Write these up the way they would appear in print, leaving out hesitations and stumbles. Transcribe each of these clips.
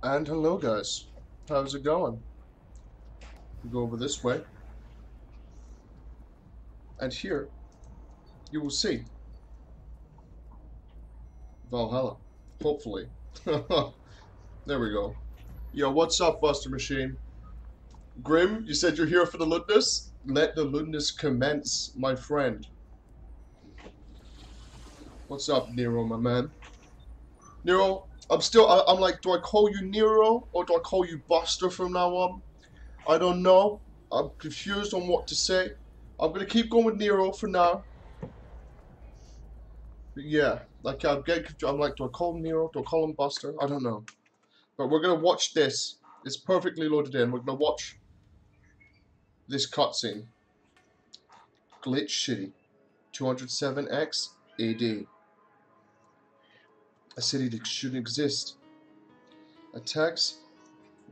And hello guys, how's it going? We go over this way, and here you will see Valhalla, hopefully. There we go. Yo, what's up, Buster Machine? Grim, you said you're here for the lewdness? Let the lewdness commence, my friend. What's up, Nero, my man? Nero, I'm like, do I call you Nero or do I call you Buster from now on? I don't know. I'm confused on what to say. I'm gonna keep going with Nero for now. But yeah, like I'm like, do I call him Nero? Do I call him Buster? I don't know. But we're gonna watch this. It's perfectly loaded in. We're gonna watch this cutscene. Glitch City, 207X AD. A city that shouldn't exist. Attacks.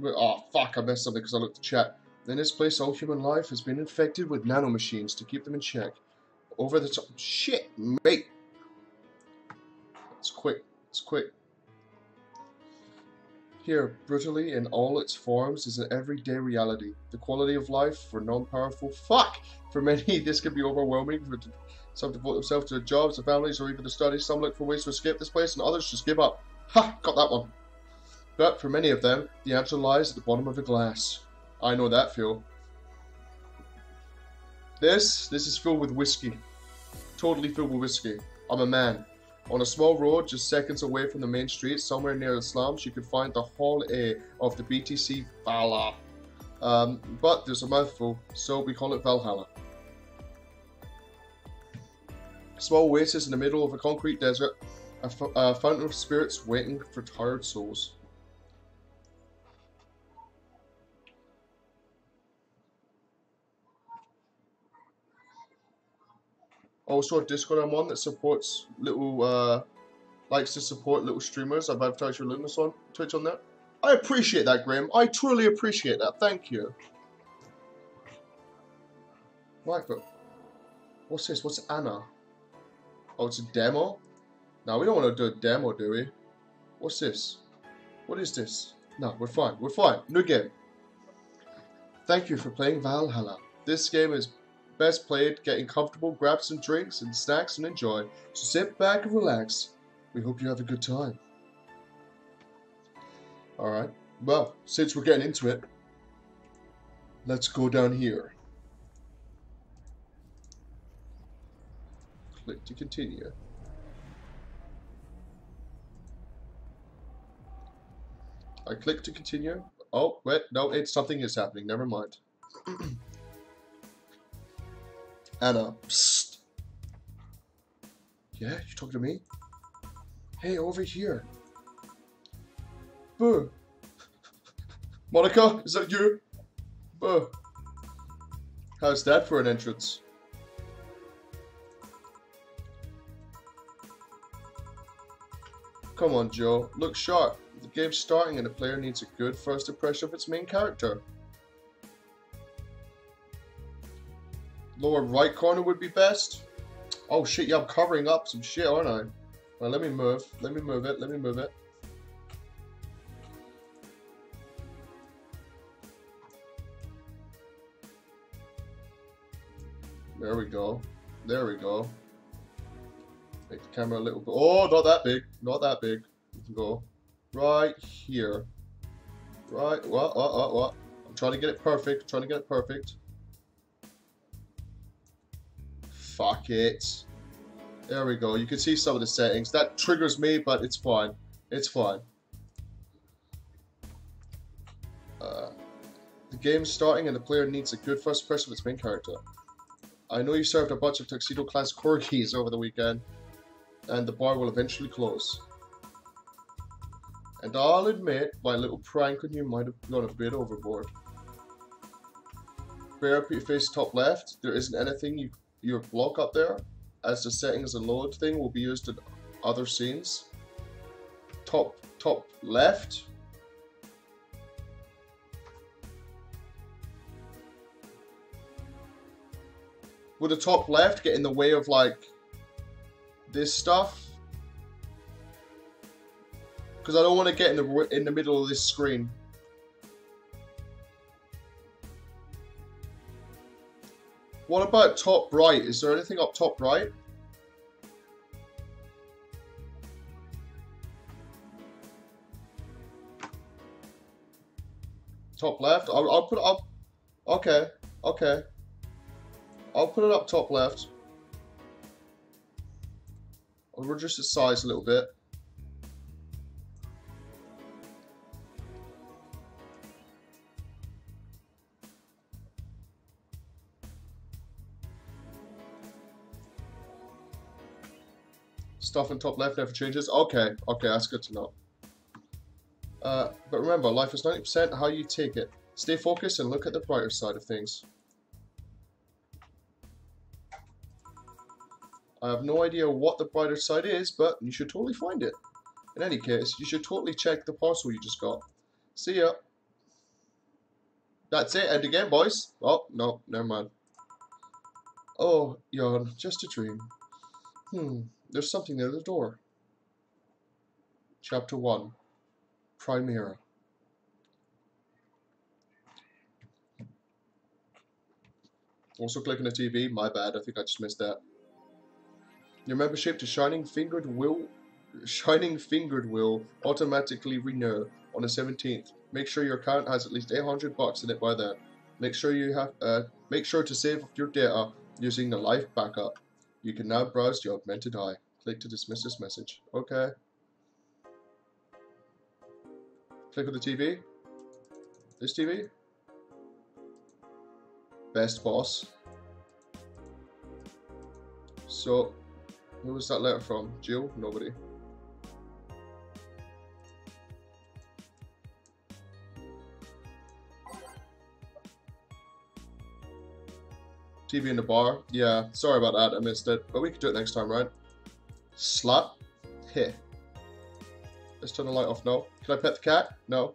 Oh fuck! I messed something because I looked at the chat. In this place, all human life has been infected with nanomachines to keep them in check. Over the top. Shit, mate. It's quick. It's quick. Here, brutally in all its forms, is an everyday reality. The quality of life for non-powerful. Fuck! For many, this can be overwhelming. For some devote themselves to their jobs, their families, or even their studies. Some look for ways to escape this place, and others just give up. Ha! Got that one. But for many of them, the answer lies at the bottom of the glass. I know that feel. This is filled with whiskey. Totally filled with whiskey. I'm a man. On a small road just seconds away from the main street, somewhere near the slums, you can find the Hall A of the BTC Valhalla. But there's a mouthful, so we call it Valhalla. A small oasis in the middle of a concrete desert, a fountain of spirits waiting for tired souls. Also a Discord I'm on that supports little, likes to support little streamers. I've advertised your Lunas on Twitch on there. I appreciate that, Graham. I truly appreciate that. Thank you. Right, but what's this? What's Anna? Oh, it's a demo? No, we don't want to do a demo, do we? What's this? What is this? No, we're fine. We're fine. New game. Thank you for playing Valhalla. This game is best played getting comfortable, grab some drinks and snacks and enjoy. So sit back and relax. We hope you have a good time. Alright, well, since we're getting into it, let's go down here. Click to continue. I click to continue. Oh, wait, no, something is happening. Never mind. Anna, psst. Yeah, you talking to me? Hey, over here. Boo. Monica, is that you? Boo. How's that for an entrance? Come on, Joe. Look sharp. The game's starting and the player needs a good first impression of its main character. Lower right corner would be best. Oh shit, yeah, I'm covering up some shit, aren't I? Well, let me move. Let me move it. Let me move it. There we go. There we go. Make the camera a little bit. Oh, not that big. Not that big. We can go right here. Right. What? I'm trying to get it perfect. I'm trying to get it perfect. Fuck it. There we go. You can see some of the settings. That triggers me, but it's fine. It's fine. The game's starting and the player needs a good first impression of its main character. I know you served a bunch of Tuxedo Class corgis over the weekend, and the bar will eventually close. And I'll admit, my little prank on you might have gone a bit overboard. Bear up your face top left. There isn't anything your block up there, as the settings and load thing will be used in other scenes. Top left. Would the top left get in the way of like this stuff? Because I don't want to get in the middle of this screen. What about top right? Is there anything up top right? Top left? I'll put it up. Okay, okay. I'll put it up top left. I'll reduce its size a little bit. Stuff in top left never changes. Okay, okay, that's good to know. But remember, life is 90% how you take it. Stay focused and look at the brighter side of things. I have no idea what the brighter side is, but you should totally find it. In any case, you should totally check the parcel you just got. See ya. That's it. End again, boys. Oh, no, never mind. Oh, yawn. Just a dream. There's something near the door. Chapter 1. Primera. Also clicking the TV. My bad. I think I just missed that. Your membership to Shining Fingered will automatically renew on the 17th. Make sure your account has at least $800 in it by then. Make sure to save your data using the life backup. You can now browse the augmented eye. Click to dismiss this message. Okay. Click on the TV. This TV. Best boss. So, who was that letter from? Jill? Nobody. TV in the bar. Yeah, sorry about that. I missed it. But we can do it next time, right? Slut. Heh. Let's turn the light off now. Can I pet the cat? No.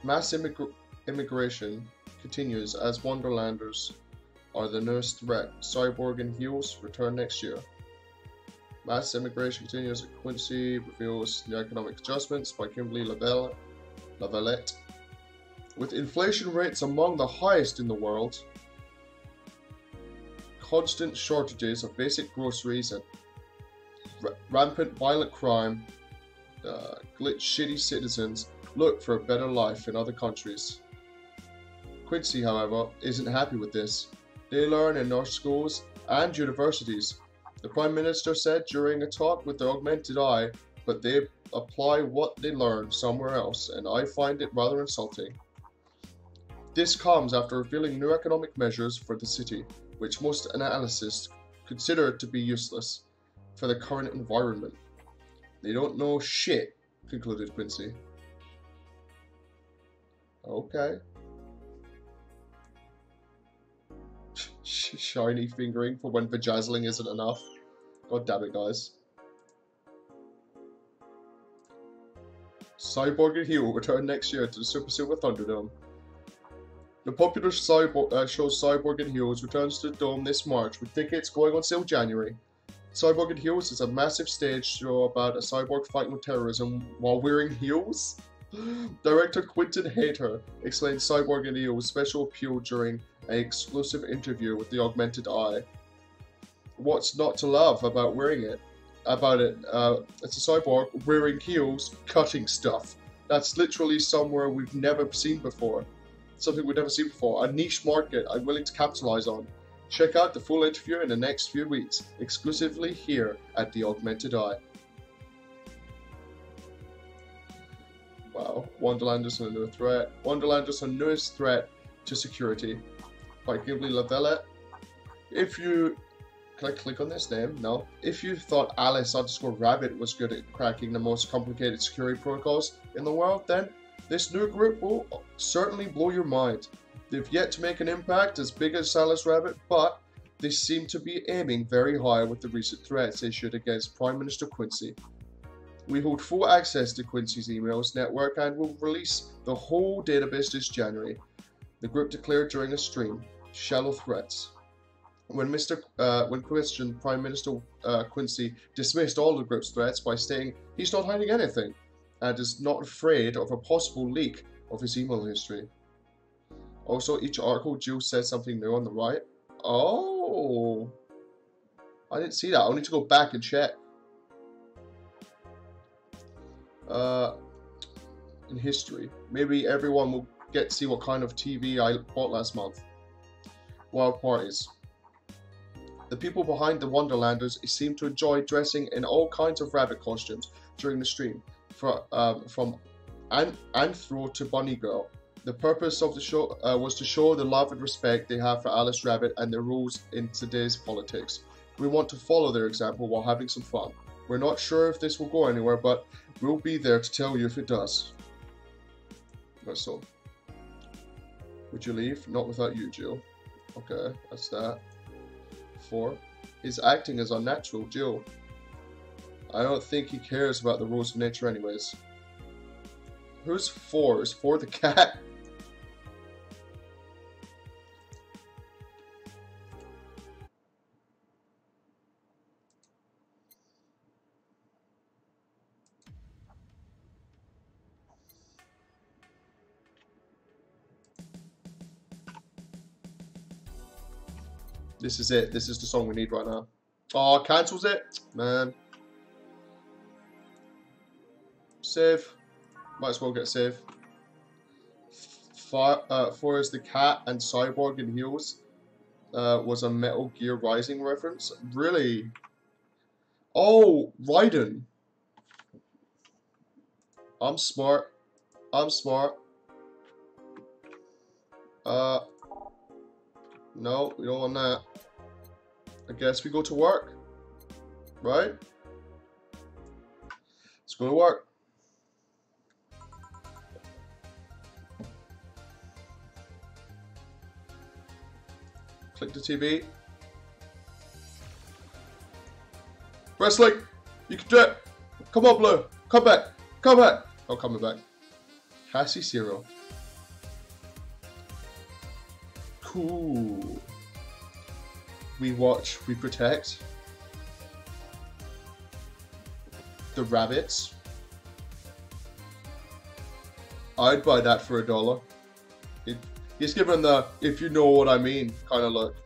Mass immigration continues as Wonderlanders are the newest threat. Cyborg and Heels return next year. Mass immigration continues at Quincy reveals the economic adjustments by Kimberly Lavalette. With inflation rates among the highest in the world, constant shortages of basic groceries, and rampant violent crime, shitty citizens look for a better life in other countries. Quincy, however, isn't happy with this. They learn in our schools and universities. The Prime Minister said during a talk with the augmented eye, but they apply what they learn somewhere else, and I find it rather insulting. This comes after revealing new economic measures for the city, which most analysts consider to be useless for the current environment. They don't know shit, concluded Quincy. Okay. Shiny fingering for when vajazzling isn't enough. God damn it, guys. Cyborg and Heel return next year to the Super Silver Thunderdome. The popular show Cyborg and Heels returns to the Dome this March, with tickets going on sale January. Cyborg and Heels is a massive stage show about a cyborg fighting with terrorism while wearing heels. Director Quentin Hayter explained Cyborg and Heels' special appeal during an exclusive interview with the Augmented Eye. What's not to love about wearing it? It's a cyborg wearing heels, cutting stuff. That's literally somewhere we've never seen before. Something we've never seen before. A niche market I'm willing to capitalize on. Check out the full interview in the next few weeks, exclusively here at the Augmented Eye. Wow, Wonderlanders are a new threat. Wonderlanders are newest threat to security. By Kimberly Lavalette. Can I click on this name? No. If you thought Alice_Rabbit was good at cracking the most complicated security protocols in the world, then this new group will certainly blow your mind. They've yet to make an impact as big as Alice Rabbit, but they seem to be aiming very high with the recent threats issued against Prime Minister Quincy. We hold full access to Quincy's emails network and will release the whole database this January, the group declared during a stream. Shallow threats. When questioned, Prime Minister Quincy dismissed all the group's threats by stating he's not hiding anything and is not afraid of a possible leak of his email history. Also, each article, Jill said something new on the right. Oh, I didn't see that. I'll need to go back and check. In history, maybe everyone will get to see what kind of TV I bought last month. Wild parties. The people behind the Wonderlanders seem to enjoy dressing in all kinds of rabbit costumes during the stream, from Anthro to Bunny Girl. The purpose of the show was to show the love and respect they have for Alice Rabbit and their rules in today's politics. We want to follow their example while having some fun. We're not sure if this will go anywhere, but we'll be there to tell you if it does. That's all. Would you leave? Not without you, Jill. Okay, that's that. 4. His acting is unnatural, Jill. I don't think he cares about the rules of nature anyways. Who's 4? Is 4 the cat? This is it. This is the song we need right now. Oh, cancels it? Man. Save. Might as well get save. 4 is the cat and Cyborg in heels. Was a Metal Gear Rising reference. Really? Oh, Raiden. I'm smart. I'm smart. No, we don't want that. I guess we go to work. Right? Let's go to work. Click the TV. Wrestling! You can do it! Come on, Blue! Come back! Come back! Oh, coming back. Cassie Zero. Cool. We watch, we protect. The rabbits. I'd buy that for $1. He's given the "if you know what I mean" kind of look.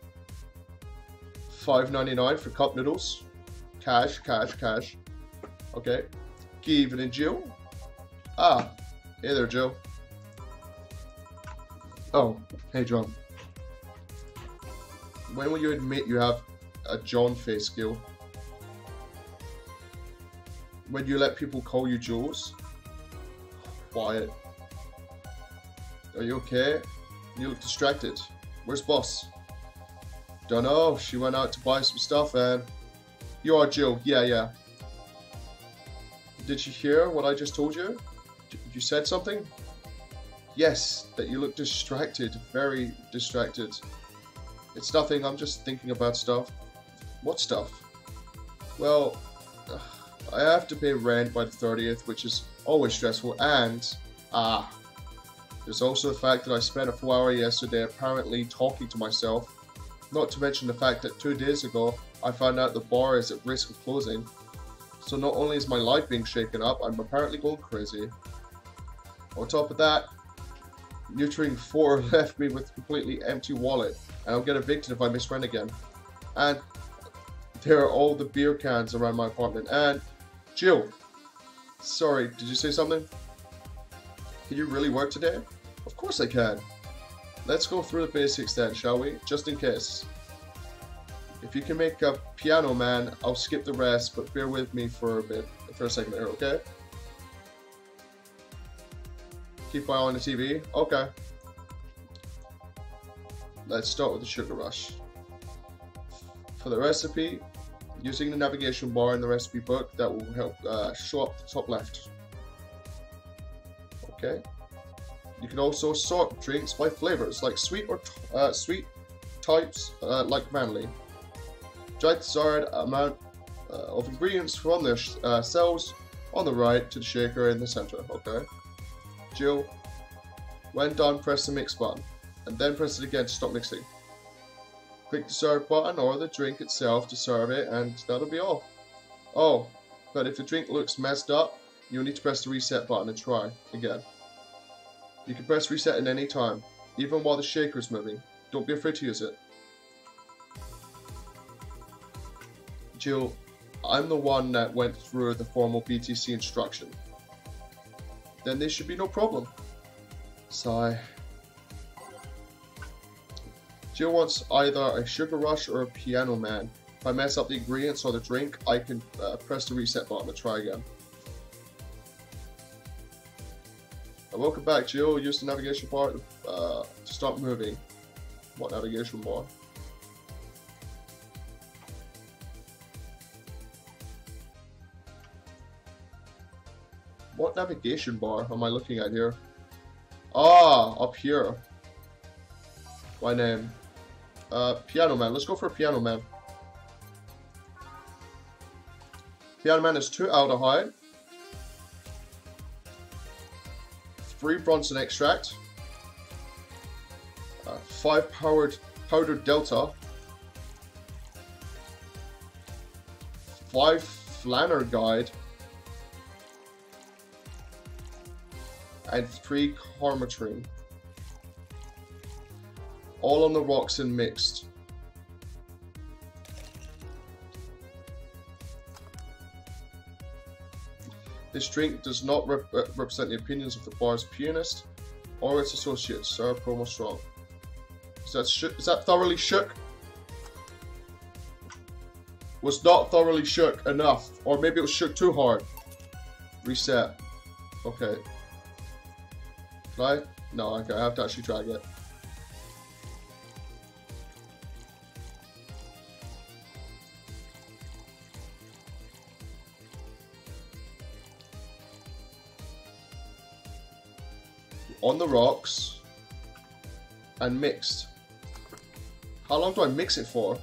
$5.99 for cup noodles. Cash, cash, cash. Okay. Good evening, Jill. Ah, hey there, Jill. Oh, hey, John. When will you admit you have a John face skill? When you let people call you Jules? Quiet. Are you okay? You look distracted. Where's boss? Dunno. She went out to buy some stuff and... You are Jill. Yeah, yeah. Did you hear what I just told you? You said something? Yes, that you look distracted. Very distracted. It's nothing. I'm just thinking about stuff. What stuff? Well, I have to pay rent by the 30th, which is always stressful, and... there's also the fact that I spent a full hour yesterday apparently talking to myself. Not to mention the fact that 2 days ago, I found out the bar is at risk of closing. So not only is my life being shaken up, I'm apparently going crazy. On top of that, Neutering 4 left me with a completely empty wallet, and I'll get evicted if I miss rent again. And there are all the beer cans around my apartment. And Jill, sorry, did you say something? Can you really work today? Of course I can. Let's go through the basics then, shall we? Just in case. If you can make a piano man, I'll skip the rest, but bear with me for a second there, okay? Keep eye on the TV. Okay. Let's start with the sugar rush. For the recipe, using the navigation bar in the recipe book, that will help show up the top left. Okay. You can also sort drinks by flavors, like sweet or sweet types, like manly. Drag the desired amount of ingredients from their cells on the right to the shaker in the center. Okay. Jill, when done, press the mix button, and then press it again to stop mixing. Click the serve button or the drink itself to serve it, and that'll be all. Oh, but if the drink looks messed up, you'll need to press the reset button and try again. You can press reset at any time, even while the shaker is moving. Don't be afraid to use it. Jill, I'm the one that went through the formal BTC instruction. Then there should be no problem. Sigh. Jill wants either a sugar rush or a piano man. If I mess up the ingredients or the drink, I can press the reset button and try again. Welcome back, Jill. Use the navigation bar to start moving. What navigation bar? What navigation bar am I looking at here? Ah, up here. My name. Piano Man. Let's go for a Piano Man. Piano Man is 2 aldehyde, 3 Bronson extract, 5 powdered delta, 5 flanner guide, and 3 carmetrine. All on the rocks and mixed. This drink does not represent the opinions of the bar's pianist or its associates. Sir, promo strong. Is that thoroughly shook? Was not thoroughly shook enough, or maybe it was shook too hard. Reset. Okay. Right? No, okay, I have to actually drag it. On the rocks and mixed. How long do I mix it for?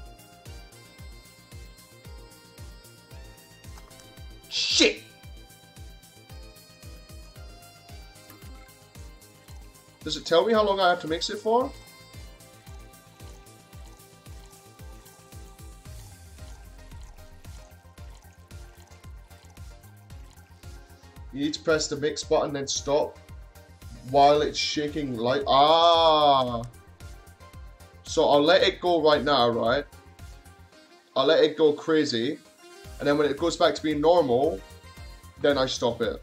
Shit! Does it tell me how long I have to mix it for? You need to press the mix button then stop while it's shaking light. Ah! So I'll let it go right now, right? I'll let it go crazy. And then when it goes back to being normal, then I stop it.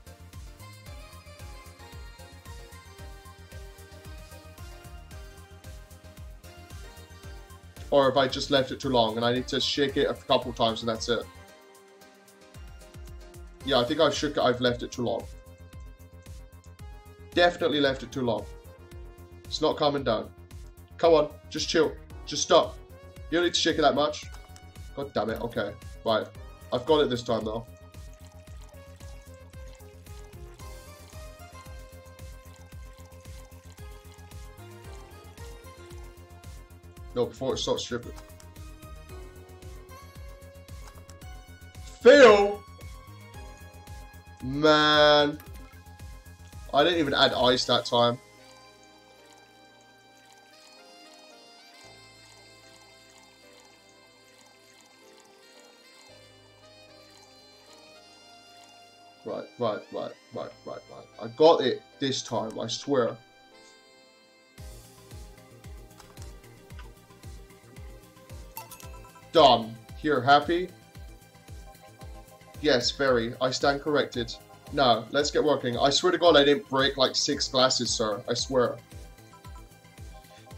Or if I just left it too long and I need to shake it a couple times and that's it. Yeah, I think I've left it too long. Definitely left it too long. It's not calming down. Come on, just chill. Just stop. You don't need to shake it that much. God damn it, okay. Right. I've got it this time though. No, before it starts stripping. Phil! Man. I didn't even add ice that time. Right. I got it this time, I swear. Done. Here, happy? Yes, very. I stand corrected. No, let's get working. I swear to God I didn't break like 6 glasses, sir. I swear.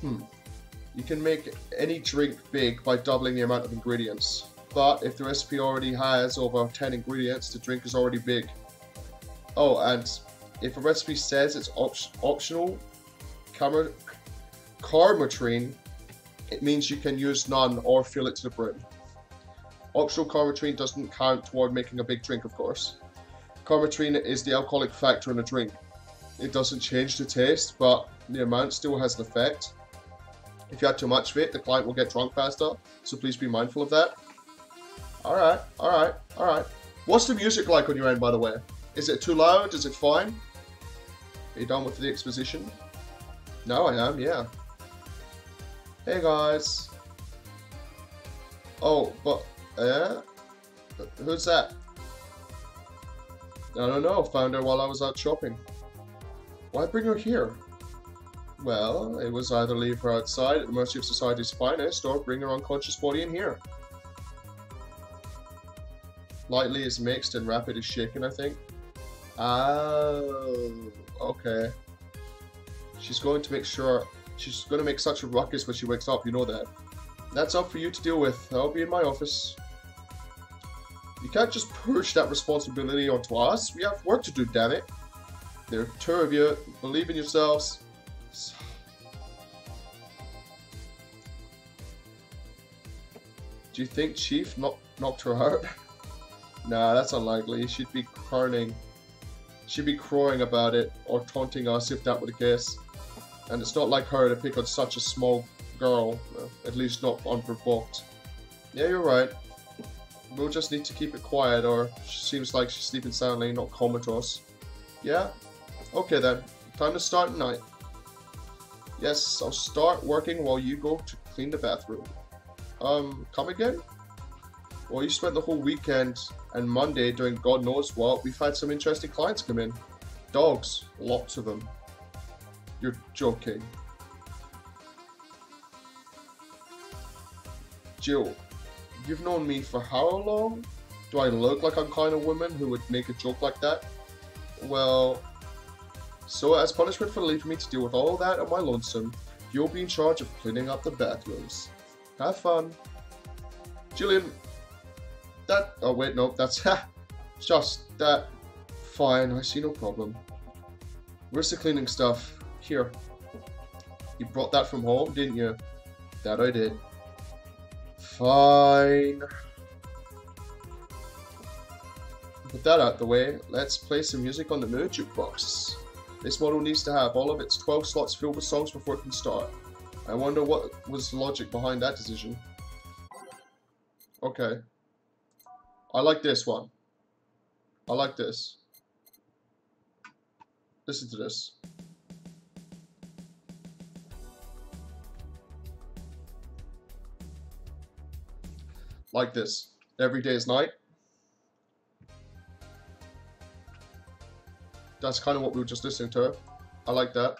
You can make any drink big by doubling the amount of ingredients. But if the recipe already has over 10 ingredients, the drink is already big. Oh, and if a recipe says it's optional carmetrine, it means you can use none or fill it to the brim. Optional carmetrine doesn't count toward making a big drink, of course. Carmetrine is the alcoholic factor in a drink. It doesn't change the taste, but the amount still has an effect. If you add too much of it, the client will get drunk faster, so please be mindful of that. Alright. What's the music like on your end, by the way? Is it too loud? Is it fine? Are you done with the exposition? No, I am, yeah. Hey guys. Oh, but, who's that? I don't know, found her while I was out shopping. Why bring her here? Well, it was either leave her outside at the mercy of society's finest, or bring her unconscious body in here. Lightly is mixed and rapid is shaken, I think. Oh, okay. She's going to make such a ruckus when she wakes up, you know that. That's up for you to deal with. I'll be in my office. You can't just push that responsibility onto us. We have work to do, damn it. There are two of you. Believe in yourselves. Do you think Chief knocked her out? Nah, that's unlikely. She'd be crowing about it, or taunting us if that were the case. And it's not like her to pick on such a small girl, at least not unprovoked. Yeah, you're right. We'll just need to keep it quiet, or she seems like she's sleeping soundly, not comatose. Yeah? Okay then. Time to start tonight. Yes, I'll start working while you go to clean the bathroom. Come again? Well, you spent the whole weekend and Monday doing God knows what. We've had some interesting clients come in. Dogs. Lots of them. You're joking. Jill, you've known me for how long? Do I look like I'm kind of woman who would make a joke like that? Well, so as punishment for leaving me to deal with all that on my lonesome, you'll be in charge of cleaning up the bathrooms. Have fun. Jillian, oh wait, no, that's, just that. Fine, I see no problem. Where's the cleaning stuff? Here. You brought that from home, didn't you? That I did. Fine. Put that out the way, let's play some music on the mood jukebox. This model needs to have all of its 12 slots filled with songs before it can start. I wonder what was the logic behind that decision. Okay. I like this one. I like this. Listen to this. Like this. Every day is night. That's kind of what we were just listening to. I like that.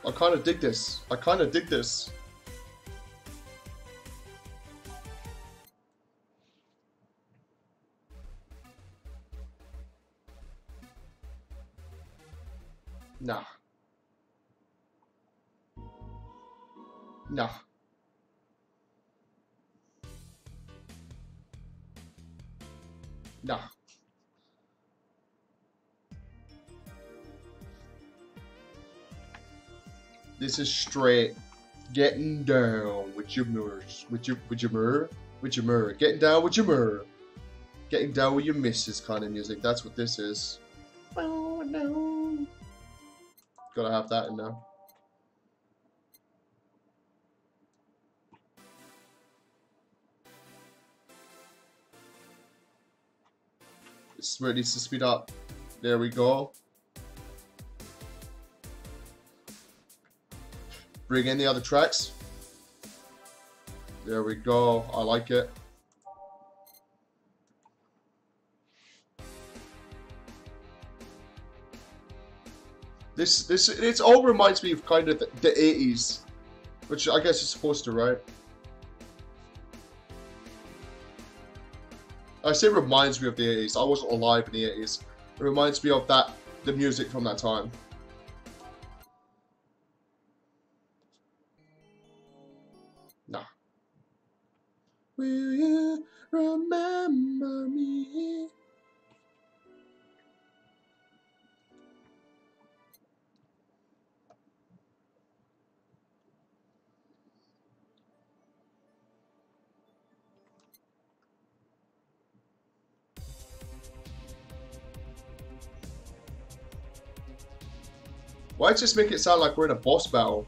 I kind of dig this. I kind of dig this. Nah. Nah. Nah. This is straight getting down with your mirrors, with your mirror, getting down with your mirror, getting down with your missus kind of music. That's what this is. Oh no! Gotta have that in there. This is where it needs to speed up. There we go. Bring in the other tracks. There we go. I like it. It all reminds me of kind of the 80s, which I guess is supposed to, right? I say reminds me of the 80s. I wasn't alive in the 80s. It reminds me of the music from that time. Nah. Will you remember me? Why just make it sound like we're in a boss battle?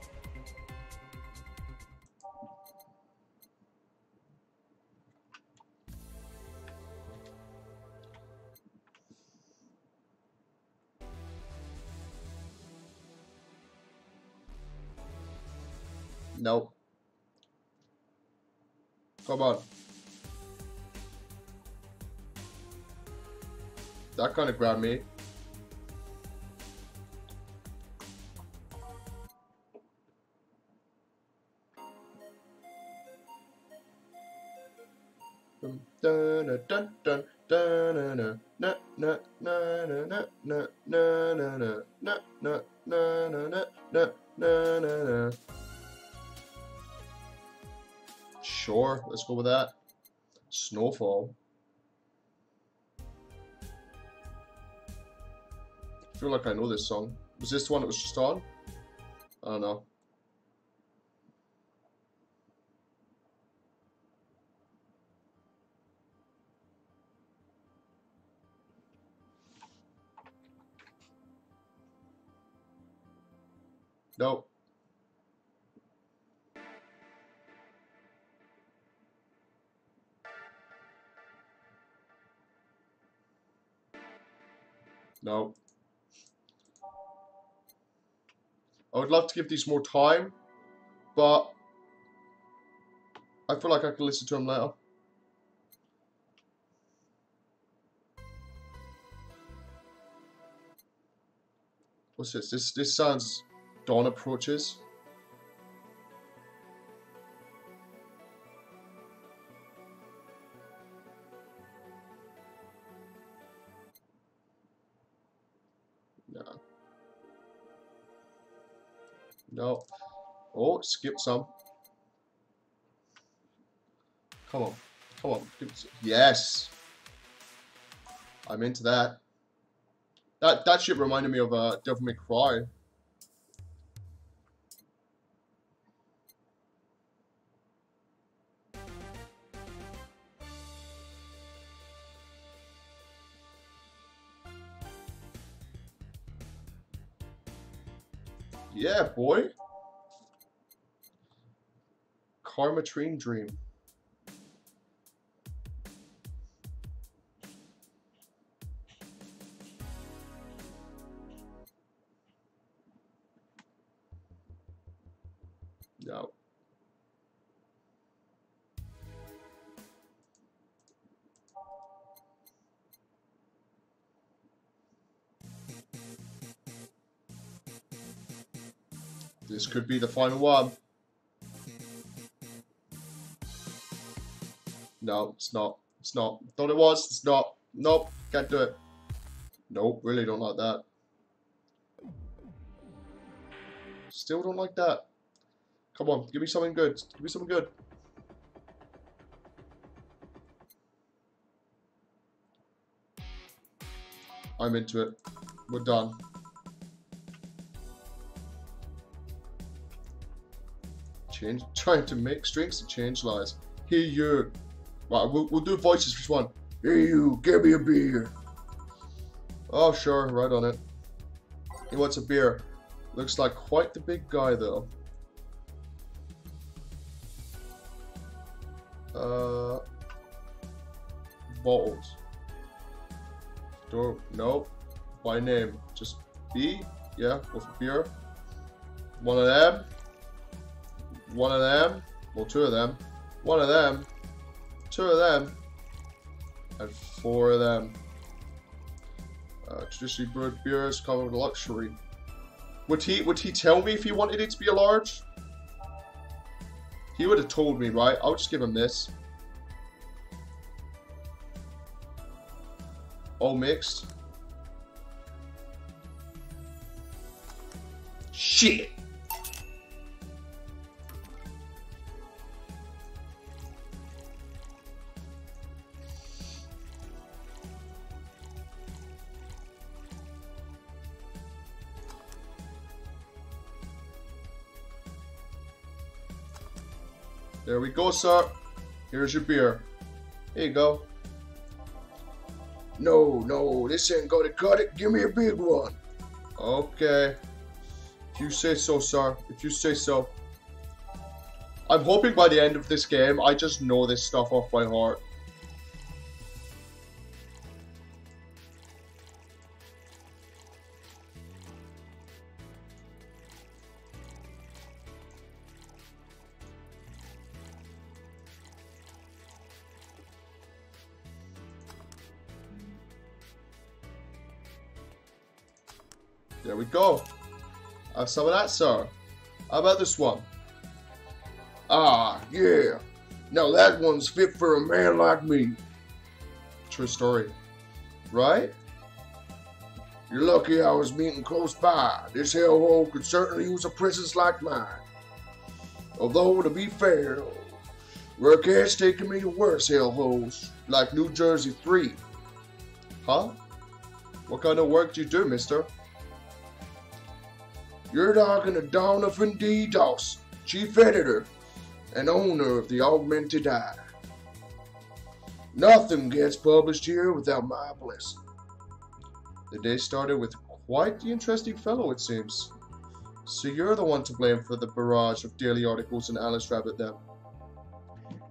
Nope. Come on. That kind of grabbed me. Dun dun dun dun na na na na na na na na na na na na na na na. Sure, let's go with that. Snowfall. I feel like I know this song. Was this the one that was just on? I don't know. Nope. No. I would love to give these more time, but I feel like I can listen to them later. What's this? This sounds Dawn Approaches. No. No. Oh, skip some. Come on. Come on. Yes. I'm into that. That shit reminded me of Devil May Cry. Yeah, boy. Karmatrine Dream. No. This could be the final one. No, it's not. It's not. Thought it was. It's not. Nope. Can't do it. Nope. Really don't like that. Still don't like that. Come on. Give me something good. Give me something good. I'm into it. We're done. Trying to make strings to change lives. Hey you. Right, we'll do voices for each one. Hey you, give me a beer. Oh sure, right on it. He wants a beer. Looks like quite the big guy though. Bottles. Door, no. By name. Just B. Yeah, go for beer. One of them. One of them. Well, two of them. One of them. Two of them. And four of them. Traditionally brewed beers come with luxury. Would he tell me if he wanted it to be a large? He would have told me, right? I'll just give him this. All mixed. Shit. There we go, sir. Here's your beer. Here you go. No, this ain't gonna cut it. Give me a big one. Okay. If you say so, sir. If you say so. I'm hoping by the end of this game, I just know this stuff off by heart. There we go. Have some of that, sir. How about this one? Ah, yeah. Now that one's fit for a man like me. True story. Right? You're lucky I was meeting close by. This hellhole could certainly use a presence like mine. Although, to be fair, work has taken me to worse hellholes, like New Jersey 3. Huh? What kind of work do you do, mister? You're talking to Donovan D. Dawson, chief editor and owner of the Augmented Eye. Nothing gets published here without my blessing. The day started with quite the interesting fellow, it seems. So you're the one to blame for the barrage of daily articles in Alice Rabbit, then?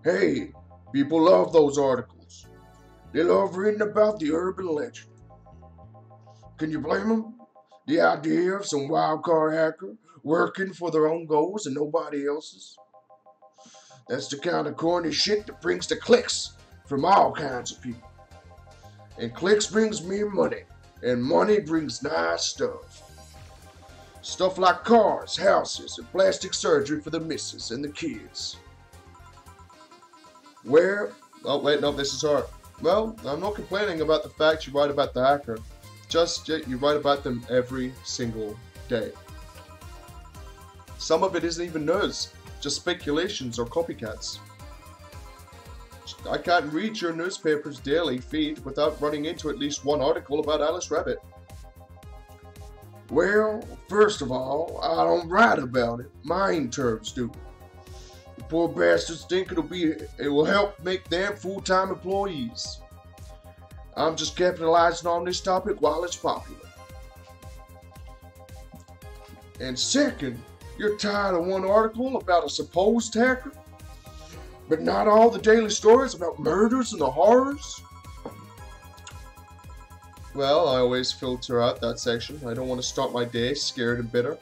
Hey, people love those articles. They love reading about the urban legend. Can you blame them? The idea of some wildcard hacker working for their own goals and nobody else's? That's the kind of corny shit that brings the clicks from all kinds of people. And clicks brings me money, and money brings nice stuff. Stuff like cars, houses, and plastic surgery for the missus and the kids. Where? Oh wait, no, this is hard. Well, I'm not complaining about the fact you write about the hacker. Just you write about them every single day. Some of it isn't even news, just speculations or copycats. I can't read your newspaper's daily feed without running into at least one article about Alice Rabbit. Well, first of all, I don't write about it. My interns do. The poor bastards think it will help make them full-time employees. I'm just capitalizing on this topic while it's popular. And second, you're tired of one article about a supposed hacker, but not all the daily stories about murders and the horrors? Well, I always filter out that section. I don't want to start my day scared and bitter.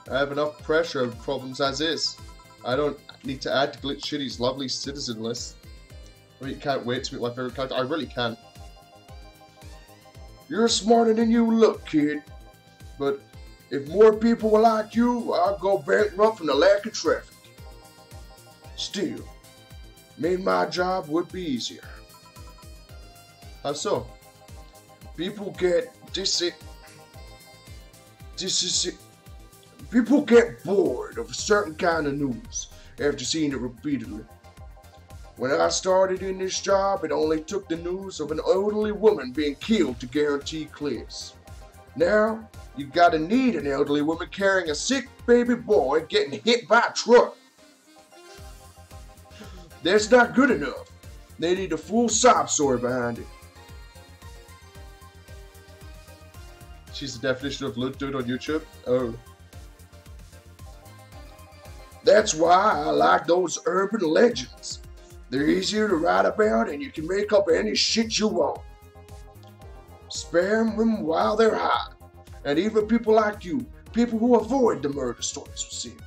I have enough pressure and problems as is. I don't need to add to Glitch City's lovely citizen list. I really can't wait to meet my favorite character. I really can't. You're smarter than you look, kid. But if more people were like you, I'd go bankrupt from the lack of traffic. Still, maybe my job would be easier. How so? People get people get bored of a certain kind of news after seeing it repeatedly. When I started in this job, it only took the news of an elderly woman being killed to guarantee clicks. Now, you gotta need an elderly woman carrying a sick baby boy getting hit by a truck. That's not good enough. They need a full sob story behind it. She's the definition of loot dude on YouTube? Oh. That's why I like those urban legends. They're easier to write about and you can make up any shit you want. Spare them while they're hot. And even people like you, people who avoid the murder stories will see them.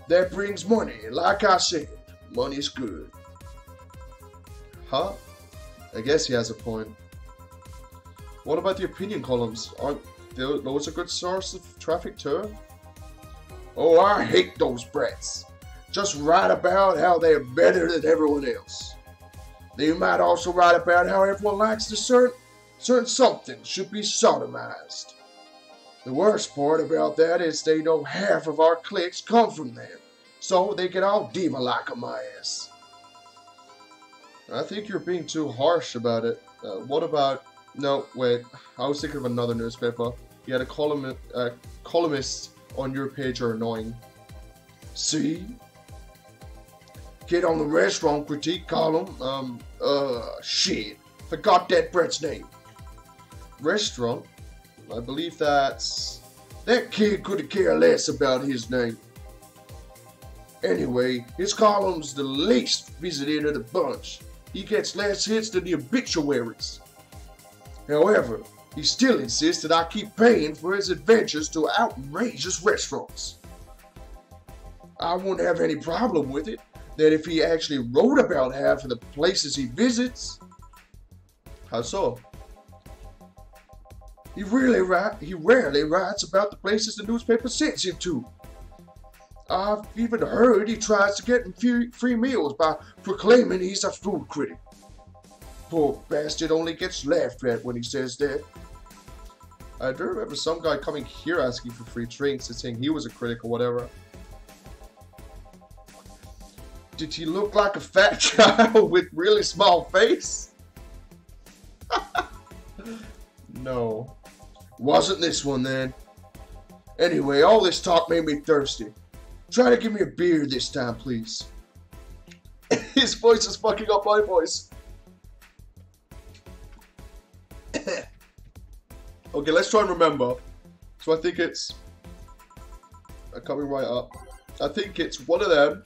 That brings money, and like I said, money's good. Huh? I guess he has a point. What about the opinion columns? Aren't those a good source of traffic too? Oh, I hate those brats. Just write about how they're better than everyone else. They might also write about how everyone likes the certain something should be sodomized. The worst part about that is they know half of our clicks come from them, so they get all diva-like on my ass. I think you're being too harsh about it. What about... No, wait. I was thinking of another newspaper. You had a columnist on your page are annoying. See? Kid on the restaurant critique column. Shit. Forgot that brat's name. Restaurant? I believe that's That kid couldn't care less about his name. Anyway, his column's the least visited of the bunch. He gets less hits than the obituaries. However, he still insists that I keep paying for his adventures to outrageous restaurants. I wouldn't have any problem with it, that if he actually wrote about half of the places he visits. How so? He rarely writes about the places the newspaper sends him to. I've even heard he tries to get him free meals by proclaiming he's a food critic. Poor bastard only gets laughed at when he says that. I do remember some guy coming here asking for free drinks and saying he was a critic or whatever. Did he look like a fat child with really small face? No. Wasn't this one then. Anyway, all this talk made me thirsty. Try to give me a beer this time, please. His voice is fucking up my voice. Okay, let's try and remember. So I think it's... coming right up. I think it's one of them.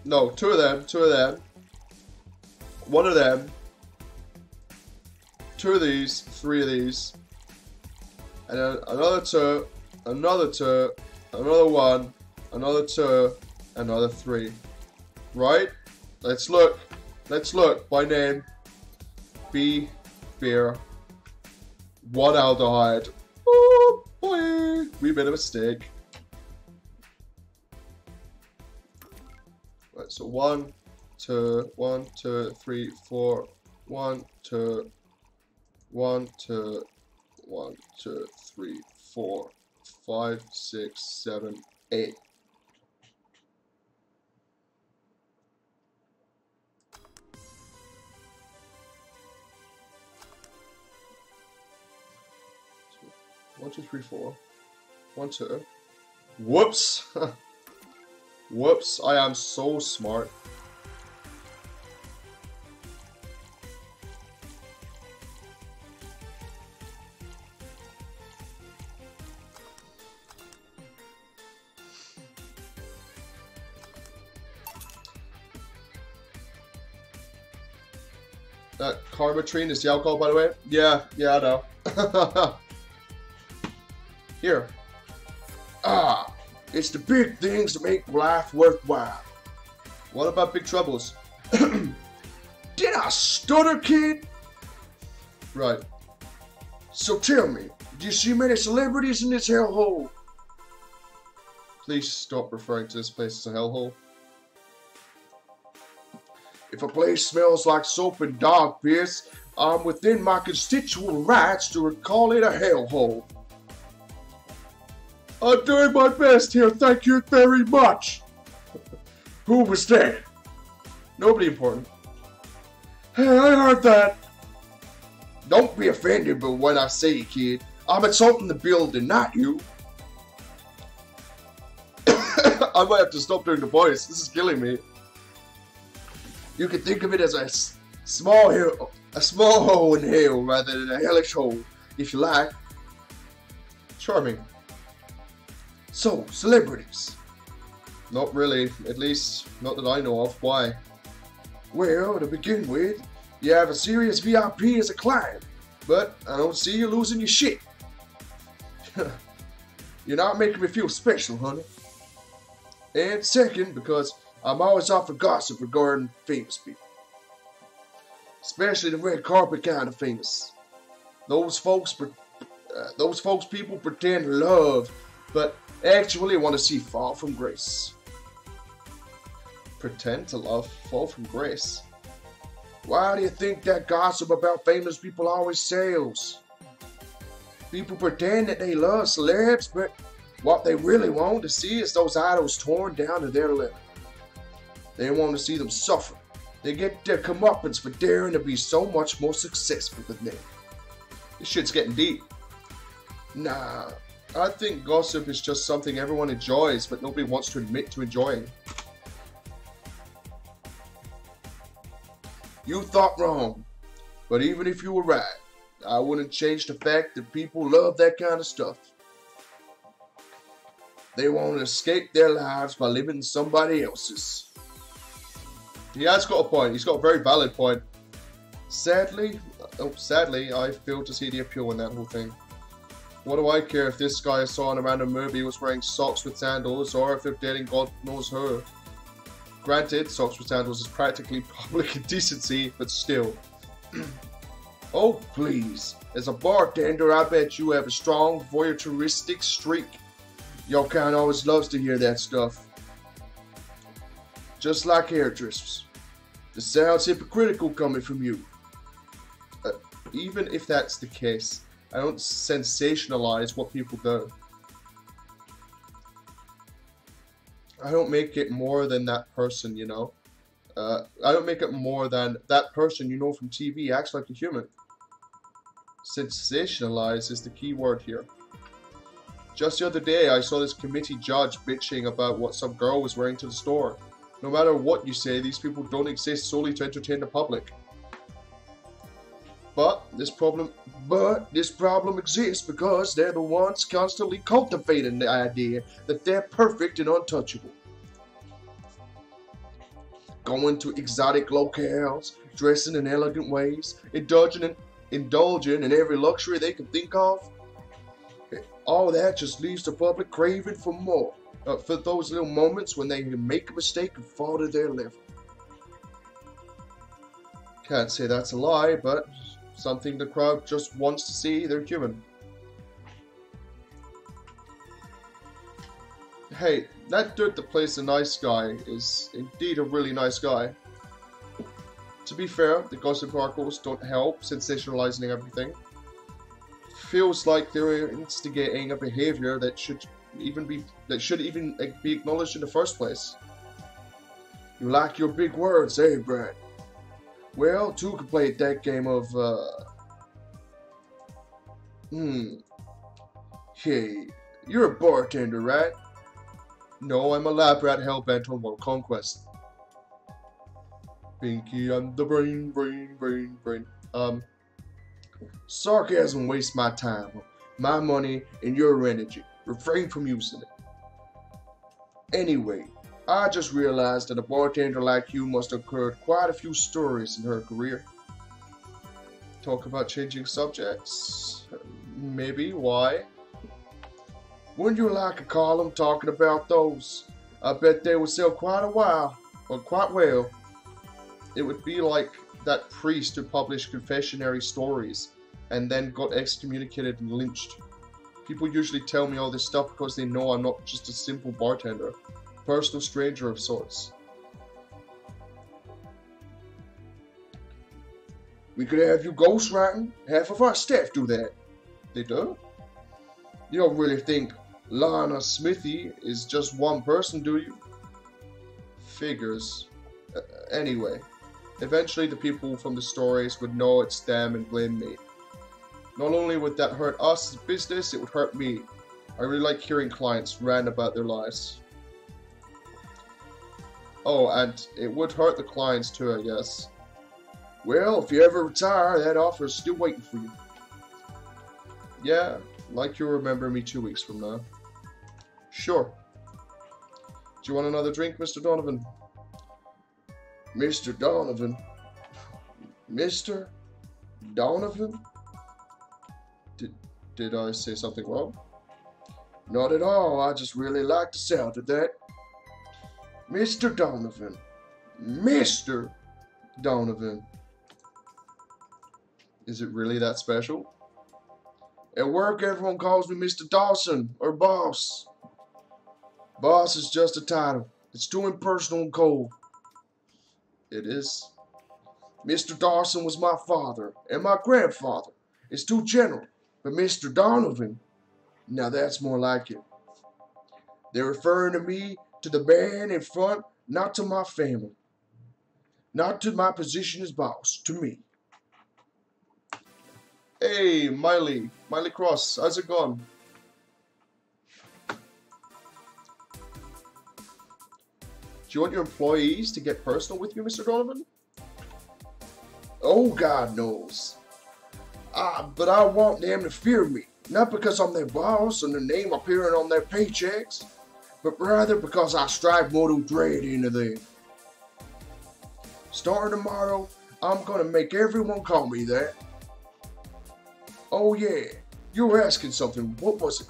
No, two of them. One of them. Two of these. Three of these. And then another two. Another two. Another one. Another two. Another three. Right? Let's look. Let's look. By name. B. Beer. One aldehyde. Oh boy. We made a mistake. Right, so 1, 2, 1, 2, 3, 4, 1, 2, 1, 2, 1, 2, 3, 4, 5, 6, 7, 8. One, two, three, four. 1, 2. Whoops! Whoops, I am so smart. That Carbotrine is the alcohol, by the way? Yeah, I know. Here. Ah, it's the big things that make life worthwhile. What about big troubles? Did I stutter, kid? Right. So tell me, do you see many celebrities in this hellhole? Please stop referring to this place as a hellhole. If a place smells like soap and dog piss, I'm within my constitutional rights to call it a hellhole. I'm doing my best here, thank you very much. Who was that? Nobody important. Hey, I heard that. Don't be offended by what I say, kid. I'm insulting the building, not you. I might have to stop doing the voice. This is killing me. You can think of it as a small hole in hell rather than a hellish hole, if you like. Charming. So, celebrities. Not really, at least not that I know of. Why? Well, to begin with, you have a serious VIP as a client, but I don't see you losing your shit. You're not making me feel special, honey. And second, because I'm always off for gossip regarding famous people. Especially the red carpet kind of famous. Those folks people pretend to love, but actually want to see fall from grace. Pretend to love, fall from grace. Why do you think that gossip about famous people always sells? People pretend that they love celebs, but what they really want to see is those idols torn down to their limit. They want to see them suffer. They get their comeuppance for daring to be so much more successful than them. This shit's getting deep. Nah, I think gossip is just something everyone enjoys, but nobody wants to admit to enjoying. You thought wrong, but even if you were right, I wouldn't change the fact that people love that kind of stuff. They want to escape their lives by living somebody else's. He has got a point. He's got a very valid point. Sadly, I fail to see the appeal in that whole thing. What do I care if this guy I saw in a random movie was wearing socks with sandals, or if they're dating God knows who? Granted, socks with sandals is practically public indecency, but still. Oh please, as a bartender, I bet you have a strong voyeuristic streak. Your kind always loves to hear that stuff. Just like hairdressers. It sounds hypocritical coming from you. Even if that's the case, I don't sensationalize what people do. I don't make it more than that person, you know. I don't make it more than that person you know from TV acts like a human. Sensationalize is the key word here. Just the other day, I saw this committee judge bitching about what some girl was wearing to the store. No matter what you say, these people don't exist solely to entertain the public. But this problem exists because they're the ones constantly cultivating the idea that they're perfect and untouchable. Going to exotic locales, dressing in elegant ways, indulging in every luxury they can think of. All that just leaves the public craving for more, for those little moments when they make a mistake and fall to their level. Can't say that's a lie, but something the crowd just wants to see. They're human. Hey, that dude that plays the nice guy is indeed a really nice guy. To be fair, the gossip articles don't help sensationalizing everything. Feels like they're instigating a behavior that should even be acknowledged in the first place. You like your big words, eh, Brad? Well, two can play that game of Hey, you're a bartender, right? No, I'm a lab rat hellbent on world conquest. Pinky and the brain. Sarcasm wastes my time, my money, and your energy. Refrain from using it. Anyway, I just realized that a bartender like you must have heard quite a few stories in her career. Talk about changing subjects? Maybe. Why? Wouldn't you like a column talking about those? I bet they would sell quite well. It would be like that priest who published confessionary stories and then got excommunicated and lynched. People usually tell me all this stuff because they know I'm not just a simple bartender, a personal stranger of sorts. We could have you ghostwriting. Half of our staff do that. They do? You don't really think Lana Smithy is just one person, do you? Figures. Anyway, eventually the people from the stories would know it's them and blame me. Not only would that hurt us as a business, it would hurt me. I really like hearing clients rant about their lives. Oh, and it would hurt the clients too, I guess. Well, if you ever retire, that offer is still waiting for you. Yeah, like you'll remember me 2 weeks from now. Sure. Do you want another drink, Mr. Donovan? Mr. Donovan? Mr. Donovan? Did I say something wrong? Not at all, I just really like the sound of that. Mr. Donovan. Mr. Donovan. Is it really that special? At work, everyone calls me Mr. Dawson, or Boss. Boss is just a title. It's too impersonal and cold. It is. Mr. Dawson was my father, and my grandfather. It's too general. But Mr. Donovan, now that's more like it. They're referring to me, to the man in front, not to my family. Not to my position as boss, to me. Hey, Miley Cross, how's it going? Do you want your employees to get personal with you, Mr. Donovan? Oh, God knows. But I want them to fear me. Not because I'm their boss and their name appearing on their paychecks. but rather because I strive mortal dread into them. Starting tomorrow, I'm gonna make everyone call me that. Oh yeah, you were asking something. What was it?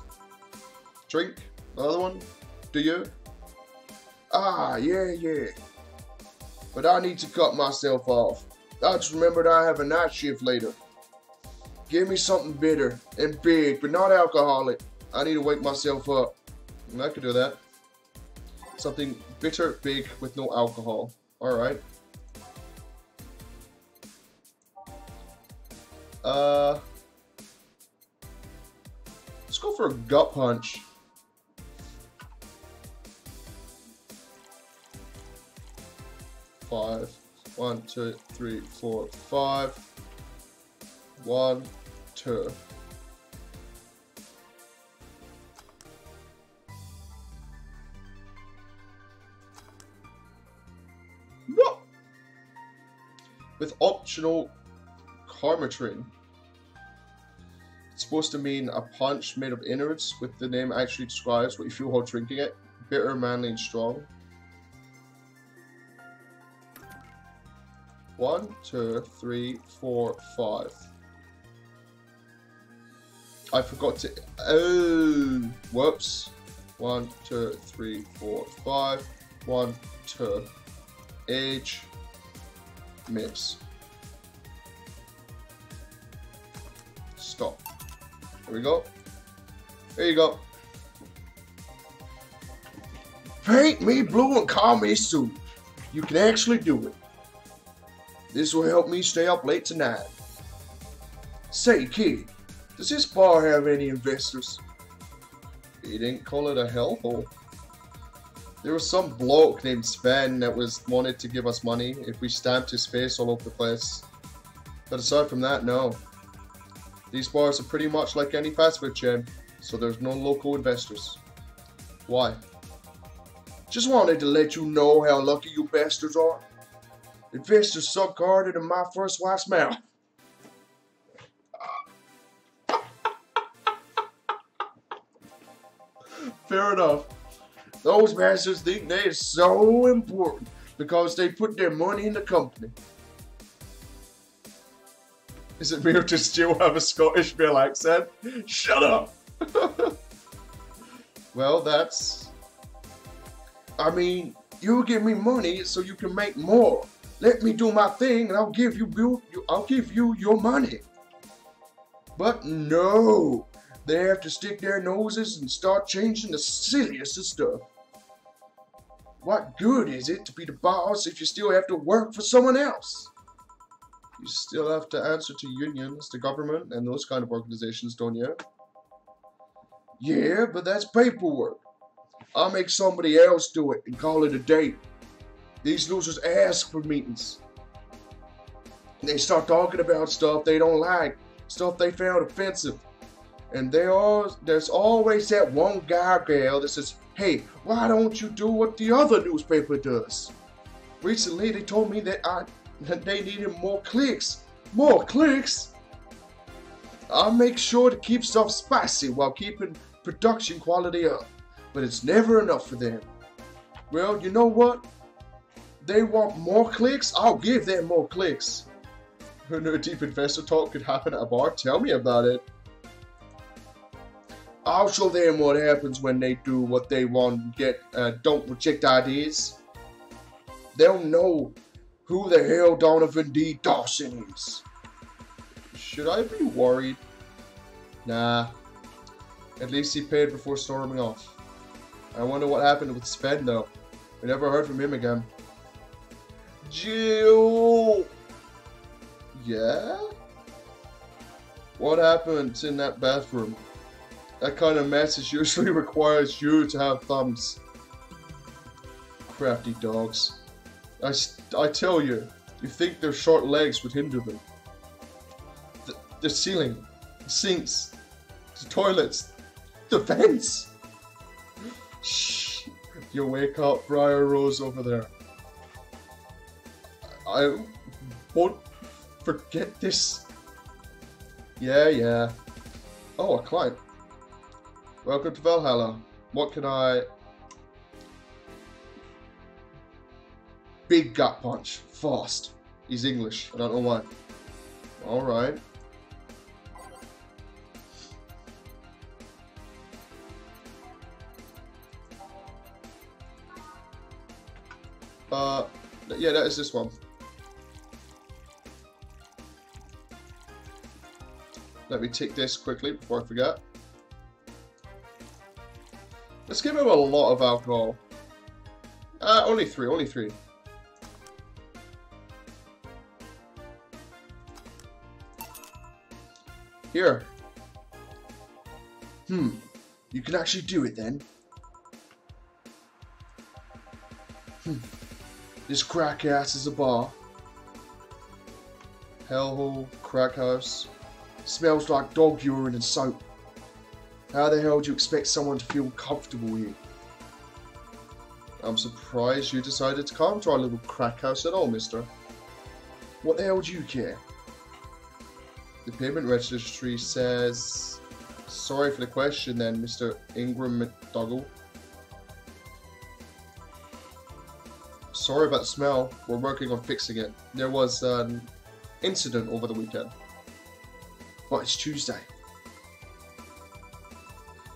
Drink? Another one? Do you? Ah, yeah. But I need to cut myself off. I just remembered I have a night shift later. Give me something bitter and big, but not alcoholic. I need to wake myself up. And I could do that. Something bitter, big, with no alcohol. Alright. Let's go for a gut punch. Five. 1, 2, 3, 4, 5. 1, 2. What? With optional Karmatrin. It's supposed to mean a punch made of innards, with the name actually describes what you feel while drinking it. Bitter, manly, and strong. 1, 2, 3, 4, 5. I forgot to. Oh, whoops. 1, 2, 3, 4, 5. 1, 2. Age. Mix. Stop. There we go. There you go. Paint me blue and call me Sue. You can actually do it. This will help me stay up late tonight. Say, kid, does this bar have any investors? He didn't call it a hellhole. There was some bloke named Sven that wanted to give us money if we stamped his face all over the place. But aside from that, no. These bars are pretty much like any fast food chain, so there's no local investors. Why? Just wanted to let you know how lucky you bastards are. Investors suck harder than my first wife's mouth. Fair enough. Those bastards think they're so important because they put their money in the company. Is it weird to still have a Scottish male accent? Shut up! Well, that's... I mean, you give me money so you can make more. Let me do my thing and I'll give you your money. But no, they have to stick their noses and start changing the silliest of stuff. What good is it to be the boss if you still have to work for someone else? You still have to answer to unions, the government, and those kind of organizations, don't you? Yeah, but that's paperwork. I'll make somebody else do it and call it a day. These losers ask for meetings. They start talking about stuff they don't like, stuff they found offensive. And there's always that one guy or gal that says, hey, why don't you do what the other newspaper does? Recently, they told me that they needed more clicks. More clicks? I'll make sure to keep stuff spicy while keeping production quality up. But it's never enough for them. Well, you know what? They want more clicks? I'll give them more clicks. Who knew deep investor talk could happen at a bar? Tell me about it. I'll show them what happens when they do what they want and don't reject ideas. They'll know who the hell Donovan D. Dawson is. Should I be worried? Nah. At least he paid before storming off. I wonder what happened with Sven though. We never heard from him again. Jill! Yeah? What happened in that bathroom? That kind of message usually requires you to have thumbs. Crafty dogs. I tell you, you think their short legs would hinder them. The ceiling, the sinks, the toilets, the vents. Shh, you wake up, Briar Rose over there. I won't forget this. Yeah. Oh, a client. Welcome to Valhalla. What can I... Big gut punch. Fast. He's English. I don't know why. Alright. Yeah, that is this one. Let me take this quickly before I forget. Let's give him a lot of alcohol. Only three. Here. You can actually do it then. This crack house is a bar. Hellhole, crack house. Smells like dog urine and soap. How the hell do you expect someone to feel comfortable here? I'm surprised you decided to come to our little crack house at all, mister. What the hell do you care? The payment registry says... Sorry for the question then, Mr. Ingram McDougall. Sorry about the smell. We're working on fixing it. There was an incident over the weekend. But it's Tuesday.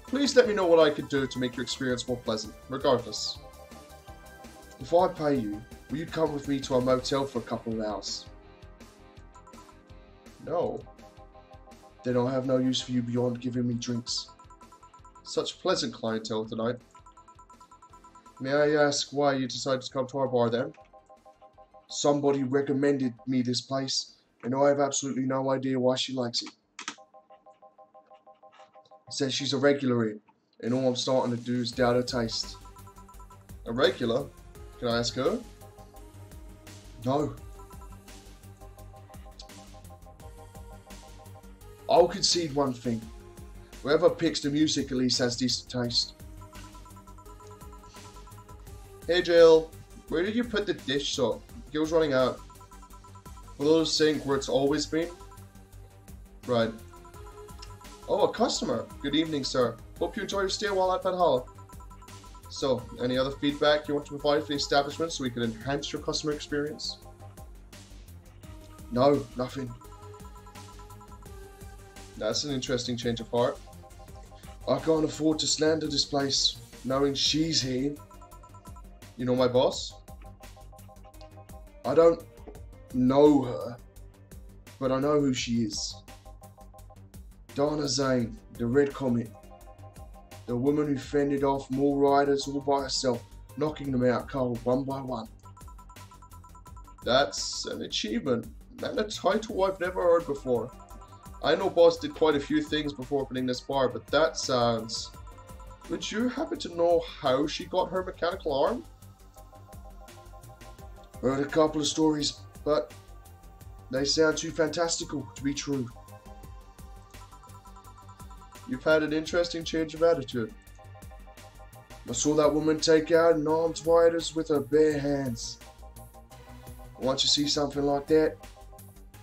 Please let me know what I could do to make your experience more pleasant, regardless. If I pay you, will you come with me to a motel for a couple of hours? No. Then I'll have no use for you beyond giving me drinks. Such pleasant clientele tonight. May I ask why you decided to come to our bar then? Somebody recommended me this place, and I have absolutely no idea why she likes it. Says she's a regular here, and all I'm starting to do is doubt her taste. A regular? Can I ask her? No. I'll concede one thing. Whoever picks the music at least has decent taste. Hey Jill, where did you put the dish soap? Gil's running out. Below the sink where it's always been? Right. Oh, a customer. Good evening, sir. Hope you enjoy your stay while at Valhalla. So, any other feedback you want to provide for the establishment so we can enhance your customer experience? No, nothing. That's an interesting change of heart. I can't afford to slander this place, knowing she's here. You know my boss? I don't know her, but I know who she is. Donna Zane, the Red Comet. The woman who fended off more riders all by herself, knocking them out cold one by one. That's an achievement, and a title I've never heard before. I know Boss did quite a few things before opening this bar, but that sounds... Would you happen to know how she got her mechanical arm? Heard a couple of stories, but they sound too fantastical to be true. You've had an interesting change of attitude. I saw that woman take out an armed riders with her bare hands. Once you see something like that,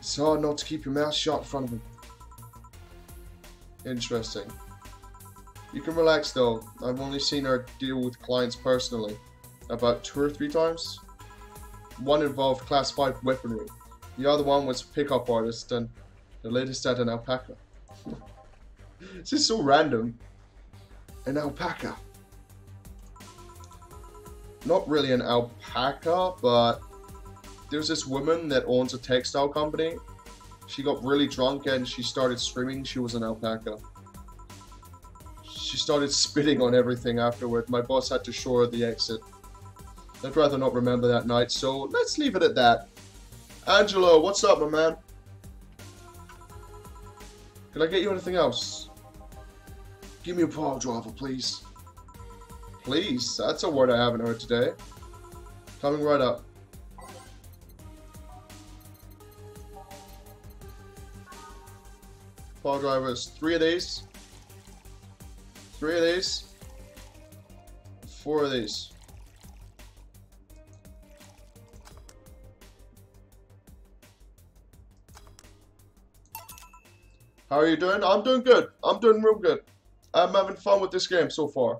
it's hard not to keep your mouth shut in front of them. Interesting. You can relax though. I've only seen her deal with clients personally. About 2 or 3 times. One involved class 5 weaponry. The other one was a pickup artist, and the latest had an alpaca. This is so random. An alpaca. Not really an alpaca, but there's this woman that owns a textile company. She got really drunk and she started screaming she was an alpaca. She started spitting on everything afterward. My boss had to show her the exit. I'd rather not remember that night, so let's leave it at that. Angelo, what's up, my man? Can I get you anything else? Give me a pile driver, please. Please? That's a word I haven't heard today. Coming right up. Pile drivers, 3 of these. 3 of these. 4 of these. How are you doing? I'm doing good. I'm doing real good. I'm having fun with this game so far.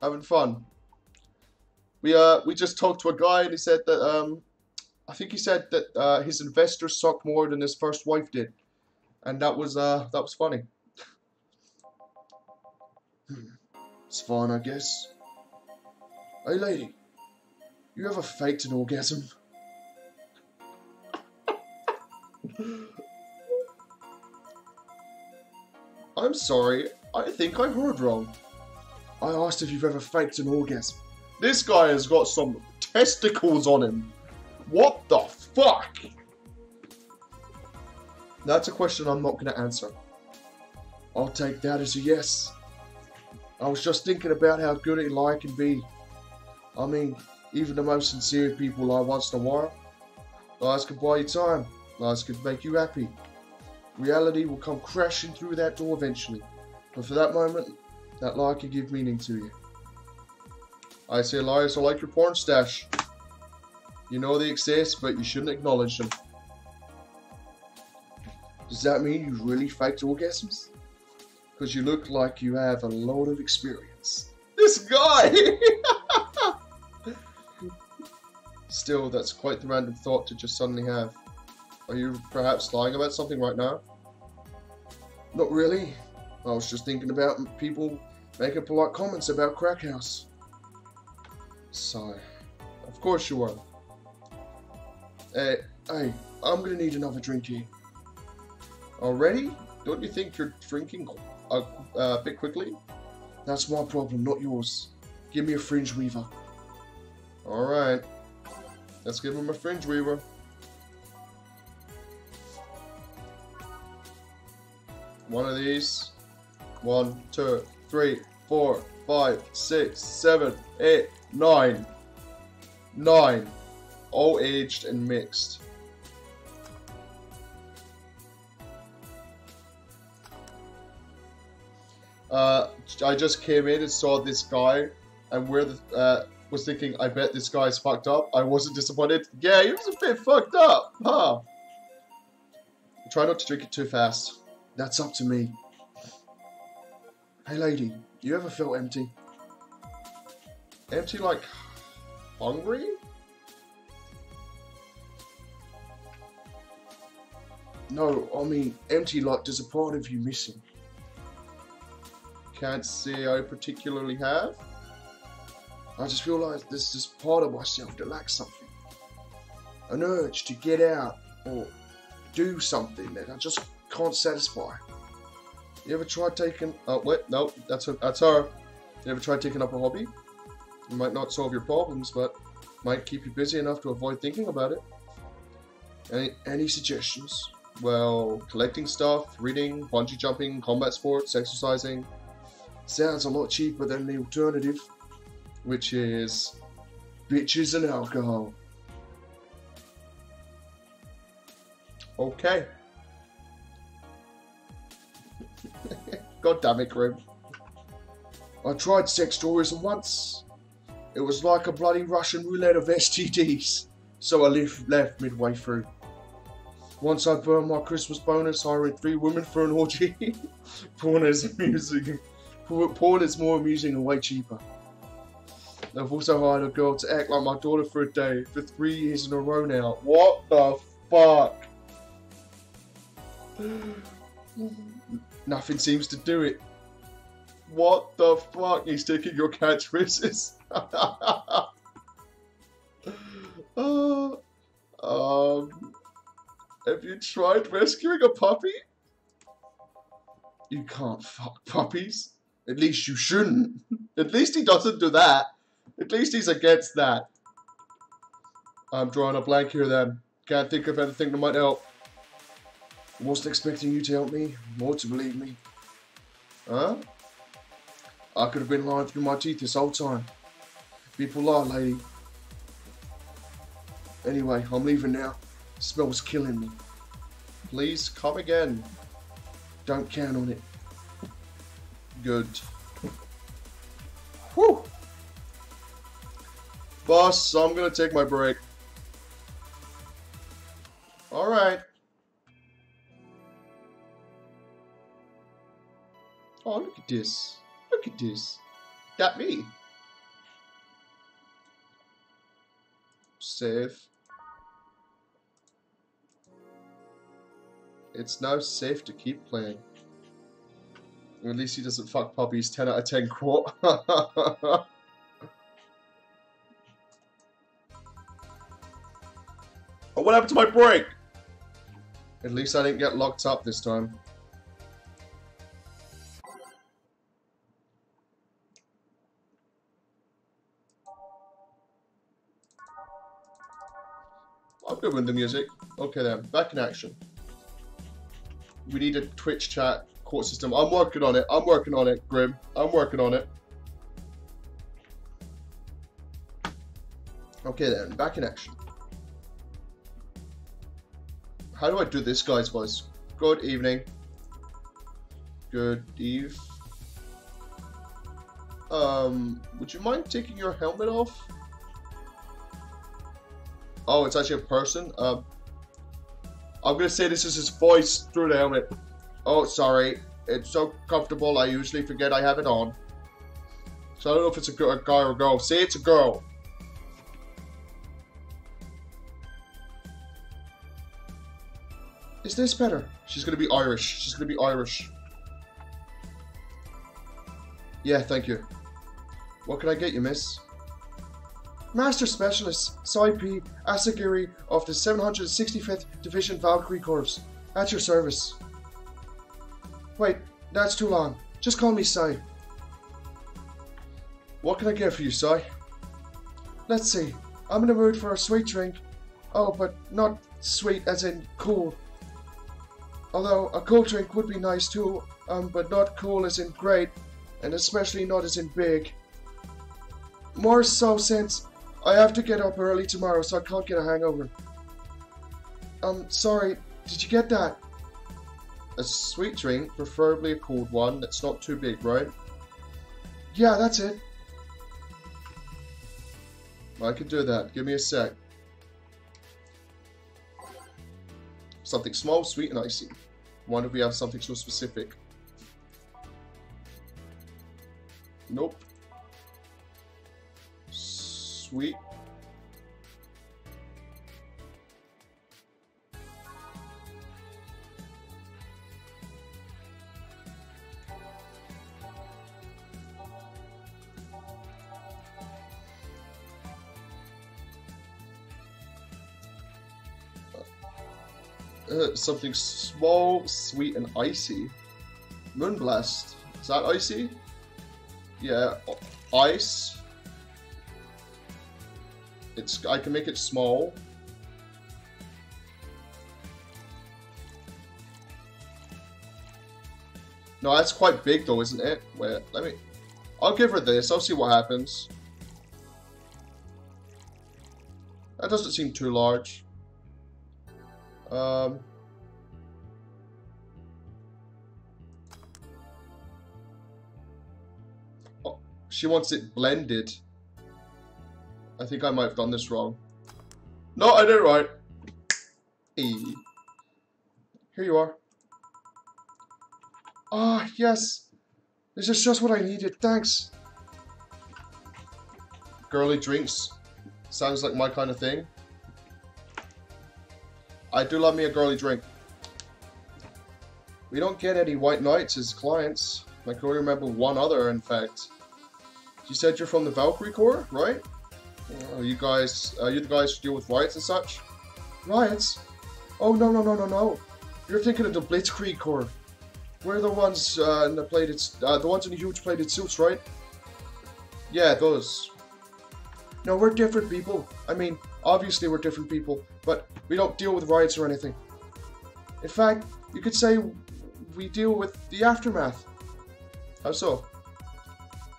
Having fun. We just talked to a guy and he said that I think he said that his investors sucked more than his first wife did, and that was funny. It's fine, I guess. Hey, lady, you ever faked an orgasm? I'm sorry, I think I heard wrong. I asked if you've ever faked an orgasm. This guy has got some testicles on him. What the fuck? That's a question I'm not going to answer. I'll take that as a yes. I was just thinking about how good a lie can be. I mean, even the most sincere people lie once in a while. Lies can buy you time. Lies can make you happy. Reality will come crashing through that door eventually. But for that moment, that lie can give meaning to you. I say lies are like your porn stash. You know they exist, but you shouldn't acknowledge them. Does that mean you really faked orgasms? Because you look like you have a lot of experience. This guy! Still, that's quite the random thought to just suddenly have. Are you perhaps lying about something right now? Not really. I was just thinking about people making polite comments about Crack House. So, of course you were. Hey, I'm gonna need another drink here. Already? Don't you think you're drinking a bit quickly? That's my problem, not yours. Give me a fringe weaver. Alright. Let's give him a fringe weaver. One of these. 1, 2, 3, 4, 5, 6, 7, 8, 9. 9. All aged and mixed. I just came in and saw this guy, and was thinking, I bet this guy's fucked up. I wasn't disappointed. Yeah, he was a bit fucked up, huh? Try not to drink it too fast. That's up to me. Hey lady, you ever feel empty? Empty like hungry? No, I mean empty like there's a part of you missing. Can't say I particularly have. I just feel like there's this part of myself that lacks something. An urge to get out or do something that I just can't satisfy. You ever tried taking... Oh, wait, no, that's her. You ever tried taking up a hobby? It might not solve your problems, but might keep you busy enough to avoid thinking about it. Any suggestions? Well, collecting stuff, reading, bungee jumping, combat sports, exercising. Sounds a lot cheaper than the alternative, which is bitches and alcohol. Okay. God damn it, Grim. I tried sex tourism once. It was like a bloody Russian roulette of STDs, so I left midway through. Once I burned my Christmas bonus, hiring 3 women for an orgy. Porn is amusing. Porn is more amusing and way cheaper. I've also hired a girl to act like my daughter for a day for 3 years in a row now. What the fuck? Nothing seems to do it. What the fuck? He's taking your catchphrases. Have you tried rescuing a puppy? You can't fuck puppies. At least you shouldn't. At least he doesn't do that. At least he's against that. I'm drawing a blank here then. Can't think of anything that might help. I wasn't expecting you to help me, or to believe me. Huh? I could have been lying through my teeth this whole time. People lie, lady. Anyway, I'm leaving now. The smell's killing me. Please come again. Don't count on it. Good. Whew. Boss, I'm gonna take my break. Alright. Oh, look at this. Look at this. That me. Save. It's now safe to keep playing. At least he doesn't fuck puppies. 10 out of 10 quote. Oh, what happened to my break? At least I didn't get locked up this time. I'm good with the music. Okay then, back in action. We need a Twitch chat court system. I'm working on it. I'm working on it, Grim. I'm working on it. Okay then, back in action. How do I do this, guys' voice? Good evening. Good eve. Would you mind taking your helmet off? Oh, it's actually a person. I'm gonna say this is his voice through the helmet. Oh, sorry. It's so comfortable, I usually forget I have it on. So I don't know if it's a guy or a girl. Say it's a girl. Is this better? She's gonna be Irish. She's gonna be Irish. Yeah, thank you. What can I get you, miss? Master Specialist, Saipi Asagiri of the 765th Division Valkyrie Corps. At your service. Wait, that's too long. Just call me Sai. What can I get for you, Sai? Let's see. I'm in the mood for a sweet drink. Oh, but not sweet as in cool. Although a cool drink would be nice too, but not cool as in great, and especially not as in big. More so since I have to get up early tomorrow, so I can't get a hangover. Sorry, did you get that? A sweet drink, preferably a cold one, that's not too big, right? Yeah, that's it. I can do that. Give me a sec. Something small, sweet, and icy. Wonder if we have something so specific. Nope. Sweet. Something small, sweet, and icy. Moonblast. Is that icy? Yeah. Ice. I can make it small. No, that's quite big though, isn't it? Wait, I'll give her this. I'll see what happens. That doesn't seem too large. Oh, she wants it blended. I think I might have done this wrong. No, I did it right. E. Here you are. Ah, yes. This is just what I needed. Thanks. Girly drinks. Sounds like my kind of thing. I do love me a girly drink. We don't get any white knights as clients. I can only remember one other, in fact. You said you're from the Valkyrie Corps, right? Are you the guys who deal with riots and such? Riots? Oh, no. You're thinking of the Blitzkrieg Corps. We're the ones in the ones in the huge plated suits, right? Yeah, those. No, we're different people. I mean, obviously we're different people, but we don't deal with riots or anything. In fact, you could say we deal with the aftermath. How so?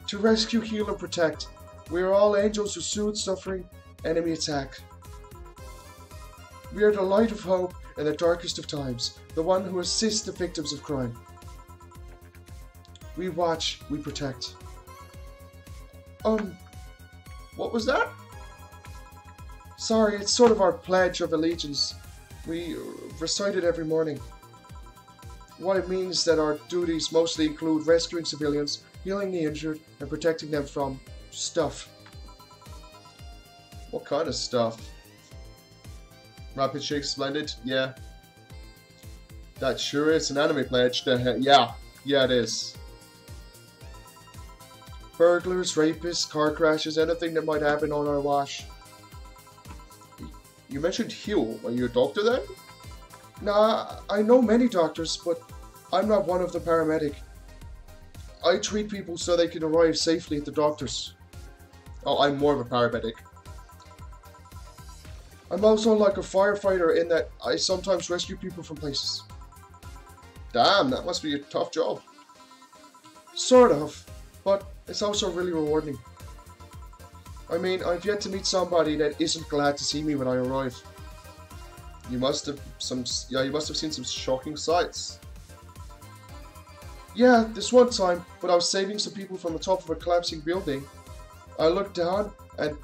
To rescue, heal, and protect. We are all angels who soothe suffering, enemy attack. We are the light of hope in the darkest of times, the one who assists the victims of crime. We watch, we protect. What was that? Sorry, it's sort of our pledge of allegiance. We recite it every morning. What it means that our duties mostly include rescuing civilians, healing the injured, and protecting them from stuff. What kind of stuff? Rapid Shake Splendid, yeah. That sure is an anime pledge. Yeah, it is. Burglars, rapists, car crashes, anything that might happen on our watch. You mentioned Hugh. Are you a doctor then? Nah, I know many doctors, but I'm not one of the paramedic. I treat people so they can arrive safely at the doctors. Oh, I'm more of a paramedic. I'm also like a firefighter in that I sometimes rescue people from places. Damn, that must be a tough job. Sort of, but it's also really rewarding. I mean, I've yet to meet somebody that isn't glad to see me when I arrive. You must have seen some shocking sights. Yeah, this one time, when I was saving some people from the top of a collapsing building, I looked down and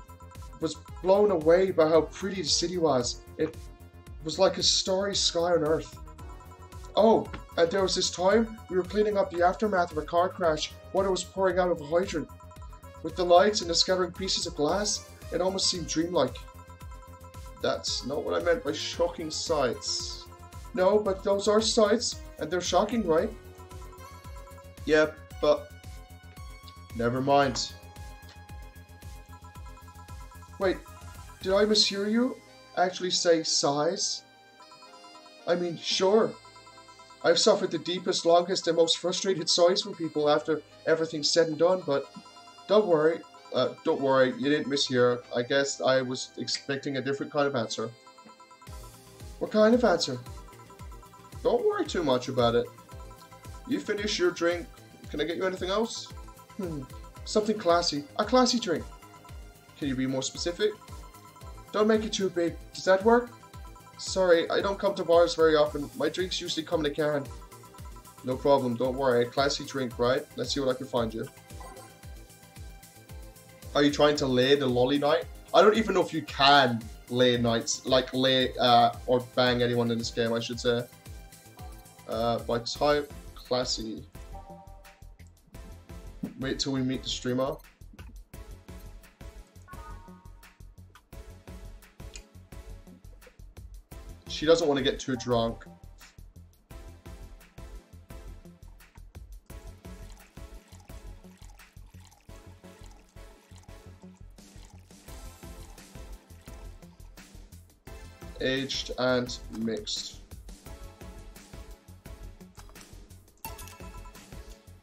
was blown away by how pretty the city was. It was like a starry sky on Earth. Oh, and there was this time we were cleaning up the aftermath of a car crash. Water was pouring out of a hydrant. With the lights and the scattering pieces of glass, it almost seemed dreamlike. That's not what I meant by shocking sights. No, but those are sights, and they're shocking, right? Yeah, but... never mind. Wait, did I mishear you? Actually say sighs? I mean, sure. I've suffered the deepest, longest, and most frustrated sighs from people after everything's said and done, but... Don't worry, you didn't mishear. I guess I was expecting a different kind of answer. What kind of answer? Don't worry too much about it. You finish your drink. Can I get you anything else? Something classy. A classy drink. Can you be more specific? Don't make it too big. Does that work? Sorry, I don't come to bars very often. My drinks usually come in a can. No problem, don't worry. A classy drink, right? Let's see what I can find you. Are you trying to lay the lolly night? I don't even know if you can lay nights, like lay or bang anyone in this game, I should say. By type, classy. Wait till we meet the streamer. She doesn't want to get too drunk. Aged and mixed.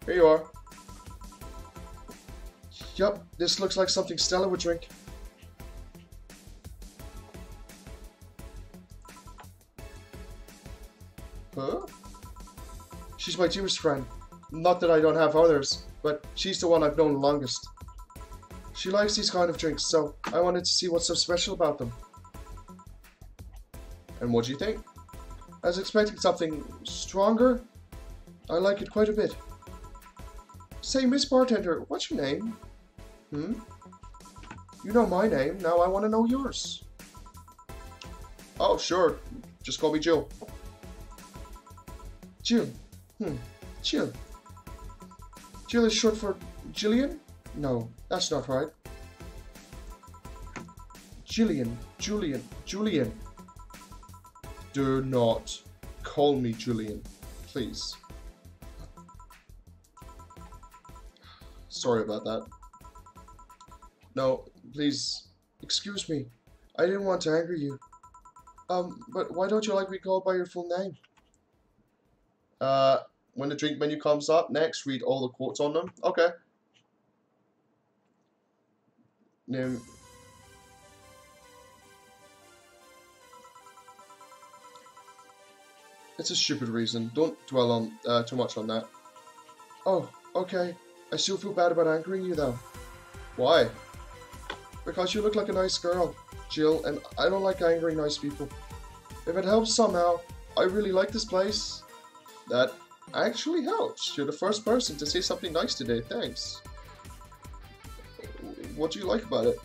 Here you are. Yup, this looks like something Stella would drink. Huh? She's my dearest friend. Not that I don't have others, but she's the one I've known the longest. She likes these kind of drinks, so I wanted to see what's so special about them. And what do you think? I was expecting something stronger. I like it quite a bit. Say, Miss Bartender, what's your name? You know my name, now I want to know yours. Oh, sure. Just call me Jill. Jill. Jill. Jill is short for Jillian? No, that's not right. Julian. Do not call me Julian, please. Sorry about that. No, please, excuse me. I didn't want to anger you. But why don't you like to be called by your full name? When the drink menu comes up next, read all the quotes on them. Okay. Name. It's a stupid reason. Don't dwell on too much on that. Oh, okay. I still feel bad about angering you though. Why? Because you look like a nice girl, Jill, and I don't like angering nice people. If it helps somehow, I really like this place. That actually helps. You're the first person to say something nice today, thanks. What do you like about it?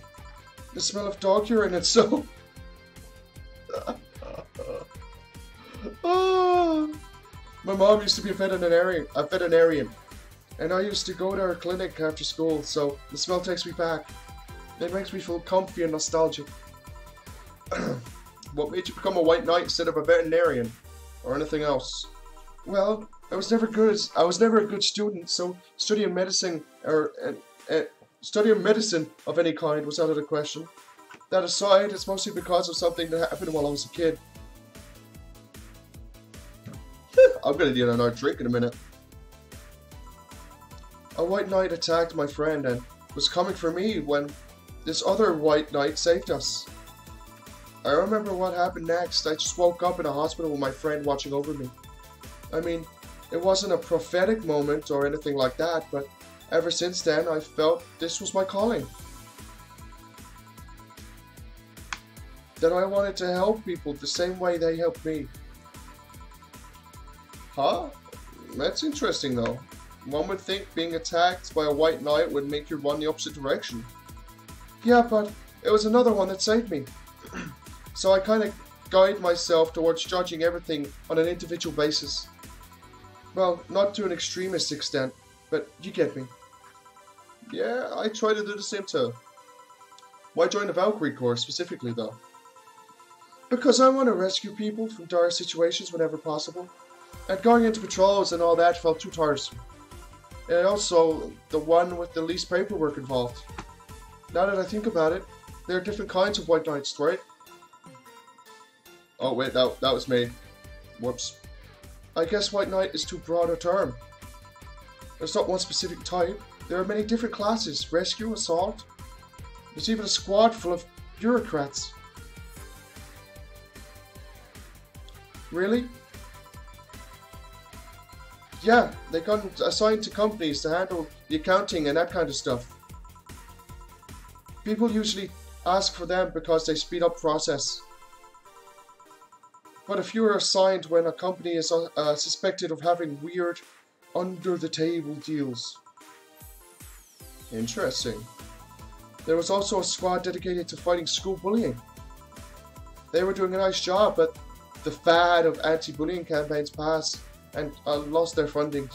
The smell of dog urine and soap. My mom used to be a veterinarian, and I used to go to her clinic after school, so the smell takes me back. It makes me feel comfy and nostalgic. What made you become a white knight instead of a veterinarian? Or anything else? Well, I was never a good student, so studying medicine of any kind was out of the question. That aside, it's mostly because of something that happened while I was a kid. I'm gonna need another drink in a minute. A white knight attacked my friend and was coming for me when this other white knight saved us. I remember what happened next. I just woke up in a hospital with my friend watching over me. I mean, it wasn't a prophetic moment or anything like that, but ever since then I felt this was my calling. That I wanted to help people the same way they helped me. Huh? That's interesting though. One would think being attacked by a white knight would make you run the opposite direction. Yeah, but it was another one that saved me. So I kind of guide myself towards judging everything on an individual basis. Well, not to an extremist extent, but you get me. Yeah, I try to do the same too. Why join the Valkyrie Corps specifically though? Because I want to rescue people from dire situations whenever possible. And going into patrols and all that felt too tiresome. And also, the one with the least paperwork involved. Now that I think about it, there are different kinds of white knights, right? Oh wait, that was me. Whoops. I guess white knight is too broad a term. There's not one specific type. There are many different classes. Rescue, assault. There's even a squad full of bureaucrats. Really? Yeah, they got assigned to companies to handle the accounting and that kind of stuff. People usually ask for them because they speed up process. But a few are assigned when a company is suspected of having weird, under-the-table deals. Interesting. There was also a squad dedicated to fighting school bullying. They were doing a nice job, but the fad of anti-bullying campaigns passed and lost their funding.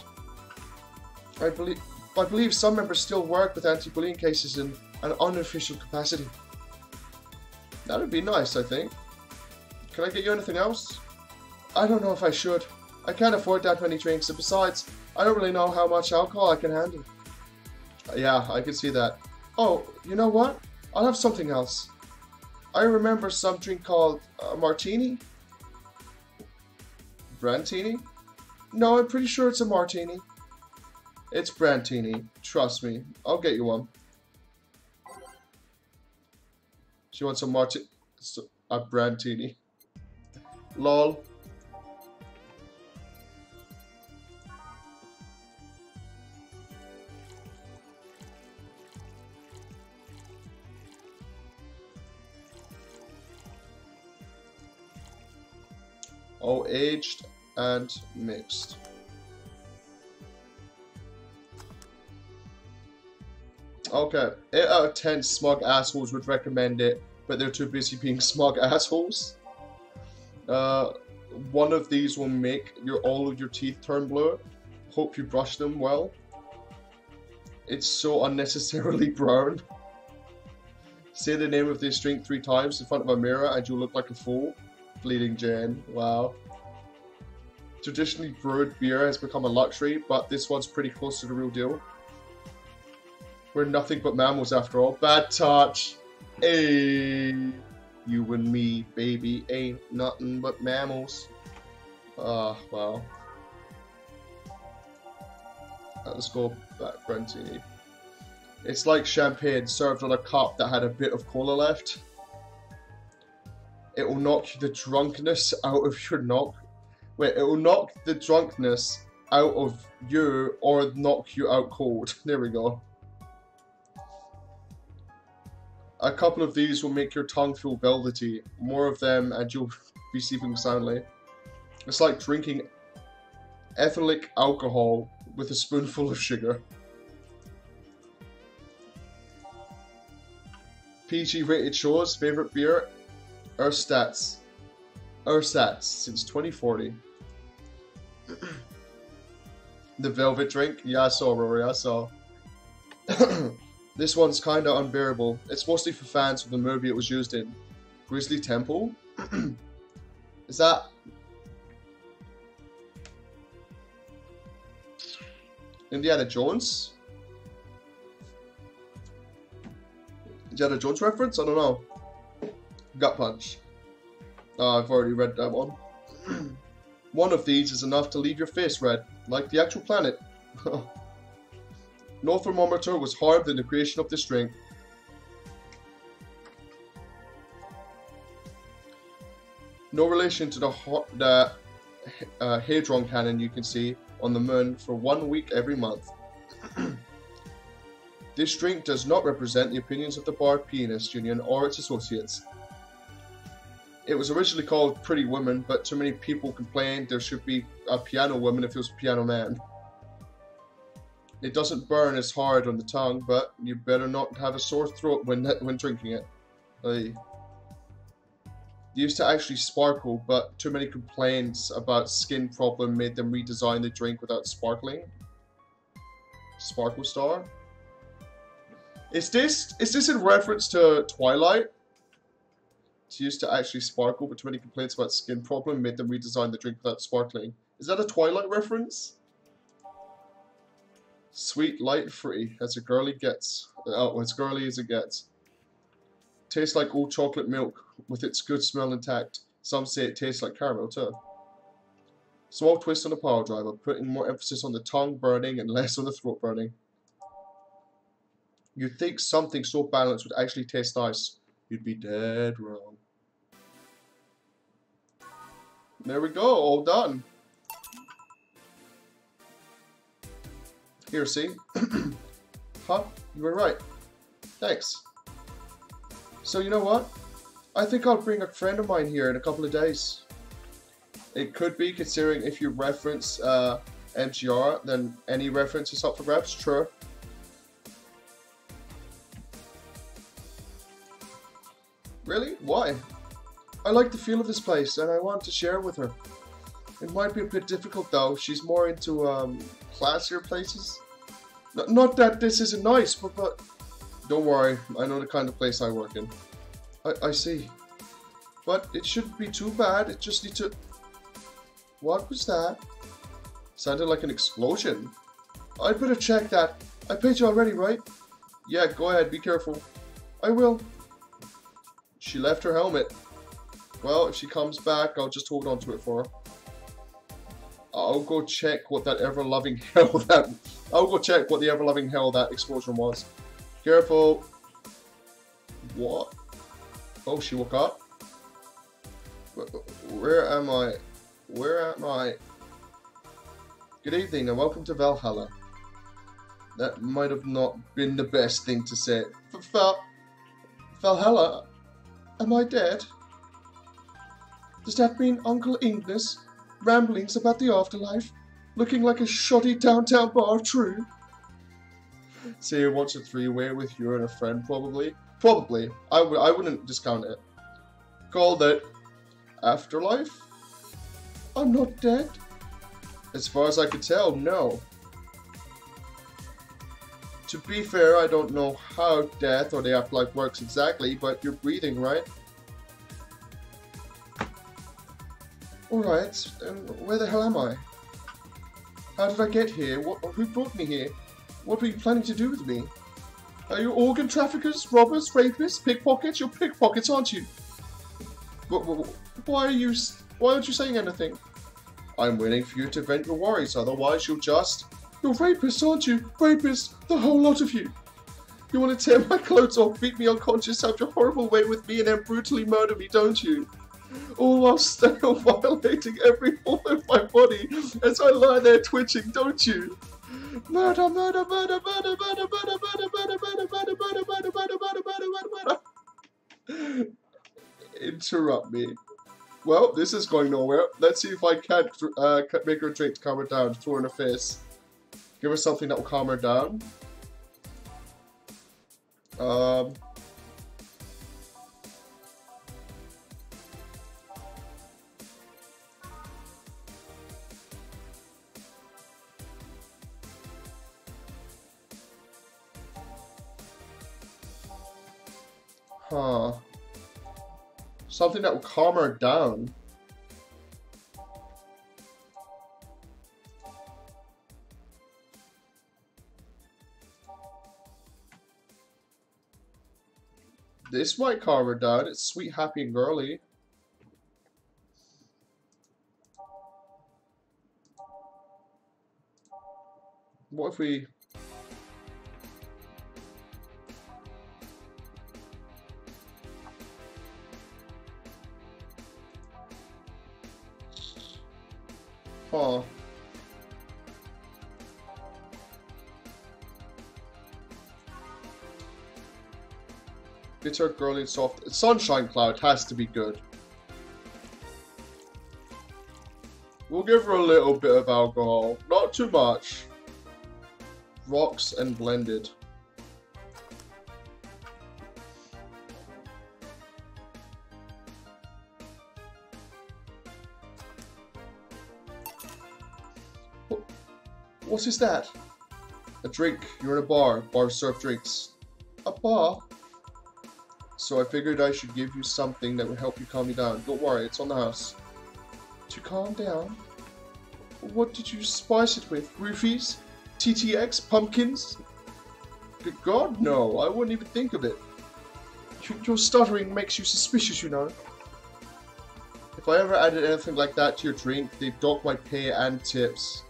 I believe some members still work with anti-bullying cases in an unofficial capacity. That would be nice, I think. Can I get you anything else? I don't know if I should. I can't afford that many drinks, and besides, I don't really know how much alcohol I can handle. Yeah, I can see that. Oh, you know what? I'll have something else. I remember some drink called martini? Brantini? No, I'm pretty sure it's a martini. It's Brantini. Trust me. I'll get you one. She wants a Brantini. Lol. All aged and mixed. Okay, 8 out of 10 smug assholes would recommend it, but they're too busy being smug assholes. One of these will make all of your teeth turn blue. Hope you brush them well. It's so unnecessarily brown. Say the name of this drink 3 times in front of a mirror and you'll look like a fool. Bleeding Jane. Wow. Traditionally brewed beer has become a luxury, but this one's pretty close to the real deal. We're nothing but mammals after all. Bad touch. Hey, you and me, baby, ain't nothing but mammals. Ah, wow. Let's go back, Brentini. It's like champagne served on a cup that had a bit of cola left. It will knock the drunkenness out of your knock. Wait, it will knock the drunkenness out of you or knock you out cold. There we go. A couple of these will make your tongue feel velvety. More of them and you'll be sleeping soundly. It's like drinking ethylene alcohol with a spoonful of sugar. PG rated shows, favorite beer, Erstats. Erstats since 2040. The Velvet drink? Yeah, I saw, Rory, I saw. This one's kinda unbearable. It's mostly for fans of the movie it was used in. Grizzly Temple? Is that Indiana Jones? Indiana Jones reference? I don't know. Gut punch. Oh, I've already read that one. One of these is enough to leave your face red, like the actual planet. No thermometer was harmed in the creation of this drink. No relation to the Hadron cannon you can see on the moon for 1 week every month. This drink does not represent the opinions of the Bar Pianist Union or its associates. It was originally called Pretty Woman, but too many people complained there should be a piano woman if it was a piano man. It doesn't burn as hard on the tongue, but you better not have a sore throat when drinking it. It used to actually sparkle, but too many complaints about skin problem made them redesign the drink without sparkling. Sparkle Star? Is this in reference to Twilight? It used to actually sparkle, but too many complaints about skin problem made them redesign the drink without sparkling. Is that a Twilight reference? Sweet, light, free, as a girly gets. Oh, as girly as it gets. Tastes like old chocolate milk, with its good smell intact. Some say it tastes like caramel too. Small twist on the power driver, putting more emphasis on the tongue burning and less on the throat burning. You'd think something so balanced would actually taste nice. You'd be dead wrong. There we go, all done. Here, see? Huh? You were right. Thanks. So, you know what? I think I'll bring a friend of mine here in a couple of days. It could be, considering if you reference MGR, then any reference is up for grabs. True. Really? Why? I like the feel of this place, and I want to share it with her. It might be a bit difficult, though. She's more into classier places. Not that this isn't nice, but don't worry. I know the kind of place I work in. I see. But it shouldn't be too bad. It just needs to... What was that? Sounded like an explosion. I'd better check that. I paid you already, right? Yeah, go ahead. Be careful. I will. She left her helmet. Well, if she comes back, I'll just hold on to it for her. I'll go check what that ever-loving hell that... I'll go check what the ever-loving hell that explosion was. Careful. What? Oh, she woke up? Where am I? Where am I? Good evening and welcome to Valhalla. That might have not been the best thing to say. Valhalla? Am I dead? Does that mean Uncle Ingnes' ramblings about the afterlife, looking like a shoddy downtown bar, true? So he wants a three-way with you and a friend, probably? Probably. I wouldn't discount it. Called it Afterlife? I'm not dead. As far as I could tell, no. To be fair, I don't know how death or the afterlife works exactly, but you're breathing, right? Alright, and where the hell am I? How did I get here? Who brought me here? What were you planning to do with me? Are you organ traffickers, robbers, rapists, pickpockets? You're pickpockets, aren't you? Why aren't you saying anything? I'm waiting for you to vent your worries, otherwise you'll just... You're rapists, aren't you? Rapists, the whole lot of you. You want to tear my clothes off, beat me unconscious, have your horrible way with me, and then brutally murder me, don't you? All while still violating every part of my body as I lie there twitching, don't you? Murder, murder, murder, murder, murder, murder, murder, murder, murder, murder, murder, murder, murder, murder, murder, murder. Interrupt me. Well, this is going nowhere. Let's see if I can't make her drink to calm her down, throw her in her face. Give her something that will calm her down. Something that will calm her down. This might calm her down. It's sweet, happy, and girly. What if we... Huh. Bitter, girly, and soft. Sunshine Cloud has to be good. We'll give her a little bit of alcohol. Not too much. Rocks and blended. What is that? A drink. You're in a bar. Bars serve drinks. A bar? So I figured I should give you something that would help you calm me down. Don't worry, it's on the house. To calm down? What did you spice it with? Roofies? TTX? Pumpkins? Good God, no. I wouldn't even think of it. Your stuttering makes you suspicious, you know. If I ever added anything like that to your drink, they'd dock my pay and tips.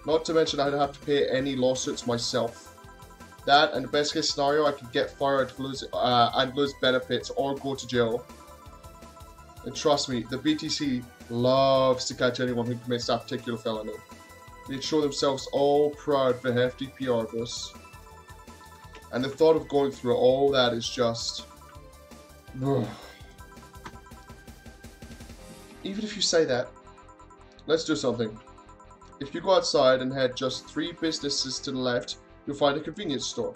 Not to mention I'd have to pay any lawsuits myself. That, and the best case scenario, I could get fired and lose benefits or go to jail. And trust me, the BTC loves to catch anyone who commits that particular felony. They'd show themselves all proud for hefty PR boosts. And the thought of going through all that is just... Even if you say that, let's do something. If you go outside and head just 3 businesses to the left, you'll find a convenience store.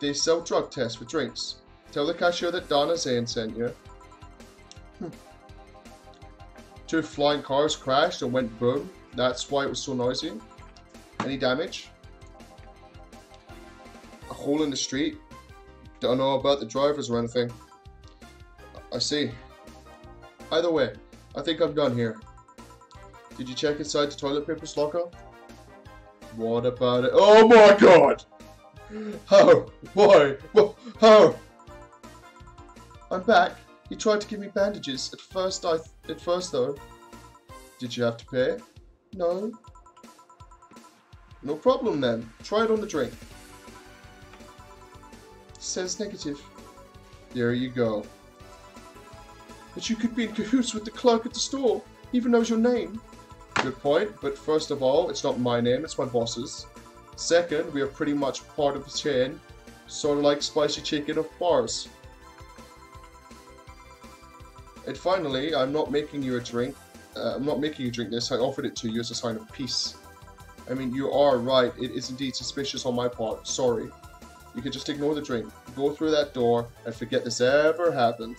They sell drug tests for drinks. Tell the cashier that Donna Zane sent you. 2 flying cars crashed and went boom. That's why it was so noisy. Any damage? A hole in the street? Don't know about the drivers or anything. I see. Either way, I think I'm done here. Did you check inside the toilet paper's locker? What about it? Oh my God! How? Why? How? I'm back. He tried to give me bandages. At first though. Did you have to pay? No. No problem then. Try it on the drink. Says negative. There you go. But you could be in cahoots with the clerk at the store. He even knows your name. Good point, but first of all, it's not my name, it's my boss's. Second, we are pretty much part of the chain, sort of like spicy chicken of bars. And finally, I'm not making you a drink. I'm not making you drink this, I offered it to you as a sign of peace. I mean, you are right, it is indeed suspicious on my part, sorry. You can just ignore the drink, go through that door, and forget this ever happened.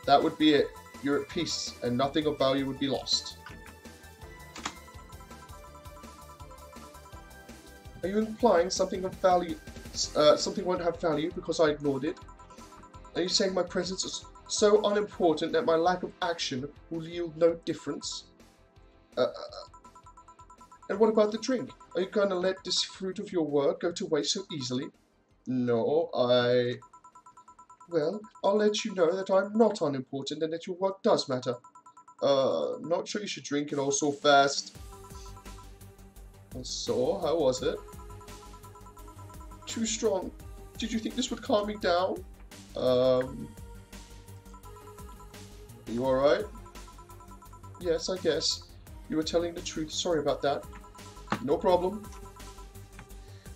That would be it. You're at peace, and nothing of value would be lost. Are you implying something of value? Something won't have value because I ignored it? Are you saying my presence is so unimportant that my lack of action will yield no difference? And what about the drink? Are you going to let this fruit of your work go to waste so easily? No, Well, I'll let you know that I'm not unimportant and that your work does matter. Not sure you should drink it all so fast. And so, how was it? Too strong. Did you think this would calm me down? Are you alright? Yes, I guess. You were telling the truth. Sorry about that. No problem.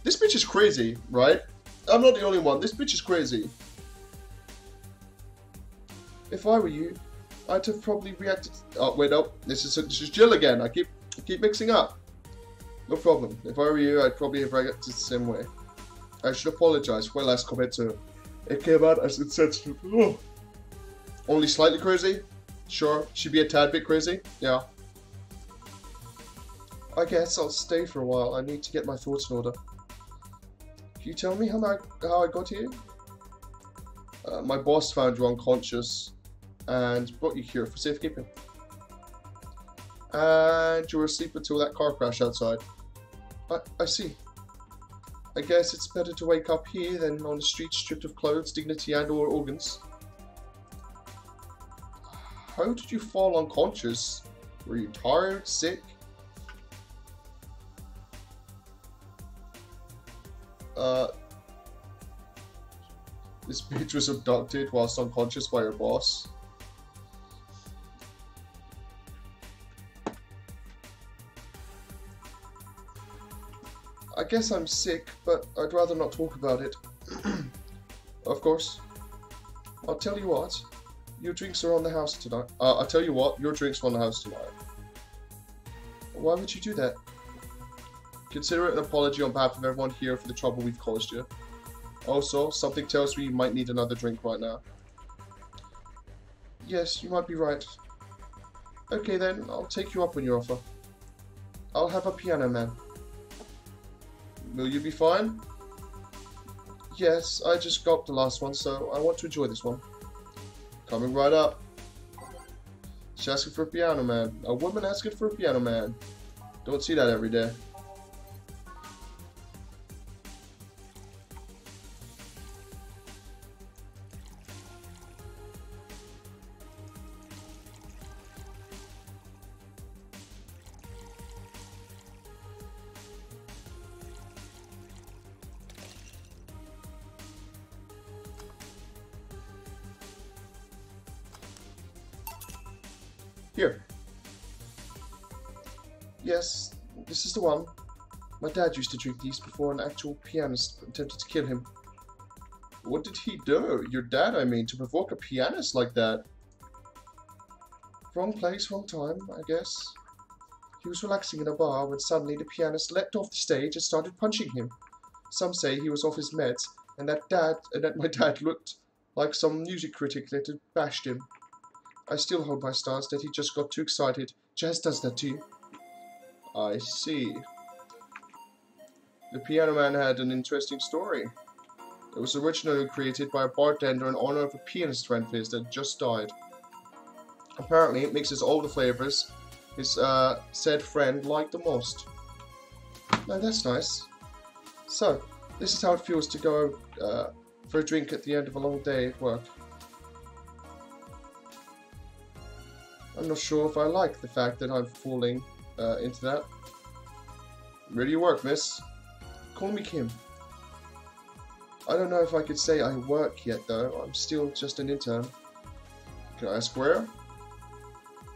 This bitch is crazy, right? I'm not the only one. This bitch is crazy. If I were you, I'd have probably reacted... Oh, wait, no. This is Jill again. I keep mixing up. No problem. If I were you, I'd probably have reacted the same way. I should apologize for my last comment too. It came out as insensitive. Oh. Only slightly crazy? Sure. She'd be a tad bit crazy? Yeah. I guess I'll stay for a while. I need to get my thoughts in order. Can you tell me how I got here? My boss found you unconscious and brought you here for safekeeping. And you were asleep until that car crash outside. I see. I guess it's better to wake up here than on the street stripped of clothes, dignity and or organs. How did you fall unconscious? Were you tired, sick? This bitch was abducted whilst unconscious by her boss. I guess I'm sick, but I'd rather not talk about it. Of course. I'll tell you what. Your drinks are on the house tonight. I'll tell you what. Your drinks are on the house tonight. Why would you do that? Consider it an apology on behalf of everyone here for the trouble we've caused you. Also, something tells me you might need another drink right now. Yes, you might be right. Okay then, I'll take you up on your offer. I'll have a piano man. Will you be fine? Yes, I just gulped the last one, so I want to enjoy this one. Coming right up. She's asking for a piano man. A woman asking for a piano man. Don't see that every day. Here. Yes, this is the one. My dad used to drink these before an actual pianist attempted to kill him. What did he do? Your dad, I mean, to provoke a pianist like that? Wrong place, wrong time, I guess. He was relaxing in a bar when suddenly the pianist leapt off the stage and started punching him. Some say he was off his meds, and that my dad looked like some music critic that had bashed him. I still hold my stance that he just got too excited. Jazz does that to you. I see. The Piano Man had an interesting story. It was originally created by a bartender in honor of a pianist friend of his that just died. Apparently, it mixes all the flavors his said friend liked the most. Now that's nice. So, this is how it feels to go for a drink at the end of a long day at work. I'm not sure if I like the fact that I'm falling into that. Where do you work, miss? Call me Kim. I don't know if I could say I work yet, though. I'm still just an intern. Can I ask where?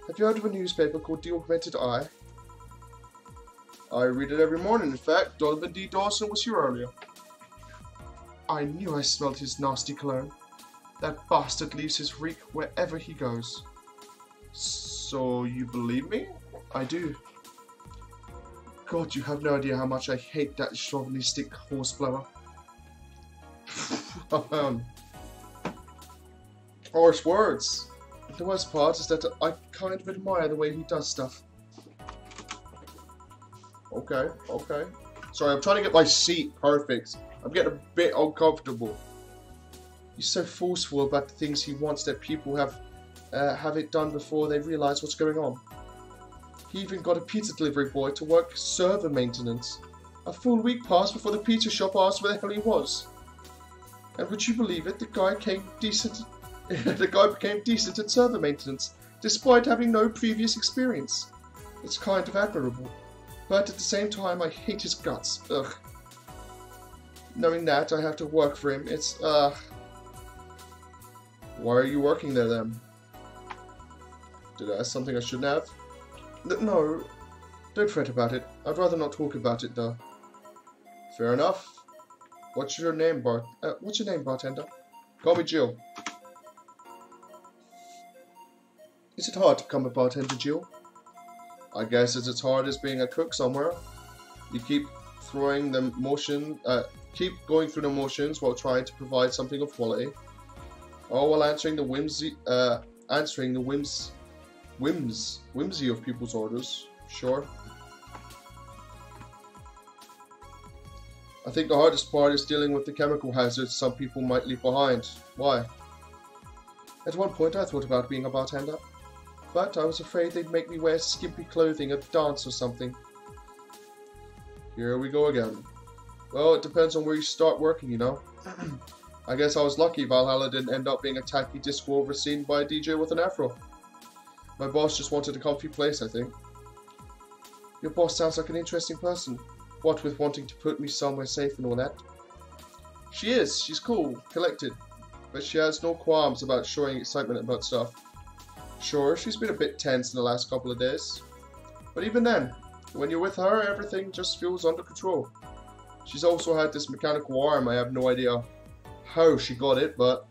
Have you heard of a newspaper called The Augmented Eye? I read it every morning, in fact. Donovan D. Dawson was here earlier. I knew I smelled his nasty cologne. That bastard leaves his reek wherever he goes. So, you believe me? I do. God, you have no idea how much I hate that chauvinistic horseblower. Harsh words. The worst part is that I kind of admire the way he does stuff. Okay, okay. Sorry, I'm trying to get my seat perfect. I'm getting a bit uncomfortable. He's so forceful about the things he wants that people have it done before they realize what's going on. He even got a pizza delivery boy to work server maintenance. A full week passed before the pizza shop asked where the hell he was. And would you believe it, the guy became decent at server maintenance, despite having no previous experience. It's kind of admirable. But at the same time, I hate his guts. Ugh. Knowing that I have to work for him, it's, Why are you working there, then? Did I ask something I shouldn't have? No, don't fret about it. I'd rather not talk about it, though. Fair enough. What's your name, bartender? Call me Jill. Is it hard to become a bartender, Jill? I guess it's as hard as being a cook somewhere. You keep going through the motions while trying to provide something of quality. All while answering the whimsy of people's orders. Sure. I think the hardest part is dealing with the chemical hazards some people might leave behind. Why? At one point I thought about being a bartender, but I was afraid they'd make me wear skimpy clothing at a dance or something. Here we go again. Well, it depends on where you start working, you know. I guess I was lucky Valhalla didn't end up being a tacky disco overseen by a DJ with an afro. My boss just wanted a comfy place, I think. Your boss sounds like an interesting person. What with wanting to put me somewhere safe and all that. She is. She's cool, collected. But she has no qualms about showing excitement about stuff. Sure, she's been a bit tense in the last couple of days. But even then, when you're with her, everything just feels under control. She's also had this mechanical arm. I have no idea how she got it, but...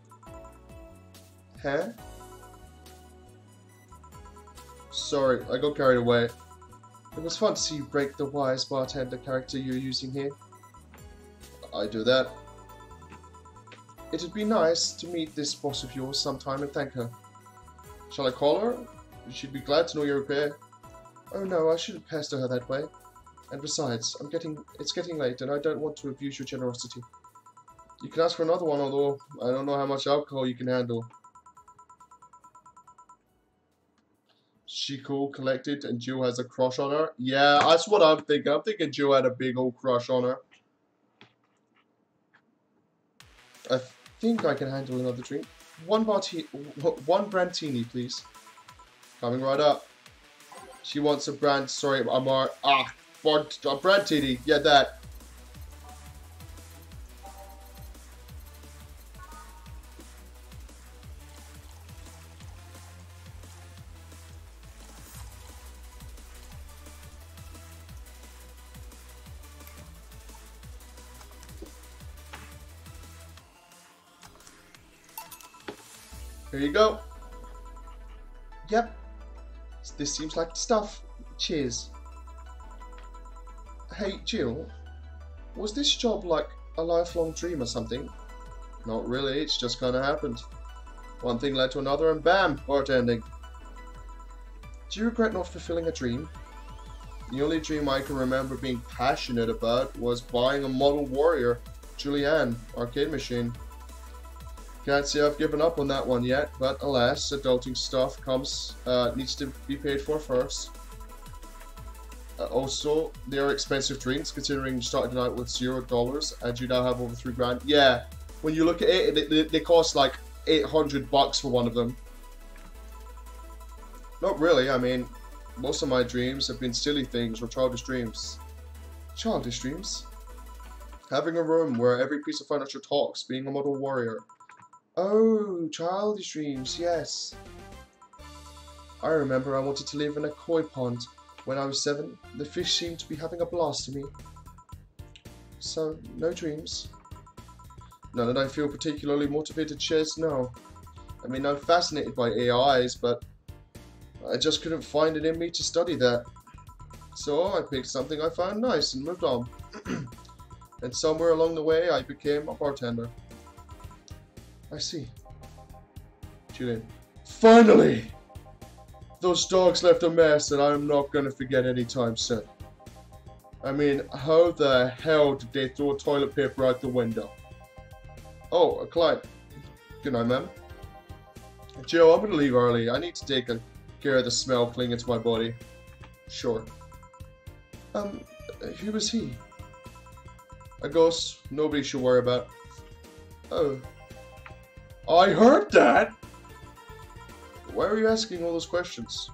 Huh? Sorry, I got carried away. It was fun to see you break the wise bartender character you're using here. I do that. It'd be nice to meet this boss of yours sometime and thank her. Shall I call her? She'd be glad to know you're okay. Oh no, I shouldn't pester her that way. And besides, it's getting late and I don't want to abuse your generosity. You can ask for another one, although I don't know how much alcohol you can handle. She cool, collected, and Jill has a crush on her? Yeah, that's what I'm thinking. I'm thinking Jill had a big old crush on her. I think I can handle another drink. One brandtini, please. Coming right up. She wants a brand. Sorry, a brandtini. Yeah, that. Here you go. Yep. This seems like the stuff. Cheers. Hey, Jill. Was this job like a lifelong dream or something? Not really, it's just kinda happened. One thing led to another and bam, bartending. Do you regret not fulfilling a dream? The only dream I can remember being passionate about was buying a Model Warrior Julianne arcade machine. Can't say I've given up on that one yet, but alas, adulting stuff needs to be paid for first. Also, they are expensive drinks, considering you started out with $0 and you now have over $3 grand. Yeah, when you look at it, they cost like $800 for one of them. Not really, I mean, most of my dreams have been silly things or childish dreams. Childish dreams? Having a room where every piece of furniture talks, being a Model Warrior. Oh, childish dreams, yes. I remember I wanted to live in a koi pond when I was 7. The fish seemed to be having a blast to me. So, no dreams. None that I feel particularly motivated to chase, no. I mean, I'm fascinated by AIs, but I just couldn't find it in me to study that. So I picked something I found nice and moved on. And somewhere along the way, I became a bartender. I see. Julian. Finally! Those dogs left a mess that I'm not going to forget anytime soon. I mean, how the hell did they throw toilet paper out the window? Oh, a client. Good night, ma'am. Joe, I'm going to leave early. I need to take care of the smell clinging to my body. Sure. Who was he? A ghost nobody should worry about. Oh. I heard that! Why are you asking all those questions?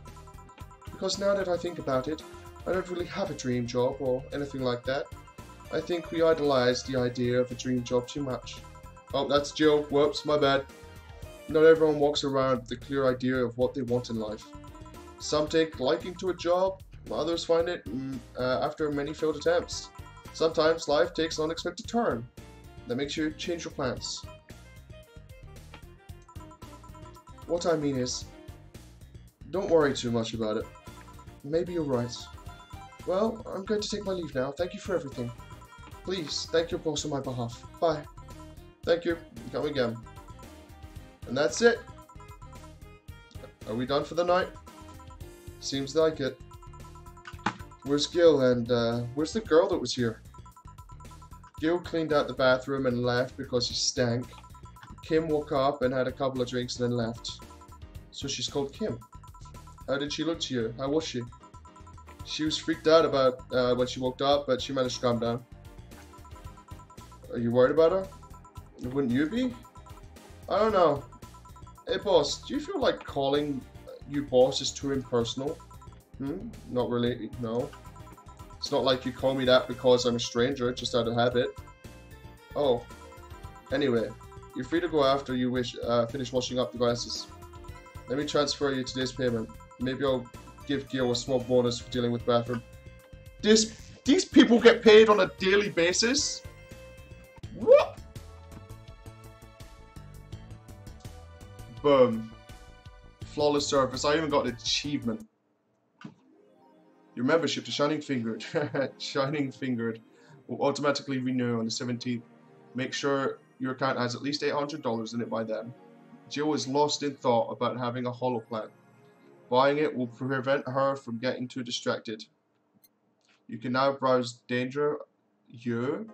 Because now that I think about it, I don't really have a dream job or anything like that. I think we idolize the idea of a dream job too much. Oh, that's Jill. Whoops, my bad. Not everyone walks around with a clear idea of what they want in life. Some take liking to a job, others find it after many failed attempts. Sometimes life takes an unexpected turn that makes you change your plans. What I mean is, don't worry too much about it. Maybe you're right. Well, I'm going to take my leave now. Thank you for everything. Please, thank your boss on my behalf. Bye. Thank you. Come again. And that's it. Are we done for the night? Seems like it. Where's Gil and where's the girl that was here? Gil cleaned out the bathroom and left because he stank. Kim woke up and had a couple of drinks and then left. So she's called Kim. How did she look to you? How was she? She was freaked out about when she woke up, but she managed to calm down. Are you worried about her? Wouldn't you be? I don't know. Hey boss, do you feel like calling you boss is too impersonal? Not really, no. It's not like you call me that because I'm a stranger, just out of habit. Oh. Anyway, you're free to go after you finish washing up the glasses. Let me transfer you today's payment. Maybe I'll give Gil a small bonus for dealing with bathroom. These people get paid on a daily basis? What? Boom. Flawless service. I even got an achievement. Your membership to Shining Fingered. Shining Fingered will automatically renew on the 17th. Make sure your account has at least $800 in it by then. Jill is lost in thought about having a holo plant. Buying it will prevent her from getting too distracted. You can now browse Danger. You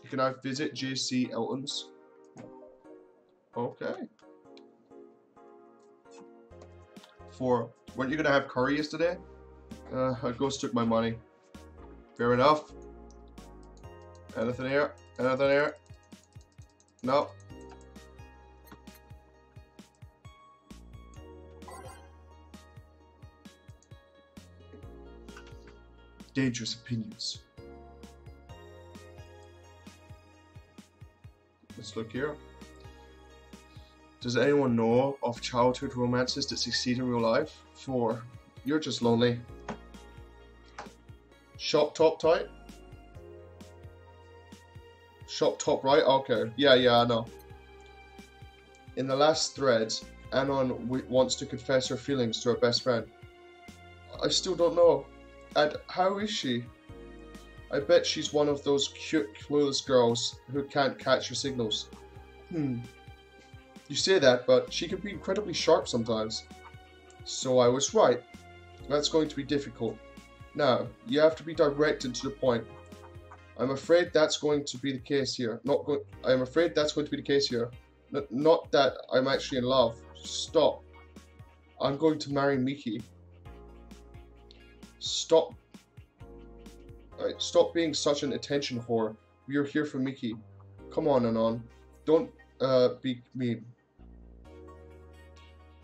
can now visit JC Elton's. Okay. 4. Weren't you gonna have curry yesterday? A ghost took my money. Fair enough. Anything here? Anything here? No. Dangerous opinions. Let's look here. Does anyone know of childhood romances that succeed in real life? 4. You're just lonely. Shop top tight? Shop top right? Okay. Yeah, I know. In the last thread, Anon wants to confess her feelings to her best friend. I still don't know. And how is she? I bet she's one of those cute, clueless girls who can't catch your signals. You say that, but she can be incredibly sharp sometimes. So I was right. That's going to be difficult. Now, you have to be direct and to the point. I'm afraid that's going to be the case here. I'm afraid that's going to be the case here. Not that I'm actually in love. Stop. I'm going to marry Miki. Stop. Right, stop being such an attention whore. We are here for Miki. Come on, Anon. Don't be mean.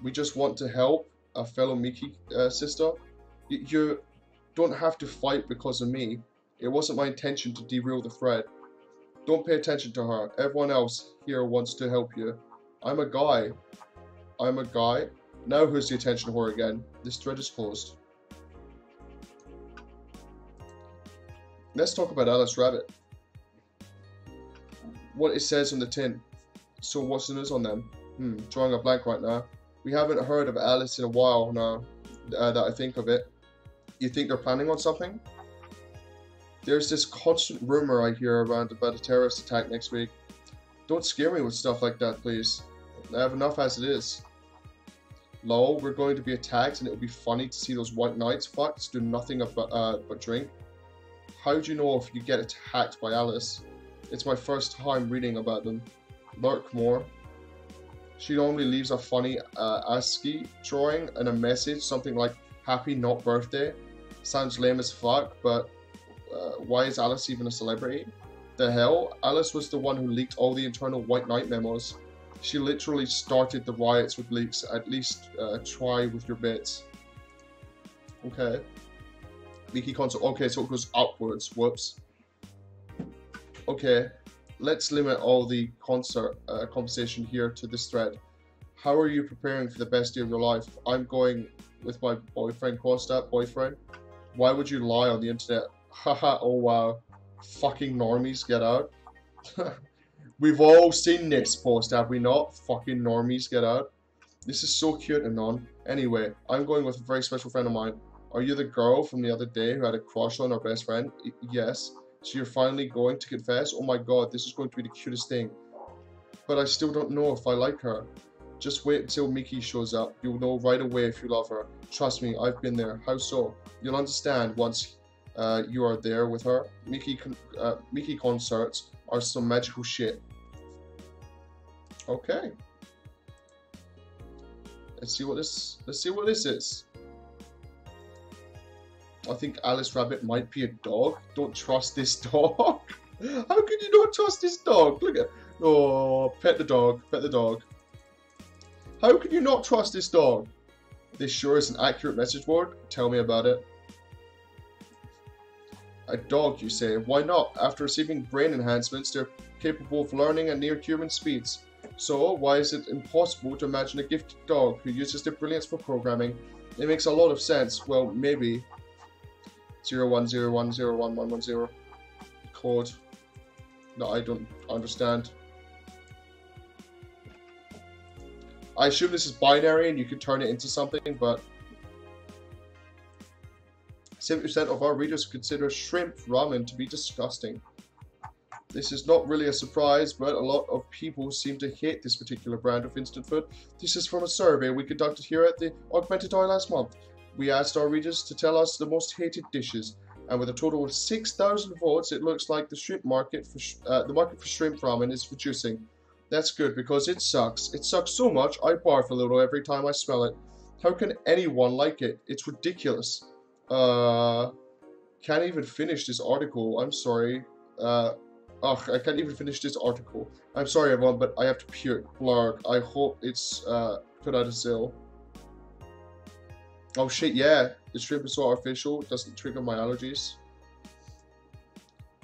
We just want to help a fellow Miki sister. You don't have to fight because of me. It wasn't my intention to derail the thread. Don't pay attention to her. Everyone else here wants to help you. I'm a guy. I'm a guy. Now who's the attention whore again? This thread is closed. Let's talk about Alice Rabbit. What it says on the tin. So what's the news on them? Drawing a blank right now. We haven't heard of Alice in a while now that I think of it. You think they're planning on something? There's this constant rumor I hear around about a terrorist attack next week. Don't scare me with stuff like that, please. I have enough as it is. Lol, we're going to be attacked and it would be funny to see those white knights fucks do nothing but drink. How do you know if you get attacked by Alice? It's my first time reading about them. Lurk more. She normally leaves a funny ASCII drawing and a message, something like happy not birthday. Sounds lame as fuck, but why is Alice even a celebrity? The hell? Alice was the one who leaked all the internal White Knight memos. She literally started the riots with leaks. At least try with your bits. Okay. Miki console. Okay, so it goes upwards. Whoops. Okay. Let's limit all the conversation here to this thread. How are you preparing for the best day of your life? I'm going with my boyfriend, Quastat boyfriend. Why would you lie on the internet? Haha, oh wow. Fucking normies, get out. We've all seen this post, have we not? Fucking normies, get out. This is so cute, Anon. Anyway, I'm going with a very special friend of mine. Are you the girl from the other day who had a crush on our best friend? Yes. So you're finally going to confess? Oh my god, this is going to be the cutest thing. But I still don't know if I like her. Just wait until Miki shows up. You'll know right away if you love her. Trust me, I've been there. How so? You'll understand once you are there with her. Miki concerts are some magical shit. Okay. Let's see what this is. I think Alice Rabbit might be a dog. Don't trust this dog. How can you not trust this dog? Look at, oh, pet the dog, pet the dog. How can you not trust this dog? This sure is an accurate message board. Tell me about it. A dog, you say? Why not? After receiving brain enhancements, they're capable of learning at near human speeds. So, why is it impossible to imagine a gifted dog who uses their brilliance for programming? It makes a lot of sense. Well, maybe. 0101011110. Code that I don't understand. I assume this is binary and you can turn it into something, but 70% of our readers consider shrimp ramen to be disgusting. This is not really a surprise, but a lot of people seem to hate this particular brand of instant food. This is from a survey we conducted here at the Augmented Eye last month. We asked our readers to tell us the most hated dishes, and with a total of 6,000 votes, it looks like the market for shrimp ramen is reducing. That's good because it sucks. It sucks so much I barf a little every time I smell it. How can anyone like it? It's ridiculous. Can't even finish this article. I'm sorry. I can't even finish this article. I'm sorry everyone, but I have to puke. Blurg. I hope it's put out of sale. Oh shit, yeah. The shrimp is so artificial, it doesn't trigger my allergies.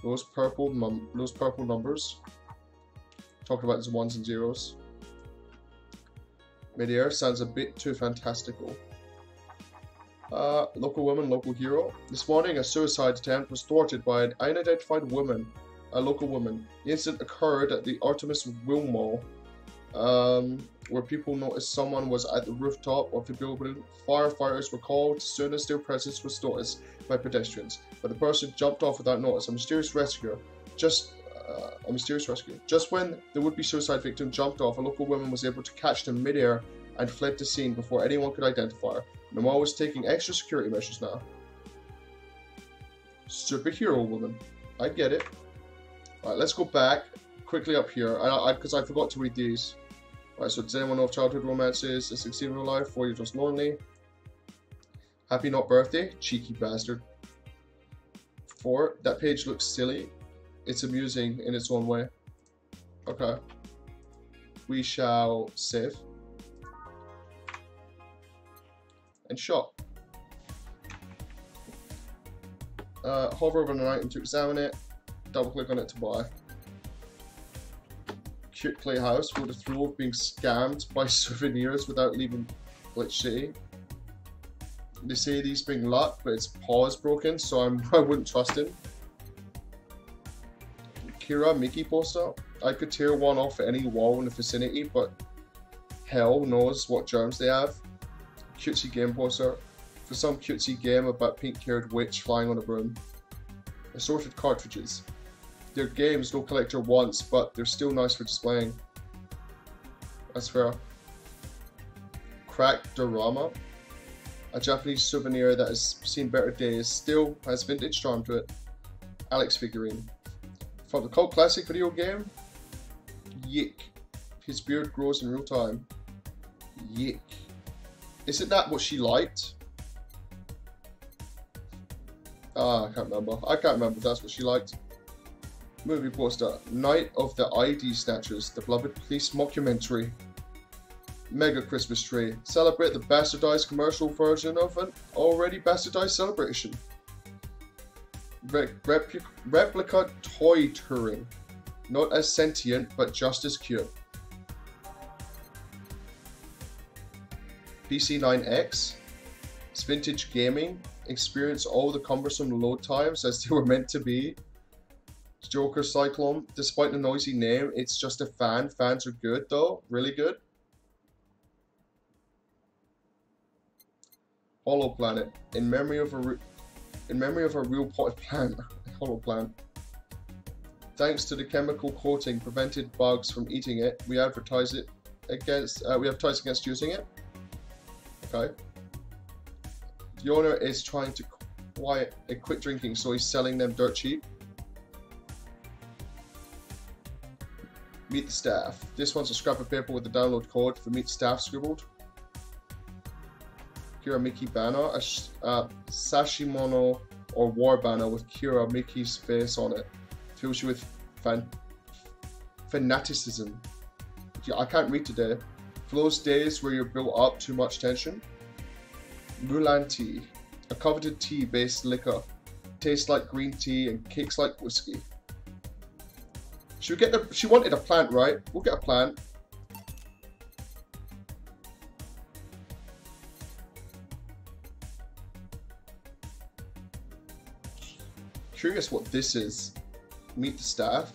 Those purple numbers. Talking about these ones and zeros. Mid-air sounds a bit too fantastical. Local woman, local hero. This morning, a suicide attempt was thwarted by an unidentified woman, a local woman. The incident occurred at the Artemis Will Mall, where people noticed someone was at the rooftop of the building. Firefighters were called as soon as their presence was noticed by pedestrians, but the person jumped off without notice. A mysterious rescue. Just when the would-be suicide victim jumped off, a local woman was able to catch them mid-air and fled the scene before anyone could identify her. The mall was taking extra security measures now. Superhero woman. I get it. Alright, let's go back quickly up here, because I forgot to read these. Alright, so does anyone know of childhood romances? A 16 in real life, 4 You're Just Lonely. Happy Not Birthday, cheeky bastard. 4, that page looks silly. It's amusing in its own way. Okay. We shall save. And shop. Hover over an item to examine it. Double click on it to buy. Cute Playhouse with a thrill of being scammed by souvenirs without leaving Glitch City. They say these bring luck, but its paw is broken, so I wouldn't trust him. Kira Mickey poster. I could tear one off any wall in the vicinity, but hell knows what germs they have. Cutesy game poster. For some cutesy game about pink-haired witch flying on a broom. Assorted cartridges. Their games no collector wants, but they're still nice for displaying. That's fair. Cracked Dorama. A Japanese souvenir that has seen better days, still has vintage charm to it. Alex figurine. From the cult classic video game? Yick. His beard grows in real time. Yick. Isn't that what she liked? I can't remember. I can't remember if that's what she liked. Movie poster. Night of the ID Snatchers, the beloved police mockumentary. Mega Christmas tree. Celebrate the bastardized commercial version of an already bastardized celebration. Replica toy touring. Not as sentient, but just as cute. PC9X. It's vintage gaming. Experience all the cumbersome load times as they were meant to be. Joker Cyclone. Despite the noisy name, it's just a fan. Fans are good though. Really good. Hollow Planet. In memory of a real potted plant. Hollow plant. Thanks to the chemical coating prevented bugs from eating it, we advertise against using it. Okay. The owner is trying to quit drinking, so he's selling them dirt cheap. Meet the staff. This one's a scrap of paper with the download code for Meet Staff scribbled. Kira Miki banner, a Sashimono or war banner with Kira Miki's face on it. Fills you with fanaticism. Yeah, I can't read today. For those days where you're built up too much tension. Mulan tea, a coveted tea-based liquor. Tastes like green tea and kicks like whiskey. Should we get the? She wanted a plant, right? We'll get a plant. Curious what this is. Meet the staff.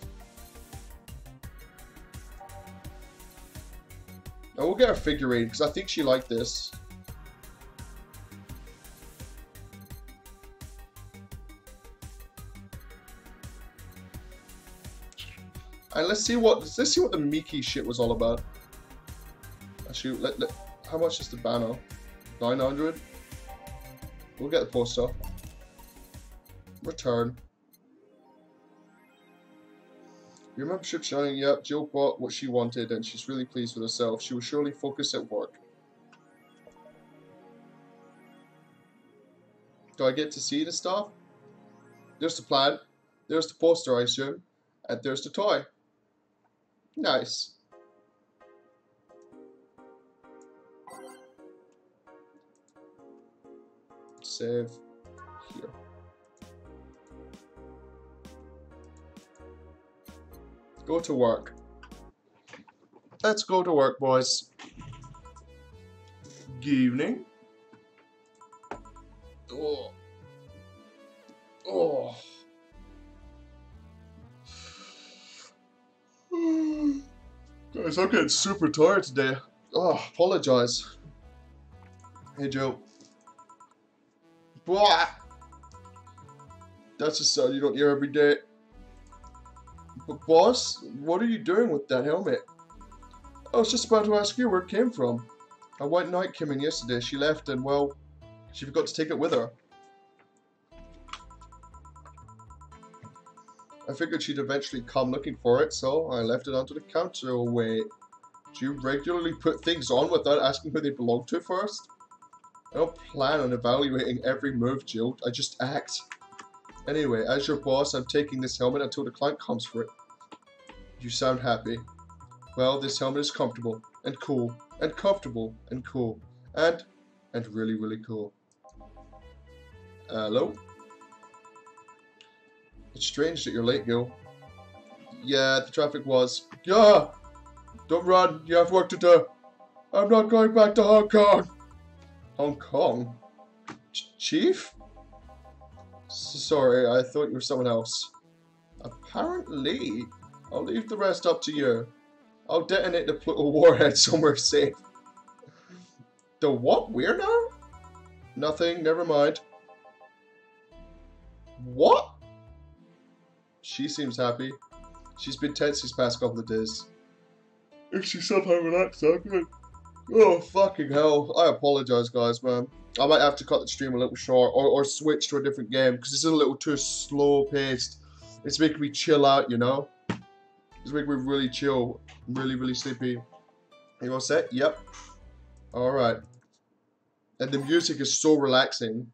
Oh, we'll get a figurine because I think she liked this. And let's see what the Miki shit was all about. Actually, how much is the banner? 900. We'll get the poster. Return. Your membership showing, yep, Jill bought what she wanted and she's really pleased with herself. She will surely focus at work. Do I get to see the stuff? There's the plant. There's the poster, I assume. And there's the toy. Nice. Save here. Go to work. Let's go to work, boys. Good evening. Oh. Oh. Guys, I'm getting super tired today. Oh, apologize. Hey, Joe. Blah. That's a sound you don't hear every day. But boss, what are you doing with that helmet? I was just about to ask you where it came from. A white knight came in yesterday. She left and, well, she forgot to take it with her. I figured she'd eventually come looking for it, so I left it onto the counter. Oh, wait. Do you regularly put things on without asking who they belong to first? I don't plan on evaluating every move, Jill. I just act. Anyway, as your boss, I'm taking this helmet until the client comes for it. You sound happy. Well, this helmet is comfortable, and cool, and comfortable, and cool, and really, really cool. Hello? It's strange that you're late, Gil. Yeah, the traffic was. Yeah! Don't run, you have work to do. I'm not going back to Hong Kong. Hong Kong? Chief? Sorry, I thought you were someone else. Apparently. I'll leave the rest up to you. I'll detonate the Pluto warhead somewhere safe. The what? Where now? Nothing, never mind. What? She seems happy. She's been tense these past couple of days. If she somehow relaxed, I'm good. Oh, fucking hell. I apologize, guys, man. I might have to cut the stream a little short or switch to a different game because it's a little too slow paced. It's making me chill out, you know? It's making me really chill. I'm really, really sleepy. You all set? Yep. Alright. And the music is so relaxing.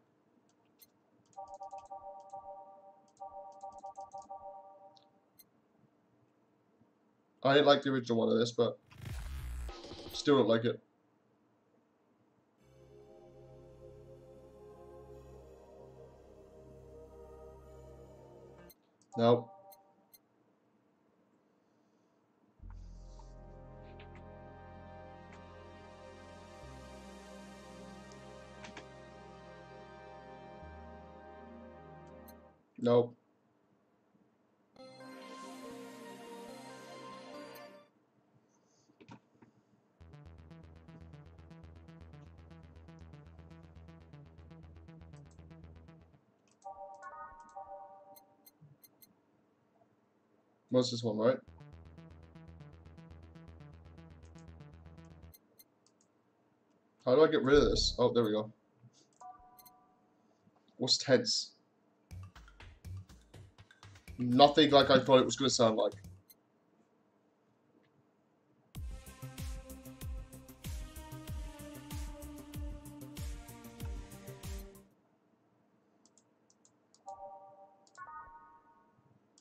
I didn't like the original one of this, but still don't like it. Nope. Nope. What's this one, right? How do I get rid of this? Oh, there we go. What's tense? Nothing like I thought it was going to sound like.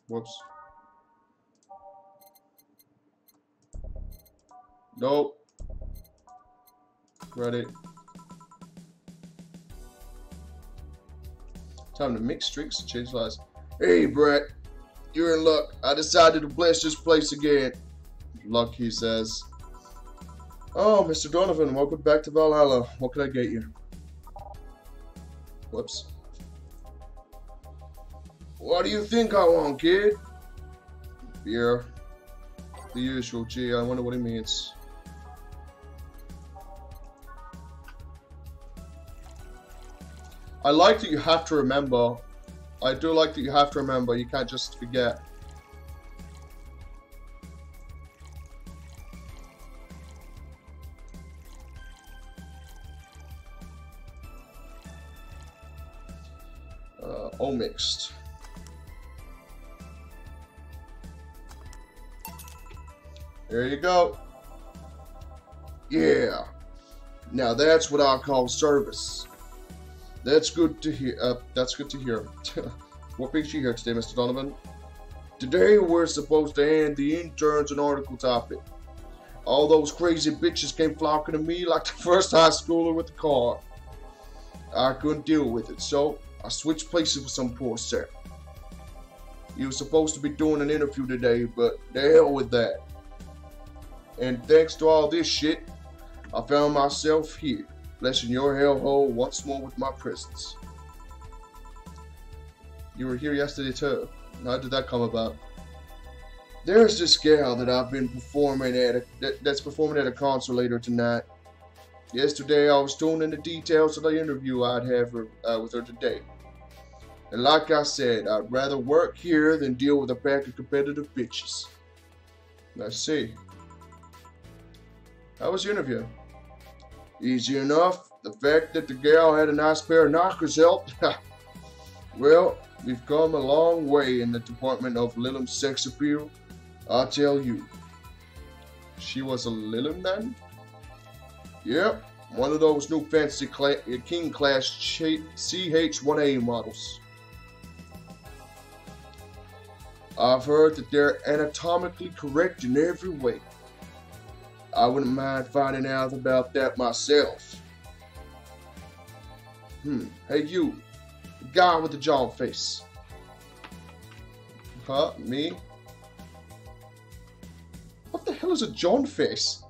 Whoops. Nope. Ready. Time to mix drinks and change lives. Hey, Brett. You're in luck. I decided to bless this place again. Luck, he says. Oh, Mr. Donovan, welcome back to Valhalla. What can I get you? Whoops. What do you think I want, kid? Beer. The usual. Gee, I wonder what he means. I like that you have to remember. I do like that you have to remember. You can't just forget. All mixed. There you go. Yeah. Now that's what I call service. That's good to hear. That's good to hear. What brings you here today, Mr. Donovan? Today we're supposed to hand the interns an article topic. All those crazy bitches came flocking to me like the first high schooler with the car. I couldn't deal with it, so I switched places with some poor sap. You were supposed to be doing an interview today, but the hell with that. And thanks to all this shit, I found myself here, blessing your hellhole once more with my presence. You were here yesterday too. How did that come about? There's this gal that I've been performing at that's performing at a concert later tonight. Yesterday I was tuning in the details of the interview I'd have with her today. And like I said, I'd rather work here than deal with a pack of competitive bitches. I see. How was your interview? Easy enough. The fact that the gal had a nice pair of knockers helped. Well, we've come a long way in the department of Lilum's sex appeal. I'll tell you. She was a Lilum then? Yep, one of those new fancy King Class CH-1A models. I've heard that they're anatomically correct in every way. I wouldn't mind finding out about that myself. Hey you, the guy with the jaw face. Huh, me? What the hell is a John face?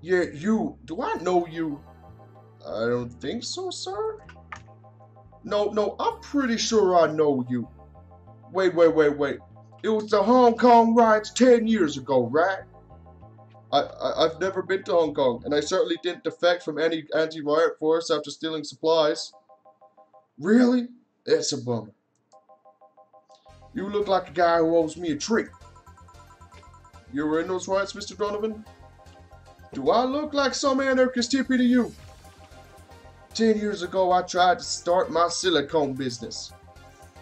Yeah, you. Do I know you? I don't think so, sir. No, I'm pretty sure I know you. Wait. It was the Hong Kong riots 10 years ago, right? I've never been to Hong Kong, and I certainly didn't defect from any anti-riot force after stealing supplies. Really? That's a bummer. You look like a guy who owes me a treat. You were in those riots, Mr. Donovan? Do I look like some anarchist hippie to you? 10 years ago, I tried to start my silicone business.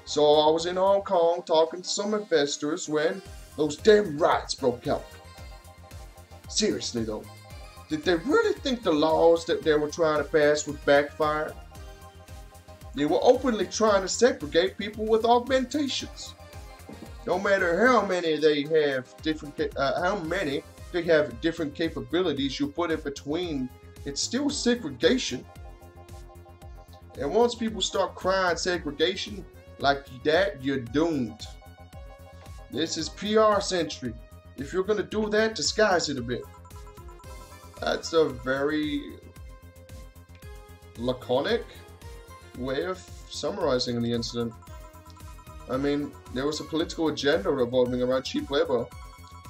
So I was in Hong Kong talking to some investors when those damn riots broke out. Seriously though, did they really think the laws that they were trying to pass would backfire? They were openly trying to segregate people with augmentations. No matter how many they have different capabilities you put in between, it's still segregation. And once people start crying segregation like that, you're doomed. This is PR century. If you're gonna do that, disguise it a bit. That's a very laconic way of summarizing the incident. I mean, there was a political agenda revolving around cheap labor,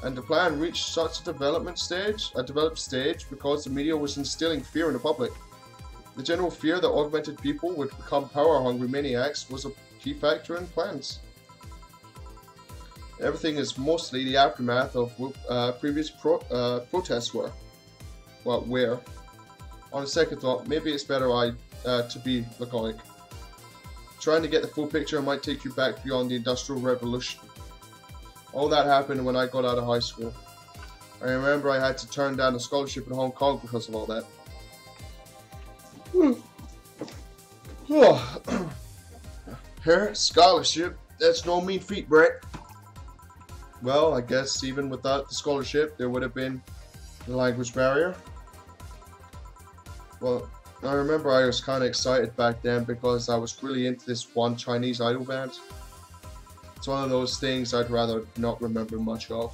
and the plan reached such a developed stage because the media was instilling fear in the public. The general fear that augmented people would become power-hungry maniacs was a key factor in plans. Everything is mostly the aftermath of previous protests were. Well, where? On a second thought, maybe it's better to be laconic. Trying to get the full picture might take you back beyond the Industrial Revolution. All that happened when I got out of high school. I remember I had to turn down a scholarship in Hong Kong because of all that. Her scholarship? That's no mean feat, Brett. Well, I guess even without the scholarship, there would have been the language barrier. Well, I remember I was kind of excited back then because I was really into this one Chinese idol band. It's one of those things I'd rather not remember much of.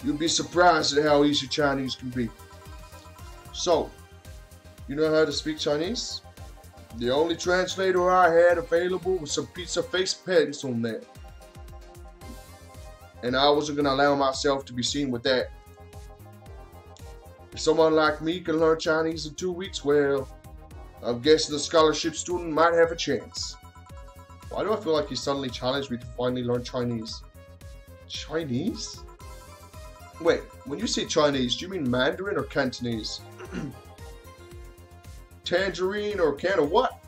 You'd be surprised at how easy Chinese can be. So, you know how to speak Chinese? The only translator I had available was some pizza face pens on there. And I wasn't going to allow myself to be seen with that. If someone like me can learn Chinese in 2 weeks, well, I'm guessing the scholarship student might have a chance. Why do I feel like he suddenly challenged me to finally learn Chinese? Chinese? Wait, when you say Chinese, do you mean Mandarin or Cantonese? Tangerine or can of what?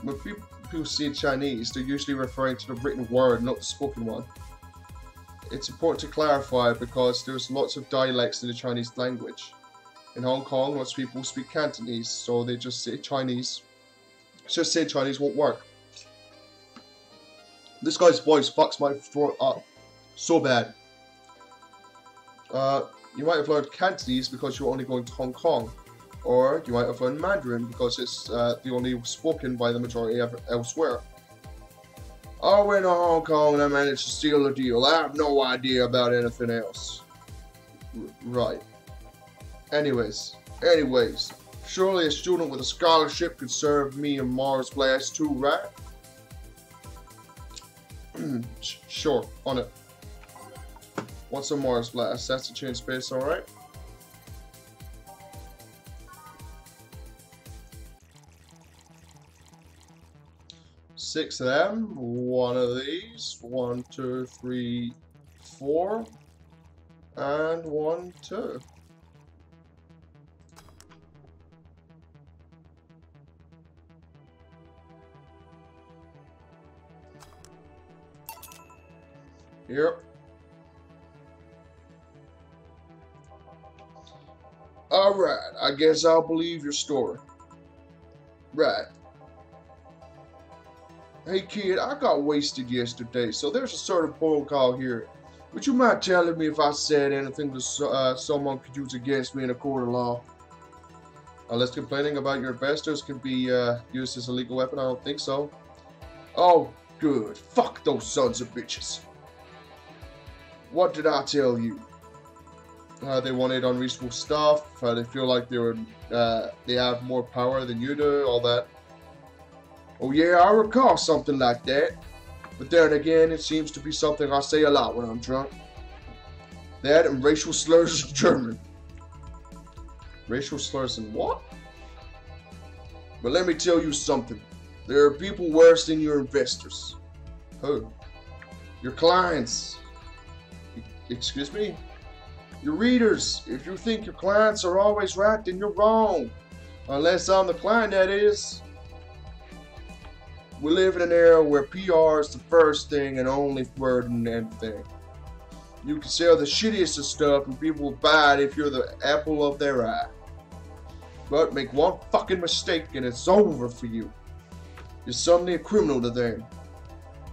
When people say Chinese, they're usually referring to the written word, not the spoken one. It's important to clarify because there's lots of dialects in the Chinese language. In Hong Kong, most people speak Cantonese, so they just say Chinese. Just saying Chinese won't work. This guy's voice fucks my throat up so bad. You might have learned Cantonese because you're only going to Hong Kong. Or you might have learned Mandarin because it's the only spoken by the majority elsewhere. I went to Hong Kong and I managed to seal a deal. I have no idea about anything else. Right. Anyways. Surely a student with a scholarship could serve me a Mars Blast too, right? Sure, on it. What's a Mars Blast? That's a change space, alright? Six of them, one of these, 1, 2, 3, 4, and 1, 2. Yep. Alright, I guess I'll believe your story. Right. Hey kid, I got wasted yesterday, so there's a certain protocol here. Would you mind telling me if I said anything that someone could use against me in a court of law? Unless complaining about your investors can be used as a legal weapon, I don't think so. Oh, good. Fuck those sons of bitches. What did I tell you? They wanted unreasonable stuff. They feel like they have more power than you do. All that. Oh yeah, I recall something like that. But then again, it seems to be something I say a lot when I'm drunk. That and racial slurs in German. Racial slurs in what? But let me tell you something. There are people worse than your investors. Who? Your clients. Excuse me? Your readers. If you think your clients are always right, then you're wrong. Unless I'm the client, that is. We live in an era where PR is the first thing and only word in everything. You can sell the shittiest of stuff and people will buy it if you're the apple of their eye. But make one fucking mistake and it's over for you. You're suddenly a criminal to them.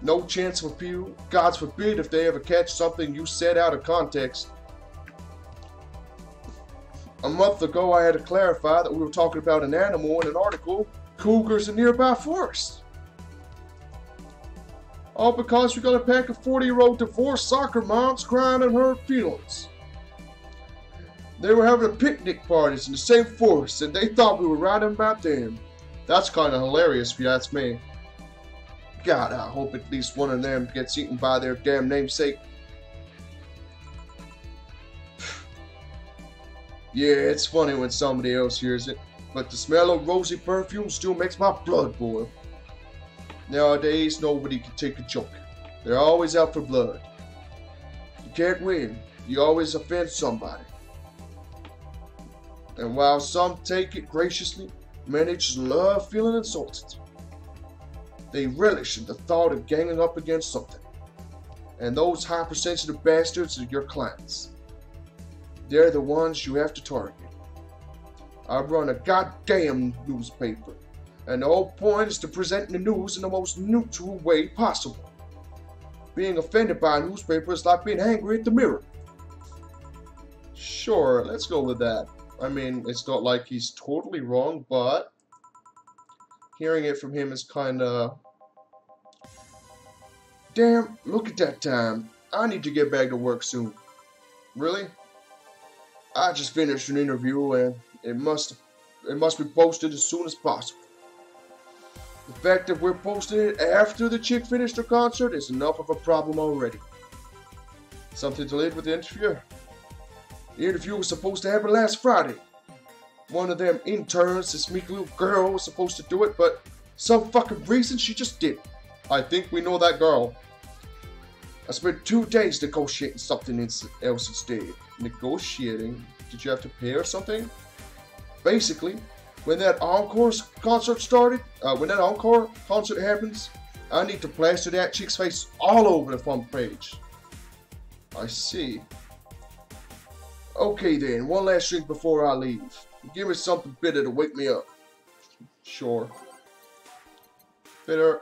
No chance of appeal. God forbid if they ever catch something you said out of context. A month ago I had to clarify that we were talking about an animal in an article, cougars in nearby forests. All because we got a pack of 40-year-old divorced soccer moms crying and hurt feelings. They were having a picnic parties in the same forest and they thought we were writing about them. That's kind of hilarious if you ask me. God, I hope at least one of them gets eaten by their damn namesake. Yeah, it's funny when somebody else hears it, but the smell of rosy perfume still makes my blood boil. Nowadays, nobody can take a joke. They're always out for blood. You can't win. You always offend somebody. And while some take it graciously, many just love feeling insulted. They relish in the thought of ganging up against something. And those hypersensitive bastards are your clients. They're the ones you have to target. I run a goddamn newspaper. And the whole point is to present the news in the most neutral way possible. Being offended by a newspaper is like being angry at the mirror. Sure, let's go with that. I mean, it's not like he's totally wrong, but hearing it from him is kinda... Damn, look at that time. I need to get back to work soon. Really? I just finished an interview and it must be posted as soon as possible. The fact that we're posting it after the chick finished her concert is enough of a problem already. Something delayed with the interview. The interview was supposed to happen last Friday. One of them interns, this meek little girl, was supposed to do it, but some fucking reason she just didn't. I think we know that girl. I spent 2 days negotiating something else instead. Negotiating? Did you have to pay or something? Basically, when that encore concert started, when that encore concert happens, I need to plaster that chick's face all over the front page. I see. Okay then, one last drink before I leave. Give me something bitter to wake me up. Sure. Bitter.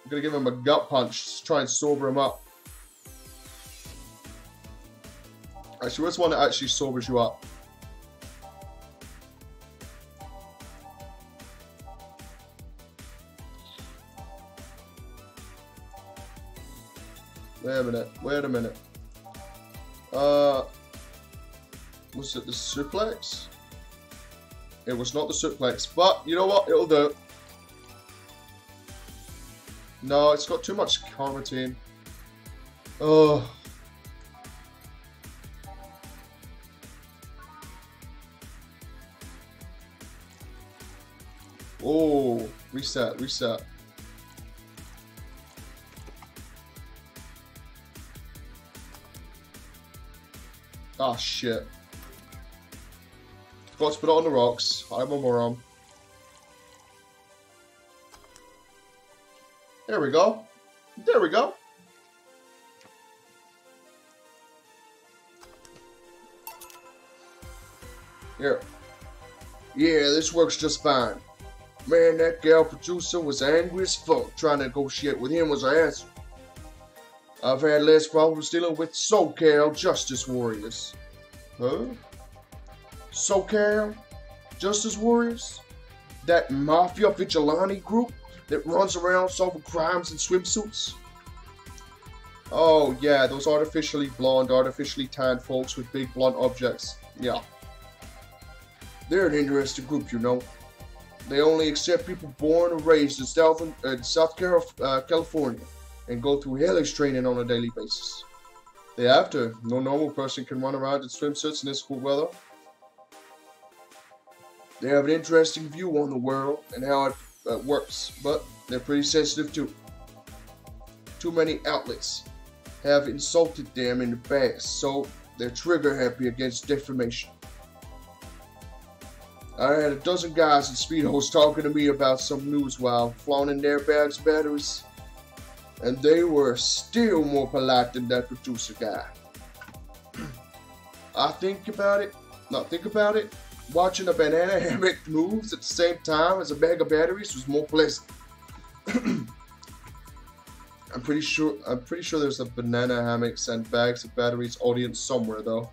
I'm gonna give him a gut punch to try and sober him up. Actually, what's one that actually sobers you up? Wait a minute. Was it the suplex? It was not the suplex, but you know what? It'll do. No, it's got too much carnitine. Oh. Oh, reset. Ah, shit. Forgot to put it on the rocks. I'm a moron. There we go. Here. Yeah, this works just fine. Man, that gal producer was angry as fuck. Trying to negotiate with him was her answer. I've had less problems dealing with SoCal Justice Warriors. Huh? SoCal Justice Warriors? That mafia vigilante group that runs around solving crimes in swimsuits? Oh yeah, those artificially blonde, artificially tanned folks with big blunt objects. Yeah. They're an interesting group, you know. They only accept people born and raised in South California and go through hellish training on a daily basis. They have to. No normal person can run around in swimsuits in this cool weather. They have an interesting view on the world and how it works, but they're pretty sensitive too. Too many outlets have insulted them in the past, so they're trigger happy against defamation. I had a dozen guys in Speedos talking to me about some news while flaunting their bags of batteries, and they were still more polite than that producer guy. Think about it, watching a banana hammock moves at the same time as a bag of batteries was more pleasant. I'm pretty sure there's a banana hammocks and bags of batteries audience somewhere though.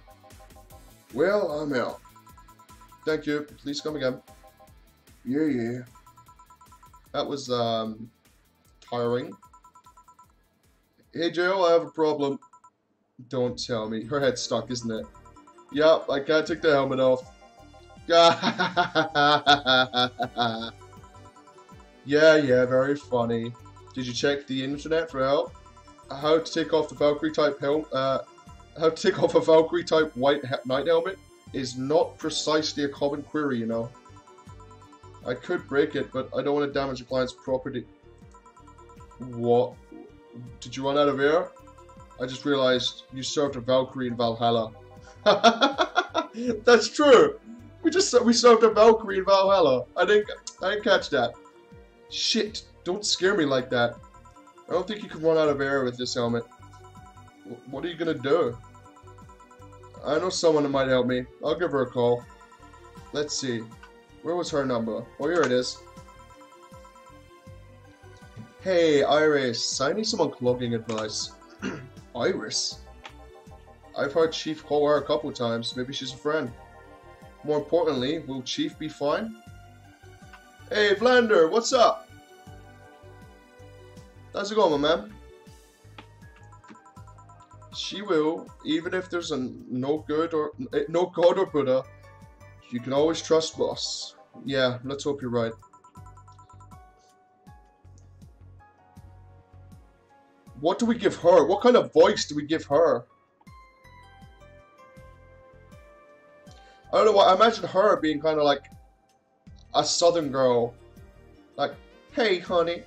Well, I'm out. Thank you. Please come again. Yeah. That was tiring. Hey Joe, I have a problem. Don't tell me. Her head's stuck, isn't it? Yep, I can't take the helmet off. Yeah, very funny. Did you check the internet for help? How to take off the Valkyrie type how to take off a Valkyrie type white knight helmet is not precisely a common query, you know. I could break it, but I don't want to damage a client's property. What? Did you run out of air? I just realized you served a Valkyrie in Valhalla. That's true. We served a Valkyrie in Valhalla. I didn't catch that. Shit, don't scare me like that. I don't think you can run out of air with this helmet. What are you gonna do? I know someone that might help me. I'll give her a call. Let's see. Where was her number? Oh, here it is. Hey, Iris, I need some unclogging advice. Iris? I've heard Chief call her a couple times. Maybe she's a friend. More importantly, will Chief be fine? Hey, Vlander, what's up? How's it going, my man? She will, even if there's no God or Buddha. You can always trust boss. Yeah, let's hope you're right. What do we give her? What kind of voice do we give her? I don't know why. I imagine her being kind of like a southern girl. Like, hey, honey,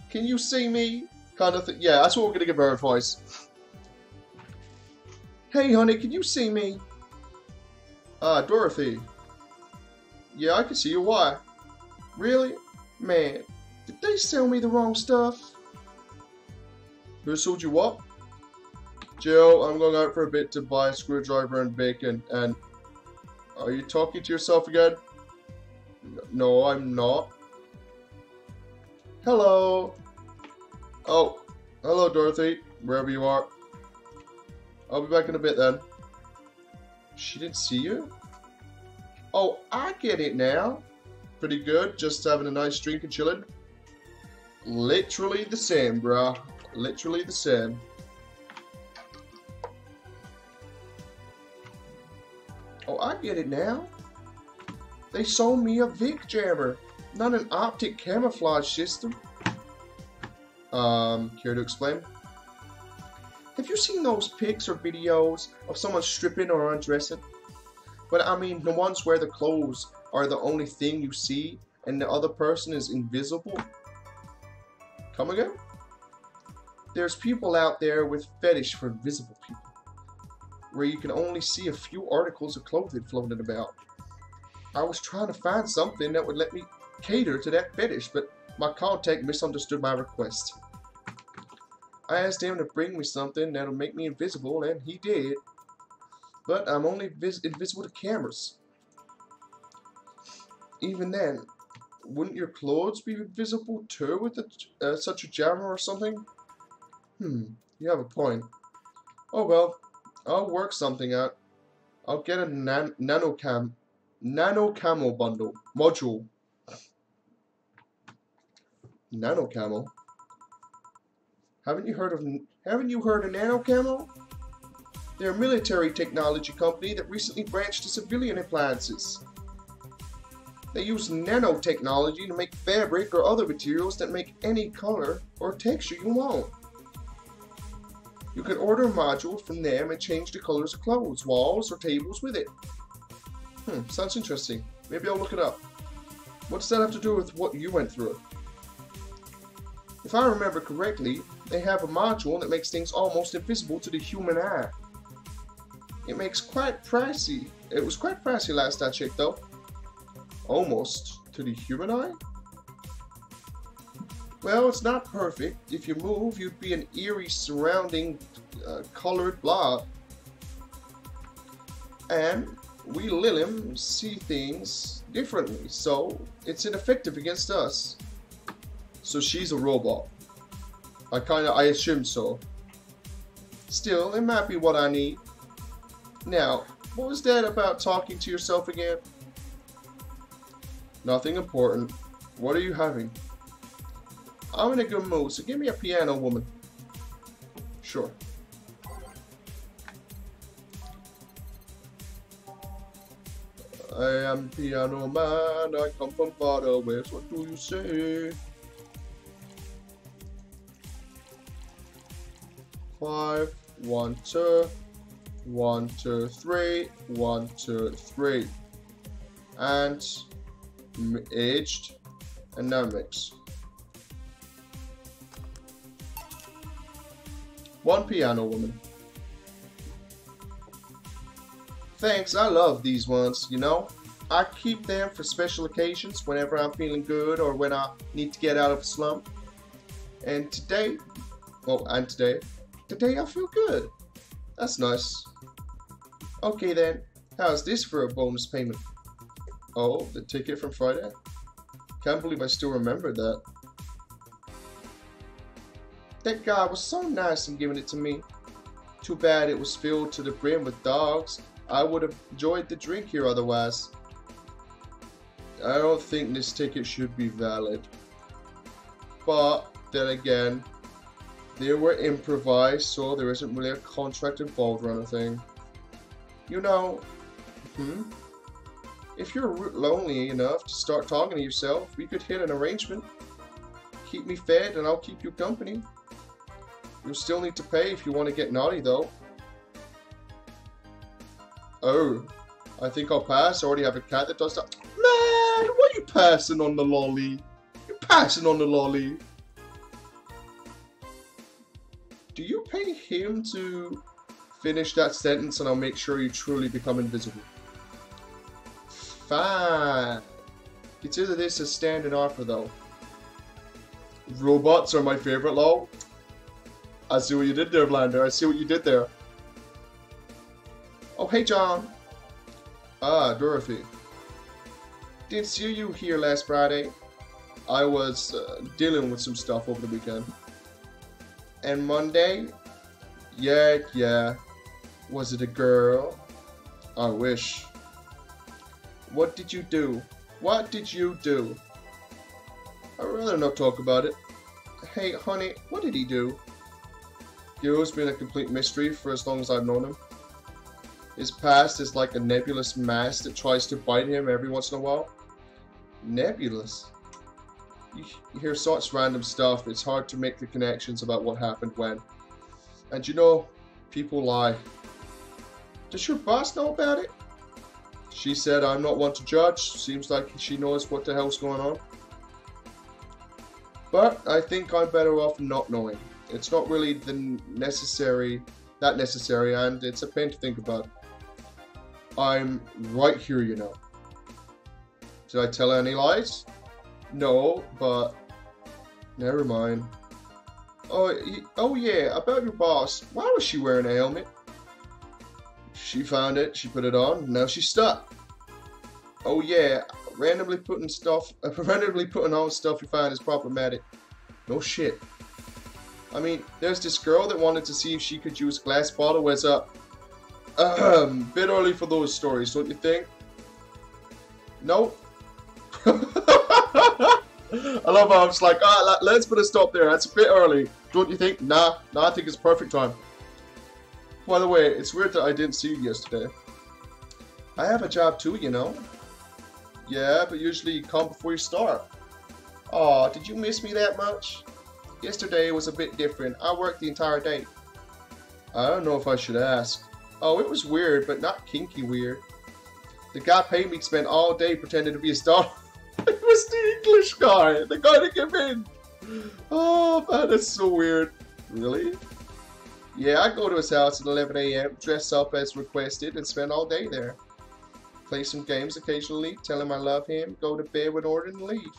can you see me? Kind of thing. Yeah, that's what we're going to give her a voice. Hey, honey, can you see me? Dorothy. Yeah, I can see you. Why? Really? Man, did they sell me the wrong stuff? Who sold you what? Jill, I'm going out for a bit to buy a screwdriver and bacon, and... Are you talking to yourself again? No, I'm not. Hello. Oh, hello, Dorothy, wherever you are. I'll be back in a bit then. She didn't see you? Oh, I get it now. Pretty good, just having a nice drink and chilling. Literally the same, bruh. Literally the same. Oh, I get it now. They sold me a Vic jammer, not an optic camouflage system. Care to explain? Have you seen those pics or videos of someone stripping or undressing? But I mean, the ones where the clothes are the only thing you see and the other person is invisible? Come again? There's people out there with fetish for invisible people, where you can only see a few articles of clothing floating about. I was trying to find something that would let me cater to that fetish, but my contact misunderstood my request. I asked him to bring me something that'll make me invisible, and he did. But I'm only invisible to cameras. Even then, wouldn't your clothes be visible too with such a jammer or something? You have a point. Oh well, I'll work something out. I'll get a nano camo module. Nano camo. Haven't you heard of nano camo? They're a military technology company that recently branched to civilian appliances. They use nanotechnology to make fabric or other materials that make any color or texture you want. You can order a module from them and change the colors of clothes, walls, or tables with it. Sounds interesting. Maybe I'll look it up. What does that have to do with what you went through? If I remember correctly, they have a module that makes things almost invisible to the human eye. It makes quite pricey. It was quite pricey last I checked though. Almost to the human eye? Well, it's not perfect. If you move, you'd be an eerie surrounding colored blob. And we Lilim see things differently, so it's ineffective against us. So she's a robot. I assume so. Still, it might be what I need. Now, what was that about talking to yourself again? Nothing important. What are you having? I'm in a good mood, so give me a piano woman. Sure. I am piano man, I come from far west, what do you say? 5, 1, 2, 1, 2, 3, 1, 2, 3. And aged, and now mix. 1 piano woman. Thanks, I love these ones, you know. I keep them for special occasions whenever I'm feeling good or when I need to get out of a slump. And today I feel good. That's nice. Okay then, how's this for a bonus payment? Oh, the ticket from Friday? Can't believe I still remember that. That guy was so nice in giving it to me. Too bad it was filled to the brim with dogs. I would have enjoyed the drink here otherwise. I don't think this ticket should be valid. But then again, they were improvised, so there isn't really a contract involved or anything. You know, if you're lonely enough to start talking to yourself, we could hit an arrangement. Keep me fed and I'll keep you company. You'll still need to pay if you want to get naughty though. Oh, I think I'll pass. I already have a cat that does that. Man, why are you passing on the lolly? You're passing on the lolly. Do you pay him to finish that sentence and I'll make sure you truly become invisible? Fine. Consider this a standard offer though. Robots are my favorite, lol. I see what you did there, Blander. I see what you did there. Oh, hey, John. Ah, Dorothy. Didn't see you here last Friday. I was dealing with some stuff over the weekend. And Monday? Yeah. Was it a girl? I wish. What did you do? What did you do? I'd rather not talk about it. Hey, honey, what did he do? Gil's been a complete mystery for as long as I've known him. His past is like a nebulous mass that tries to bite him every once in a while. Nebulous? You hear such random stuff, it's hard to make the connections about what happened when. And you know, people lie. Does your boss know about it? She said I'm not one to judge. Seems like she knows what the hell's going on. But I think I'm better off not knowing. It's not really that necessary, and it's a pain to think about. I'm right here, you know. Did I tell any lies? No, but never mind. Oh yeah, about your boss. Why was she wearing a helmet? She found it, she put it on, now she's stuck. Oh yeah, randomly putting on stuff you find is problematic. No shit. I mean, there's this girl that wanted to see if she could use a glass bottle as a bit early for those stories, don't you think? Nope. I love how it's like, let's put a stop there. That's a bit early, don't you think? Nah, I think it's perfect time. By the way, it's weird that I didn't see you yesterday. I have a job too, you know. Yeah, but usually you come before you start. Aw, did you miss me that much? Yesterday was a bit different. I worked the entire day. I don't know if I should ask. Oh, it was weird, but not kinky weird. The guy paid me to spend all day pretending to be a star. It was the English guy, the guy that came in. Oh man, that's so weird. Really? Yeah, I go to his house at 11 AM, dress up as requested, and spend all day there. Play some games occasionally, tell him I love him, go to bed with order and leave.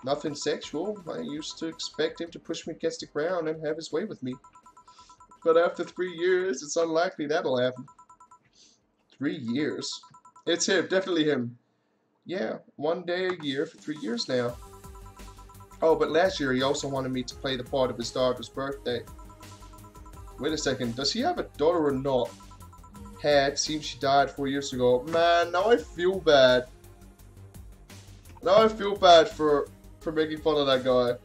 Nothing sexual. I used to expect him to push me against the ground and have his way with me. But after 3 years, it's unlikely that'll happen. 3 years? It's him, definitely him. Yeah, 1 day a year for 3 years now. Oh, but last year he also wanted me to play the part of his daughter's birthday. Wait a second, does he have a daughter or not? Had, seems she died 4 years ago. Man, now I feel bad. Now I feel bad for making fun of that guy.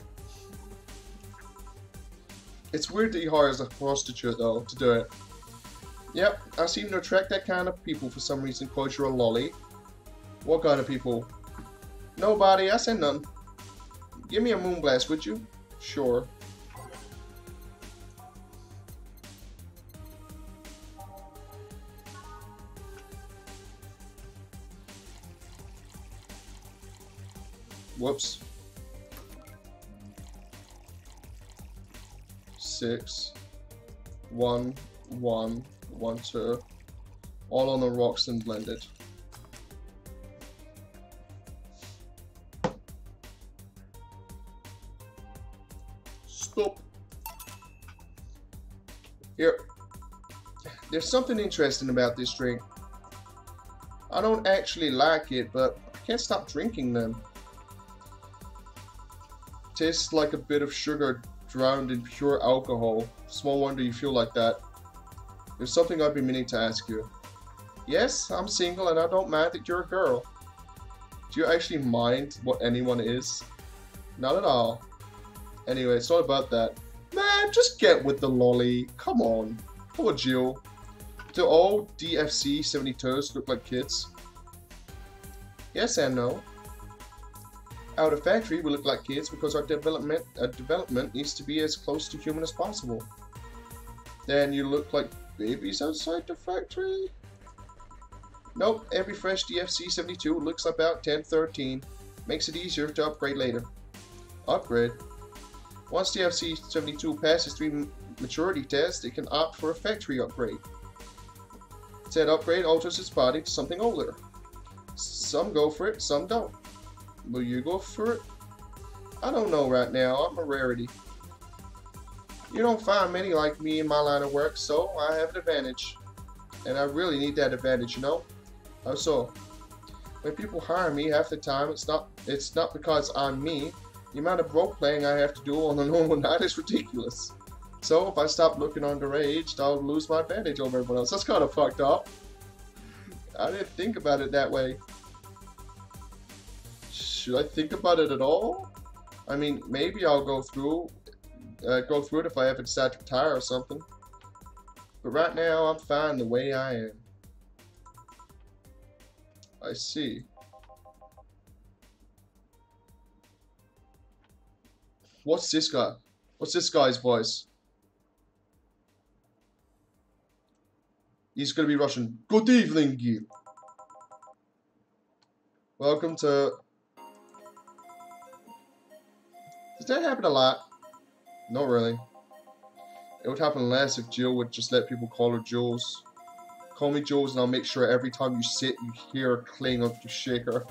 It's weird that he hires a prostitute though to do it. Yep, I seem to attract that kind of people for some reason, cause you're a lolly. What kind of people? Nobody, I said none. Give me a moonblast, would you? Sure. Whoops. 6, 1, 1, 1, 2. All on the rocks and blended. Stop. Here. There's something interesting about this drink. I don't actually like it, but I can't stop drinking them. Tastes like a bit of sugar drowned in pure alcohol. Small wonder you feel like that. There's something I've been meaning to ask you. Yes, I'm single and I don't mind that you're a girl. Do you actually mind what anyone is? Not at all. Anyway, it's not about that. Man, just get with the lolly. Come on. Poor Jill. Do all DFC 72s look like kids? Yes and no. Out of factory, we look like kids because our development needs to be as close to human as possible. Then you look like babies outside the factory? Nope, every fresh DFC 72 looks about 10-13. Makes it easier to upgrade later. Upgrade? Once DFC 72 passes 3 maturity tests, it can opt for a factory upgrade. Said upgrade alters its body to something older. Some go for it, some don't. Will you go for it? I don't know right now, I'm a rarity. You don't find many like me in my line of work, so I have an advantage. And I really need that advantage, you know? How so? When people hire me, half the time it's not because I'm me. The amount of role playing I have to do on a normal night is ridiculous. So if I stop looking underage, I'll lose my advantage over everyone else. That's kind of fucked up. I didn't think about it that way. Should I think about it at all? I mean, maybe I'll go through it if I ever decide to retire or something. But right now, I'm fine the way I am. I see. What's this guy? What's this guy's voice? He's gonna be Russian. Good evening, you. Welcome to... Does that happen a lot? Not really. It would happen less if Jill would just let people call her Jules. Call me Jules and I'll make sure every time you sit you hear her cling up your shaker.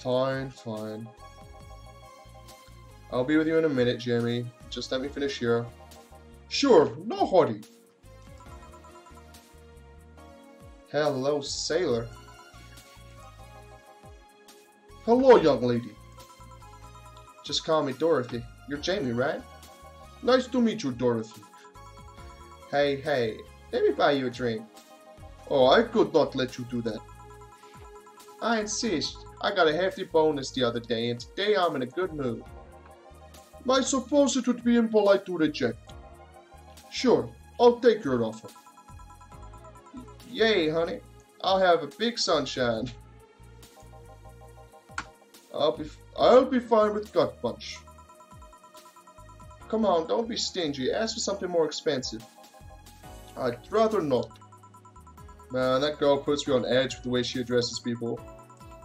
Fine, fine. I'll be with you in a minute, Jamie. Just let me finish here. Sure, no hurry. Hello, sailor. Hello, young lady. Just call me Dorothy. You're Jamie, right? Nice to meet you, Dorothy. Hey, let me buy you a drink. Oh, I could not let you do that. I insist. I got a hefty bonus the other day, and today I'm in a good mood. I suppose it would be impolite to reject. Sure, I'll take your offer. Yay, honey. I'll have a big sunshine. I'll be fine with gut punch. Come on, don't be stingy. Ask for something more expensive. I'd rather not. Man, that girl puts me on edge with the way she addresses people.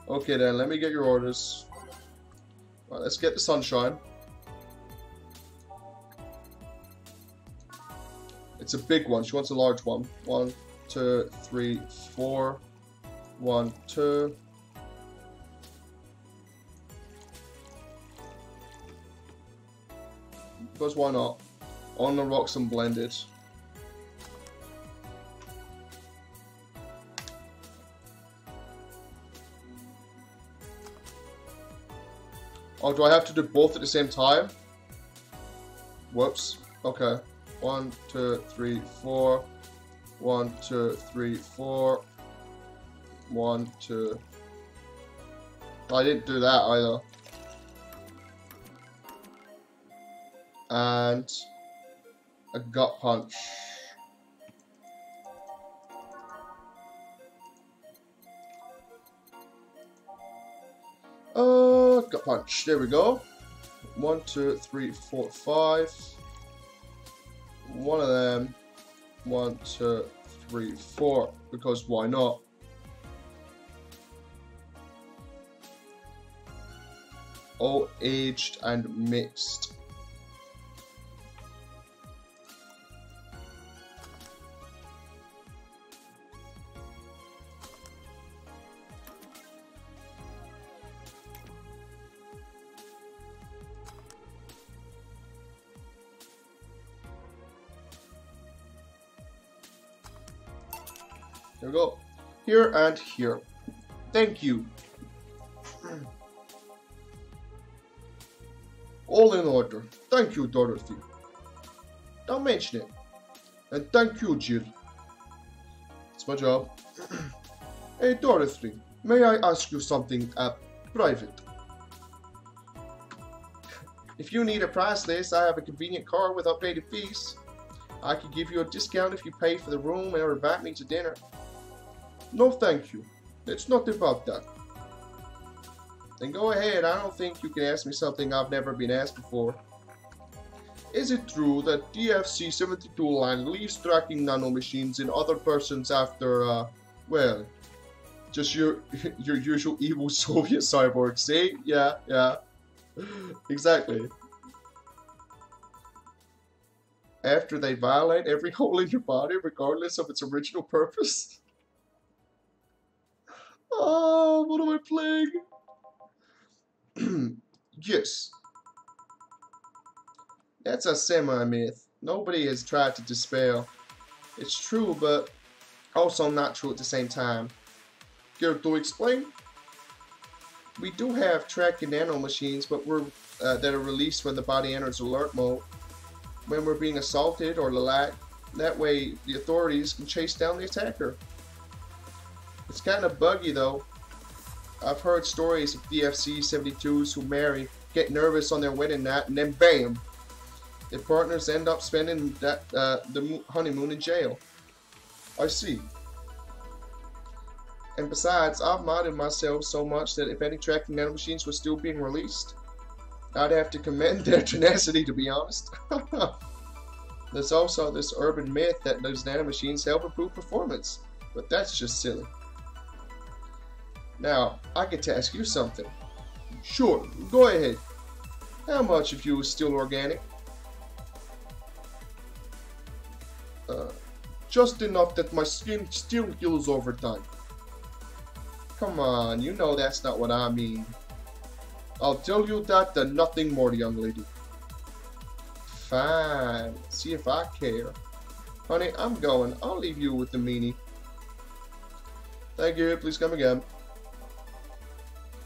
Okay then, let me get your orders. Alright, let's get the sunshine. It's a big one. She wants a large one. 1, 2, 3, 4. 1, 2. Because why not? On the rocks and blended. Oh, do I have to do both at the same time? Whoops. Okay. 1, 2, 3, 4. 1, 2, 3, 4. 1, 2. I didn't do that either. And a gut punch. Gut punch. There we go. 1, 2, 3, 4, 5. One of them. 1, 2, 3, 4. Because why not? All aged and mixed. There we go. Here and here. Thank you. All in order. Thank you, Dorothy. Don't mention it. And thank you, Jill. It's my job. Hey, Dorothy, may I ask you something private? If you need a price list, I have a convenient card with updated fees. I could give you a discount if you pay for the room or invite me to dinner. No, thank you. It's not about that. Then go ahead. I don't think you can ask me something I've never been asked before. Is it true that DFC-72 line leaves tracking nanomachines in other persons after, well, just your usual evil Soviet cyborg? See? Yeah. Exactly. After they violate every hole in your body, regardless of its original purpose? Oh, what am I playing? Yes. That's a semi-myth. Nobody has tried to dispel. It's true, but also not true at the same time. Care to explain? We do have tracking nanomachines, but that are released when the body enters alert mode. When we're being assaulted or lack, that way the authorities can chase down the attacker. It's kind of buggy though. I've heard stories of DFC-72s who marry, get nervous on their wedding night, and then BAM! Their partners end up spending the honeymoon in jail. I see. And besides, I've modded myself so much that if any tracking nanomachines were still being released, I'd have to commend their tenacity, to be honest. There's also this urban myth that those nanomachines help improve performance, but that's just silly. Now, I get to ask you something. Sure, go ahead. How much of you is still organic? Just enough that my skin still heals over time. Come on, you know that's not what I mean. I'll tell you that and nothing more, young lady. Fine, see if I care. Honey, I'm going. I'll leave you with the meanie. Thank you, please come again.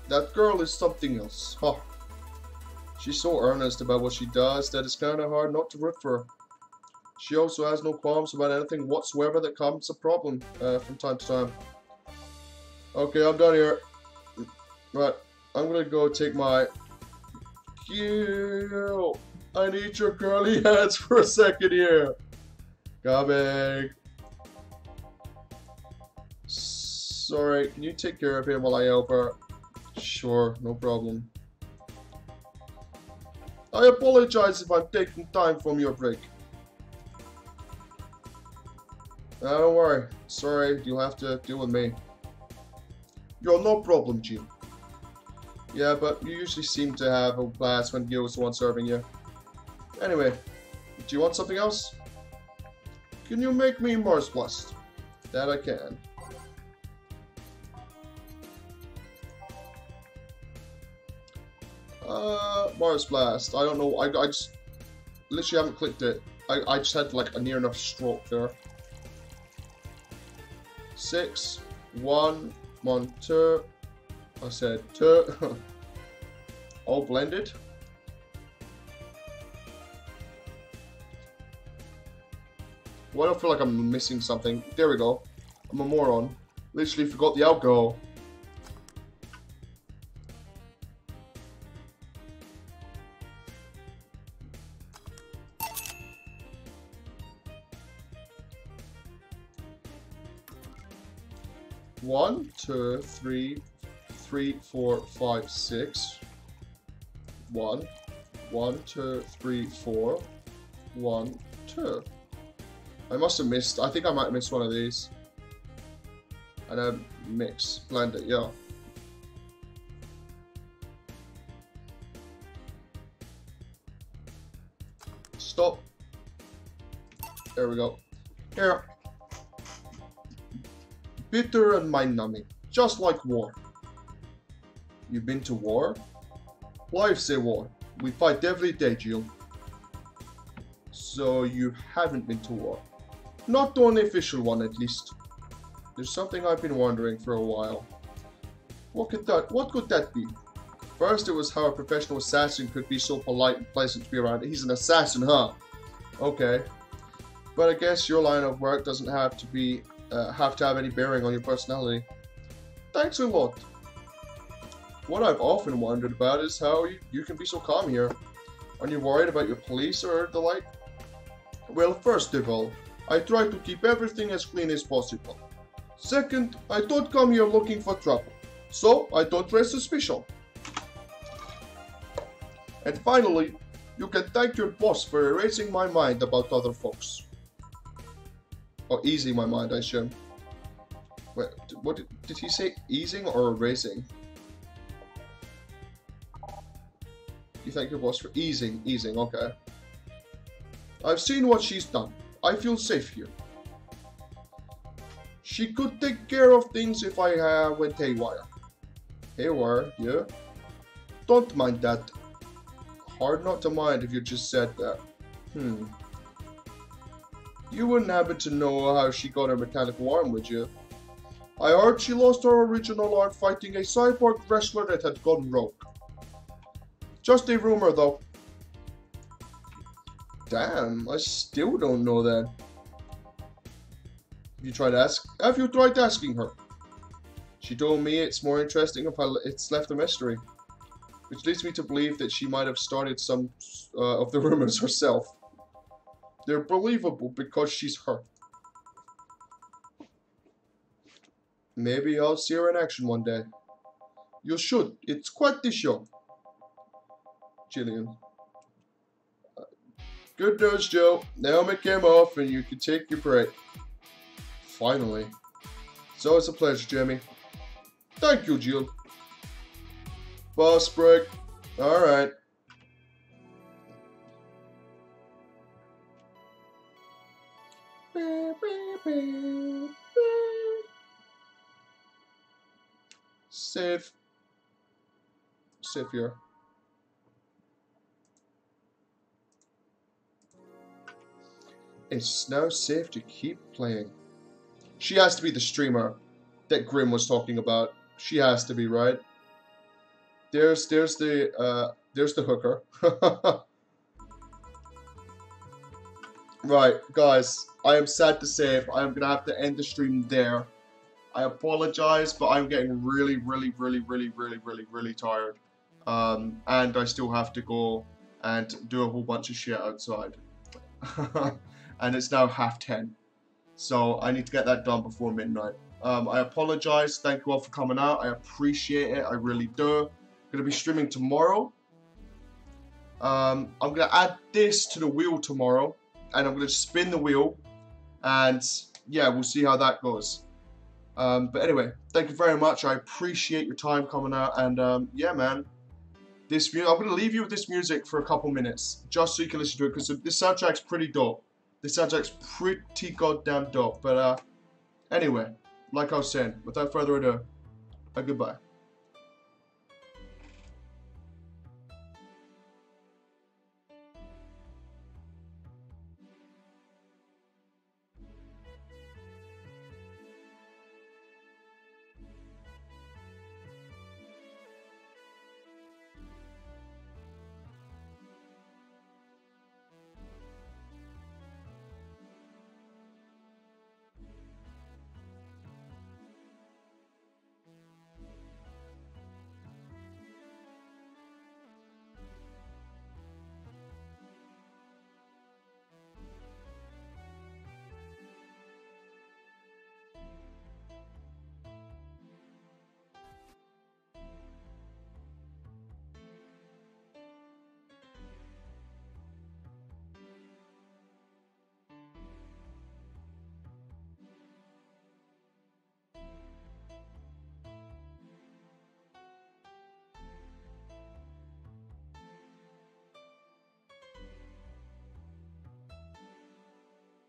That girl is something else. Huh. She's so earnest about what she does that it's kind of hard not to root for her. She also has no qualms about anything whatsoever that becomes a problem from time to time. Okay, I'm done here. Right, I'm gonna go take my... Kill! I need your curly hands for a second here. Coming. Sorry, can you take care of him while I help her? Sure, no problem. I apologize if I'm taking time from your break. Don't worry. Sorry, you'll have to deal with me. You're no problem, Jim. Yeah, but you usually seem to have a blast when Gil's the one serving you. Anyway, do you want something else? Can you make me Mars Blast? That I can. Mars Blast. I don't know. I just literally haven't clicked it. I just had like a near enough stroke there. 6, 1, 1, 2. I said 2. All blended. Why do I feel like I'm missing something? There we go. I'm a moron. Literally forgot the alcohol. One, 2, 3, 4, 5, 6. 1, 1, 2, 3, 4. 1, 2. I must have missed. I think I might have missed one of these. And then mix, blend it, yeah. Stop. There we go. Here. Bitter and mind-numbing, just like war. You been to war? Life's a war. We fight every day, Jill. So you haven't been to war? Not the unofficial one, at least. There's something I've been wondering for a while. What could that be? First, it was how a professional assassin could be so polite and pleasant to be around. He's an assassin, huh? Okay. But I guess your line of work doesn't have to have any bearing on your personality. Thanks a lot. What I've often wondered about is how you can be so calm here. Aren't you worried about your police or the like? Well, first of all, I try to keep everything as clean as possible. Second, I don't come here looking for trouble, so I don't raise suspicion. And finally, you can thank your boss for erasing my mind about other folks. Or easing my mind, I assume. Wait, what did he say? Easing or erasing? You thank your boss for easing, okay. I've seen what she's done. I feel safe here. She could take care of things if I went haywire. Haywire, yeah? Don't mind that. Hard not to mind if you just said that. You wouldn't happen to know how she got her mechanical arm, would you? I heard she lost her original arm fighting a cyborg wrestler that had gone rogue. Just a rumor, though. Damn, I still don't know that. Have you tried asking her? She told me it's more interesting if it's left a mystery. Which leads me to believe that she might have started some of the rumors herself. They're believable because she's her. Maybe I'll see her in action one day. You should. It's quite the show. Jillian. Good news, Joe. Naomi came off and you can take your break. Finally. It's always a pleasure, Jimmy. Thank you, Jill. Boss break. Alright. Save. Save here. It's now safe to keep playing. She has to be the streamer that Grim was talking about. She has to be, right? There's the hooker. Right, guys, I am sad to say I am gonna have to end the stream there. I apologize, but I'm getting really tired. And I still have to go and do a whole bunch of shit outside. And it's now 10:30. So I need to get that done before midnight. I apologize. Thank you all for coming out. I appreciate it. I really do. I'm going to be streaming tomorrow. I'm going to add this to the wheel tomorrow. And I'm going to spin the wheel. And yeah, we'll see how that goes. But anyway, thank you very much. I appreciate your time coming out. And yeah, man. I'm going to leave you with this music for a couple minutes. Just so you can listen to it. Because this soundtrack's pretty dope. This soundtrack's pretty goddamn dope. But anyway, like I was saying, without further ado, goodbye.